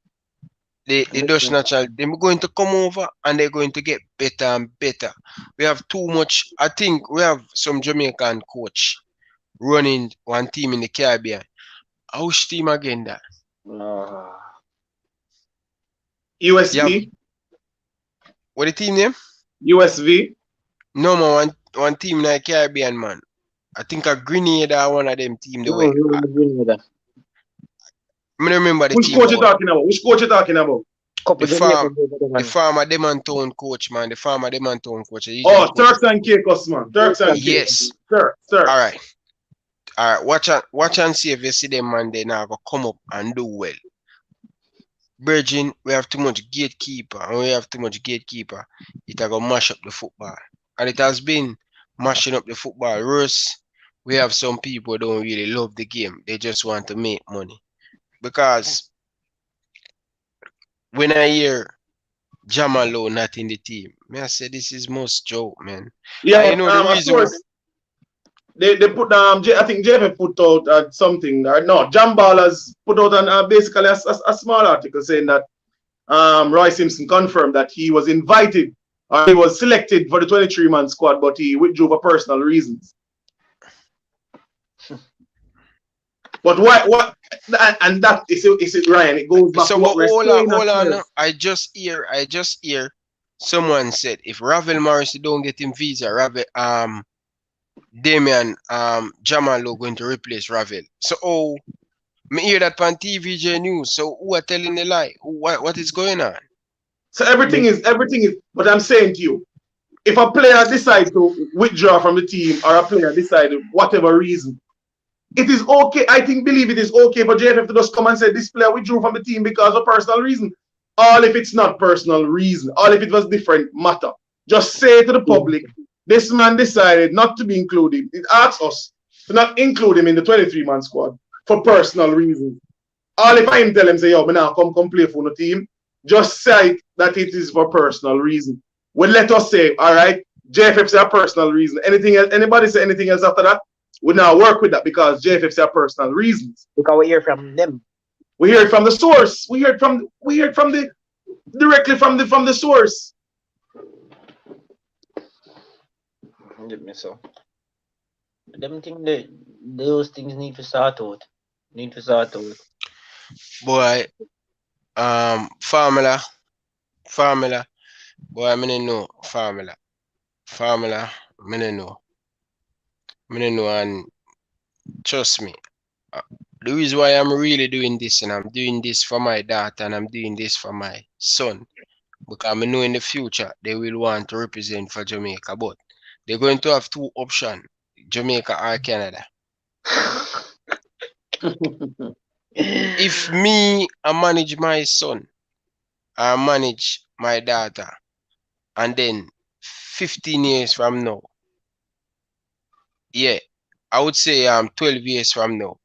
the Dutch national. They're going to come over and they're going to get better and better. We have too much. I think we have some Jamaican coach running one team in the Caribbean. Which team again that? USV. What the team name? USV. No man, one team in the Caribbean, man. I think a Grenada, one of them team the way. I remember the Which team. Coach you talking about? Which coach you talking about? The farmer Demontown coach, man. The farmer Demontown coach. Oh, Turks and Caicos, man. Turks and Caicos. Yes. Sir. All right. Watch and see if you see them, man. They now go come up and do well. Virgin, we have too much gatekeeper, and we have too much gatekeeper. It will mash up the football, and it has been mashing up the football. Worse, we have some people who don't really love the game. They just want to make money. Because when I hear Jamalo not in the team, I say this is most joke, man. Yeah, and you know the reason. They put I think JF put out something. No, Jambal has put out basically a small article saying that Roy Simpson confirmed that he was invited or he was selected for the 23-man squad, but he withdrew for personal reasons. But what and that is it, Ryan? It goes back So to what we're saying. hold on. I just hear someone said if Ravel Morrissey don't get him visa, Damian Jamal going to replace Ravel. So me hear that on TVJ News. So who are telling the lie? What is going on? So everything is. But I'm saying to you, if a player decides to withdraw from the team or a player decides whatever reason, it is okay. I believe it is okay for JFF to just come and say this player withdrew from the team because of personal reason. All if it's not personal reason, all if it was different matter. Just say to the public, this man decided not to be included. It asks us to not include him in the 23-man squad for personal reasons. All if I tell him say, yo, man, now come play for the team, just say that it is for personal reason. Well, let us say, all right, JFF say a personal reason. Anything else? Anybody say anything else after that? We now work with that because JFF say personal reasons. Because we hear from them. We hear it from the source. We hear it from the directly from the source. Get me so. Them those things need to sort out. Boy, formula. Boy, I mean no formula. I mean no. And trust me. The reason why I'm really doing this, and I'm doing this for my daughter and I'm doing this for my son, because I know in the future they will want to represent for Jamaica, but they're going to have two options, Jamaica or Canada. If me, I manage my son, I manage my daughter, and then 15 years from now, yeah, I would say 12 years from now,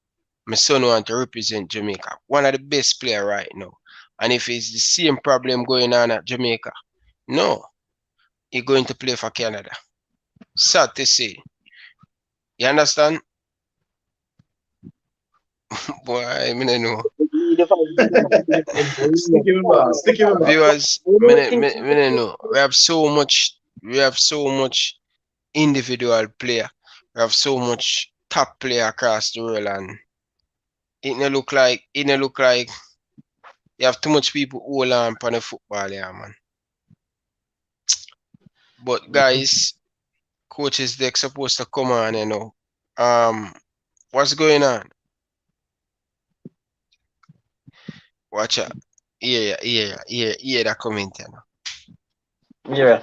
my son want to represent Jamaica. One of the best player right now. And if it's the same problem going on at Jamaica, no, he's going to play for Canada. Sad to say. You understand? Boy, I mean, I know. Viewers, I know. We have so much individual player. We have so much top player across the world, and it no look like you have too much people hold on for the football here, man. But guys, coaches they're supposed to come on, you know. What's going on? Watch out. Yeah, that comment, you know. Yeah.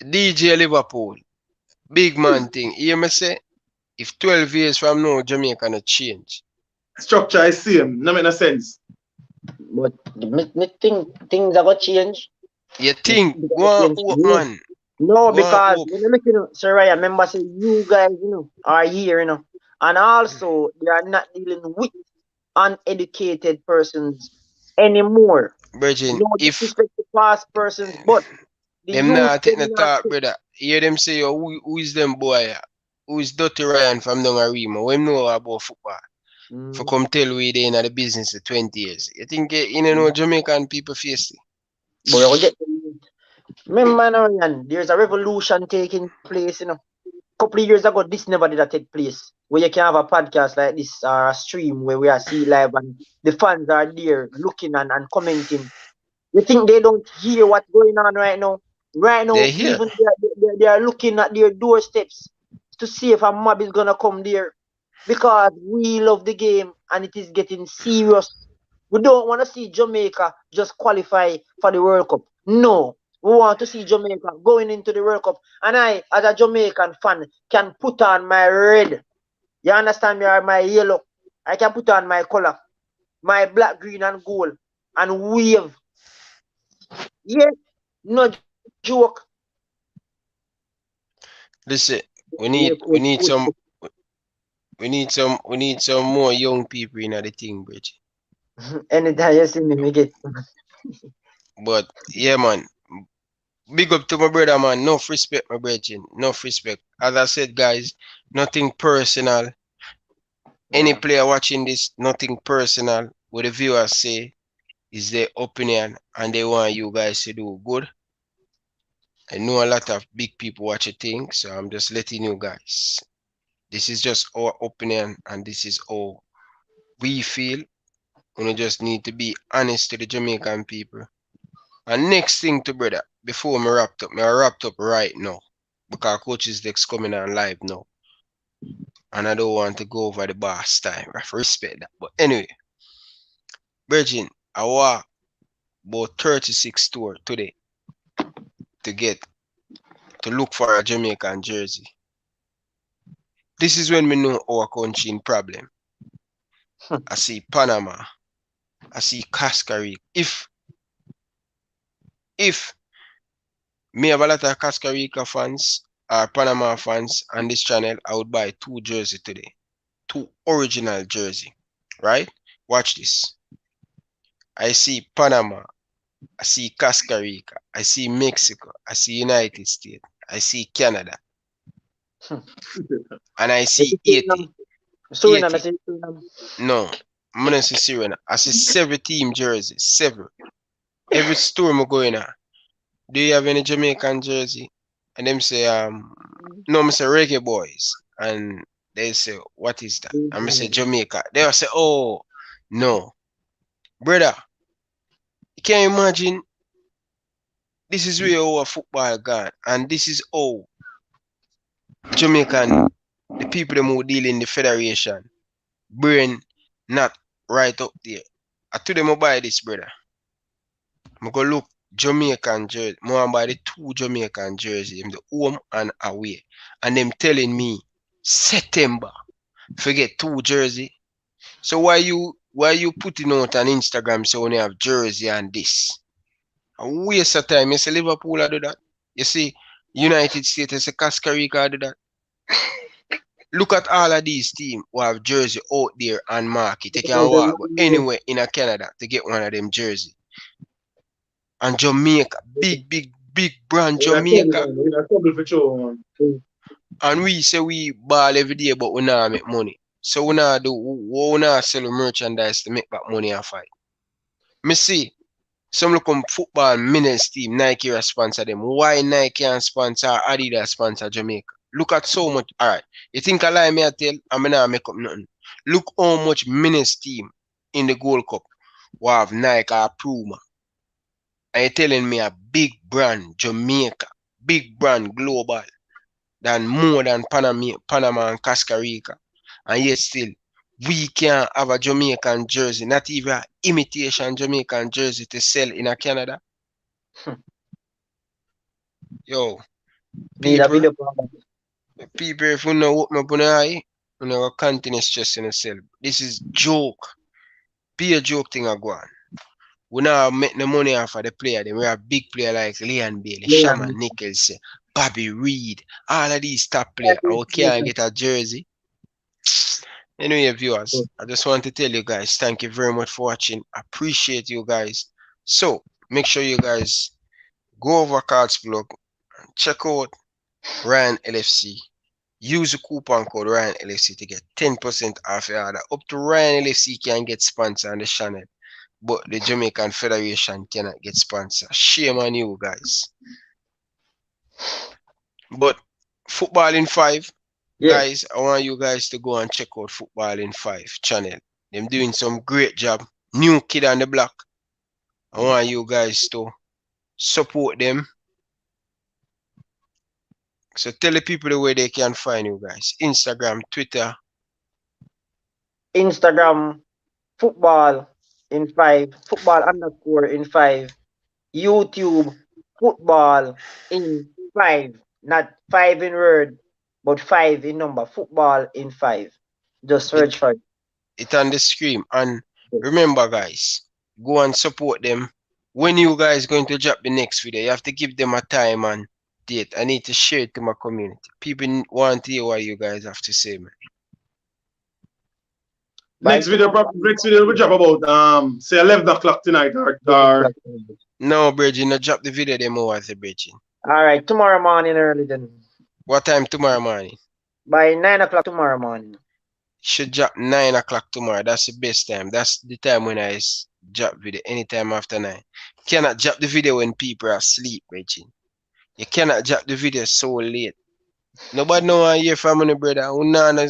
DJ Liverpool. Big man thing. You hear me say? If 12 years from now, Jamaica not change. Structure is same. No make no sense. But me think things are going to change. You think? Go on, man. No, because you know, Sir Ryan, remember say you guys, you know, are here, you know, and also they are not dealing with uneducated persons anymore. Virgin, no if disrespect to past persons, but them not take the talk, brother. Hear them say, oh, who is them boy? Who is Dirty Ryan from down Arima? We know about football. For come tell we they in the business for 20 years. You think you know Jamaican people face it? Boy, remember, there's a revolution taking place, you know. A couple of years ago, this never did take place. Where you can have a podcast like this or a stream where we are see live and the fans are there looking and commenting. You think they don't hear what's going on right now? Right now, even they are looking at their doorsteps to see if a mob is gonna come there. Because we love the game and it is getting serious. We don't want to see Jamaica just qualify for the World Cup. No. We want to see Jamaica going into the World Cup. And I, as a Jamaican fan, can put on my red. You understand me? Or my yellow. I can put on my color. My black, green, and gold. And wave. Yeah. No joke. Listen, we need some more young people in the thing, Bridge. Anytime you see me, we get. But yeah, man. Big up to my brother, man. No respect, my brethren. No respect. As I said, guys, nothing personal. Any player watching this, nothing personal. What the viewers say is their opinion, and they want you guys to do good. I know a lot of big people watch a thing, so I'm just letting you guys. This is just our opinion, and this is how we feel. We just need to be honest to the Jamaican people. And next thing to brother, before me wrapped up, I wrapped up right now. Because coaches next coming on live now. And I don't want to go over the boss time. I respect that. But anyway, Virgin, I walk about 36 tour today to look for a Jamaican jersey. This is when we know our country in problem. I see Panama. I see Costa Rica. If me have a lot of Costa Rica fans or Panama fans on this channel, I would buy 2 jerseys today. 2 original jersey. Right? Watch this. I see Panama. I see Costa Rica. I see Mexico. I see United States. I see Canada. And I see 80. Suriname, I see Suriname. No, I'm gonna say Suriname. I see 7 team jerseys. 7. Every store I'm going to. Do you have any Jamaican jersey? And them say, no, I say Reggae Boyz. And they say, what is that? I'm say Jamaica. They'll say, oh, no. Brother, you can't imagine. This is where our football gone. And this is how Jamaican, the people them who deal in the federation, brain not right up there. I told them to buy this, brother. I'm going to look Jamaican jersey. I want to buy the 2 Jamaican jersey, the home and away. And them telling me September, forget 2 jersey. So why you putting out on Instagram so when you have jersey and this? A waste of time. You see Liverpool I do that. You see United States, you see Costa Rica I do that. Look at all of these teams who have jersey out there and market. They can walk anywhere in Canada to get one of them jersey. And Jamaica, big brand Jamaica. And we say we ball every day, but we not make money. So we not sell merchandise to make back money and fight. Me see, some look on football minutes team, Nike will sponsor them. Why Nike and sponsor Adidas sponsor Jamaica? Look at so much. Alright, you think I lie me I tell, I'm not make up nothing. Look how much minutes team in the Gold Cup will have Nike or Puma. And you're telling me a big brand Jamaica, big brand global, than more than Panama and Costa Rica. And yet still, we can't have a Jamaican jersey, not even an imitation Jamaican jersey to sell in Canada. Yo, people, if you know what open your eye, you know continue stressing yourself. This is joke. Be a joke thing go on. We now make the money off of the player. Then we have big player like Leon Bailey, Shaman Nichols, Bobby Reed, all of these top players. And we can't get a jersey. Anyway, viewers, I just want to tell you guys, thank you very much for watching. I appreciate you guys. So, make sure you guys go over Cards Blog and check out Ryan LFC. Use the coupon code Ryan LFC to get 10% off your order. Up to Ryan LFC can get sponsor on the channel, but the Jamaican Federation cannot get sponsor. Shame on you guys. But Football in 5. Guys, I want you guys to go and check out Football in 5 channel. Them doing some great job. New kid on the block. I want you guys to support them. So tell the people the way they can find you guys. Instagram, Twitter. Instagram, Football in 5. Football_ in 5. YouTube, Football in 5. Not 5 in word, but 5 in number. Football in 5. Just search for it. It's on the screen. And remember, guys, go and support them. When you guys going to drop the next video, you have to give them a time and date. I need to share it to my community. People want to hear what you guys have to say, man. Next video will drop about say 11 o'clock tonight or No, Bridget, not drop the video them over the Bridget. Alright, tomorrow morning early then. What time tomorrow morning? By 9 o'clock tomorrow morning. Should drop 9 o'clock tomorrow. That's the best time. That's the time when I drop video. Anytime after 9. Cannot drop the video when people are asleep, Bridget. You cannot drop the video so late. Nobody know I hear from my brother who nana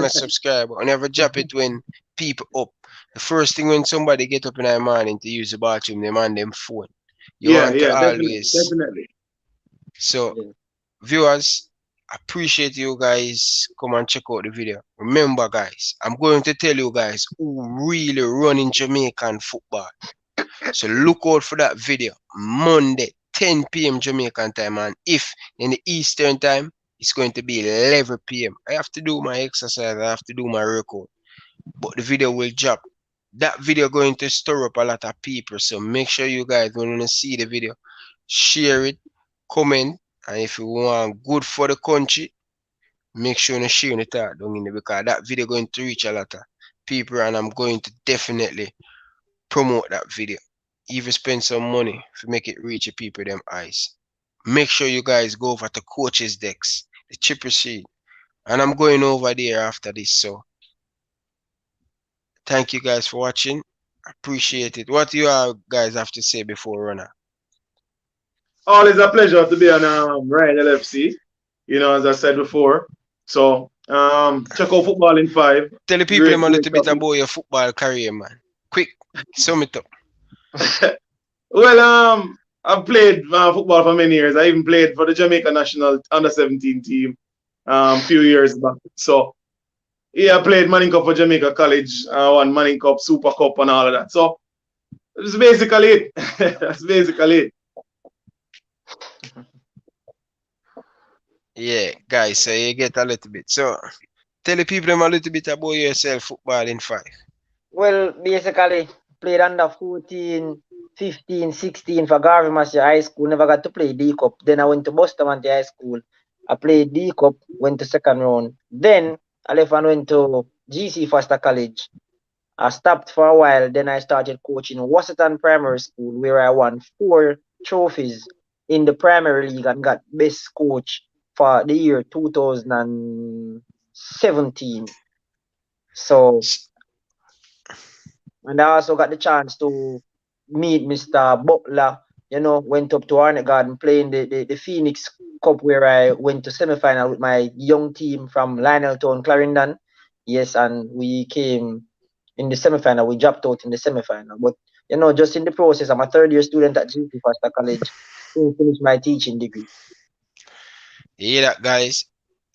subscribe. I never drop it when people up. The first thing when somebody get up in the morning to use the bathroom, they man them phone. You want to always definitely. So viewers, appreciate you guys. Come and check out the video. Remember guys, I'm going to tell you guys who really running Jamaican football. So look out for that video Monday 10 p.m. Jamaican time, and if in the Eastern time it's going to be 11 p.m. I have to do my exercise, I have to do my workout, but the video will drop. That video going to stir up a lot of people, so make sure you guys when you see the video, share it, comment, and if you want good for the country, make sure you share it out down in there, because that video going to reach a lot of people, and I'm going to definitely promote that video. Even spend some money to make it reach the people them eyes. Make sure you guys go over to coaches decks, the chipper sheet, and I'm going over there after this. So thank you guys for watching. Appreciate it. What do you guys have to say before runner? Always a pleasure to be on Ryan LFC. You know, as I said before. So check out Football in 5. Tell the people a little bit about your football career, man. Quick, sum it up. Well, I've played football for many years. I even played for the Jamaica national under-17 team a few years back. So yeah, I played Manning Cup for Jamaica College, won Manning Cup, Super Cup, and all of that. So that's basically it. That's basically it. Yeah, guys, so you get a little bit. So tell the people a little bit about yourself, Football in 5. Well, basically, played under 14, 15, 16 for Garvey Master High School. Never got to play D Cup. Then I went to Bustamante High School. I played D Cup, went to second round. Then I left and went to GC Foster College. I stopped for a while. Then I started coaching Wasserton Primary School, where I won 4 trophies in the Primary League and got best coach for the year 2017. So, and I also got the chance to meet Mr. Butler. You know, went up to Arnett Garden playing the Phoenix Cup, where I went to semi-final with my young team from Lioneltown, Clarendon. Yes, and we came in the semi-final. We dropped out in the semi-final. But, you know, just in the process, I'm a third-year student at GP Foster College to finish my teaching degree. You hear that, guys?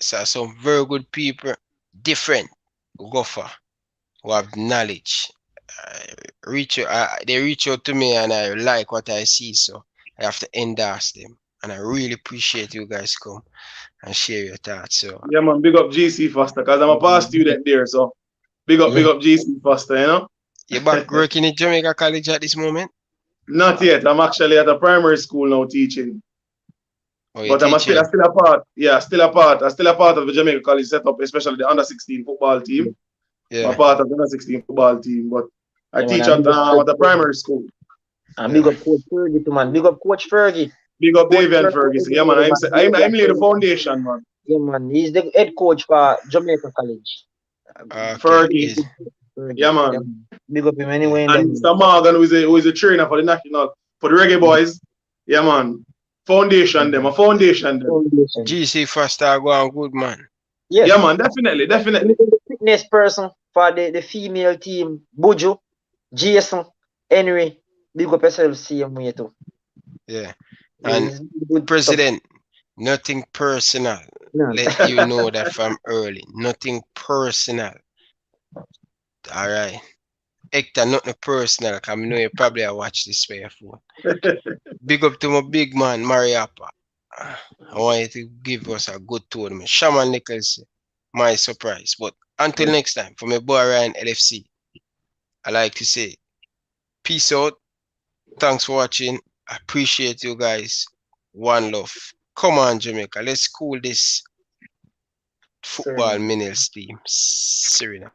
So some very good people, different, go for, who have knowledge. They reach out to me and I like what I see, so I have to endorse them. And I really appreciate you guys come and share your thoughts. So yeah, man, big up GC Foster, because I'm a past student there, so big up GC Foster, you know. You're back working in Jamaica College at this moment? Not yet. I'm actually at a primary school now teaching. Oh, but I'm still a part. Yeah, still a part of the Jamaica College setup, especially the under-16 football team. Yeah. I'm a part of the under-16 football team, but I teach at the primary school. And big up Coach Fergie, man. Big up Coach Fergie. Big up Davian Ferguson. Yeah, man. I'm laid the foundation, man. Yeah, man. He's the head coach for Jamaica College. Fergie. Yeah, man. Big up him anyway. And Mr. Morgan, who is a trainer for the national, for the Reggae Boyz. Yeah, man. Foundation them. GC Foster go on good, man. Yes. Yeah, man. Definitely. The fitness person for the female team, Buju, Jason, Henry. Big up yourself, same way too. Yeah. And President, nothing personal. No. Let you know that from early. Nothing personal. All right. Hector, nothing personal. I know you probably watch this by your phone. Big up to my big man, Mariapa. I want you to give us a good tournament. Shaman Nichols, my surprise. But until next time, for my boy Ryan LFC, I like to say, peace out. Thanks for watching. I appreciate you guys. One love. Come on, Jamaica. Let's cool this football minerals team. Suriname.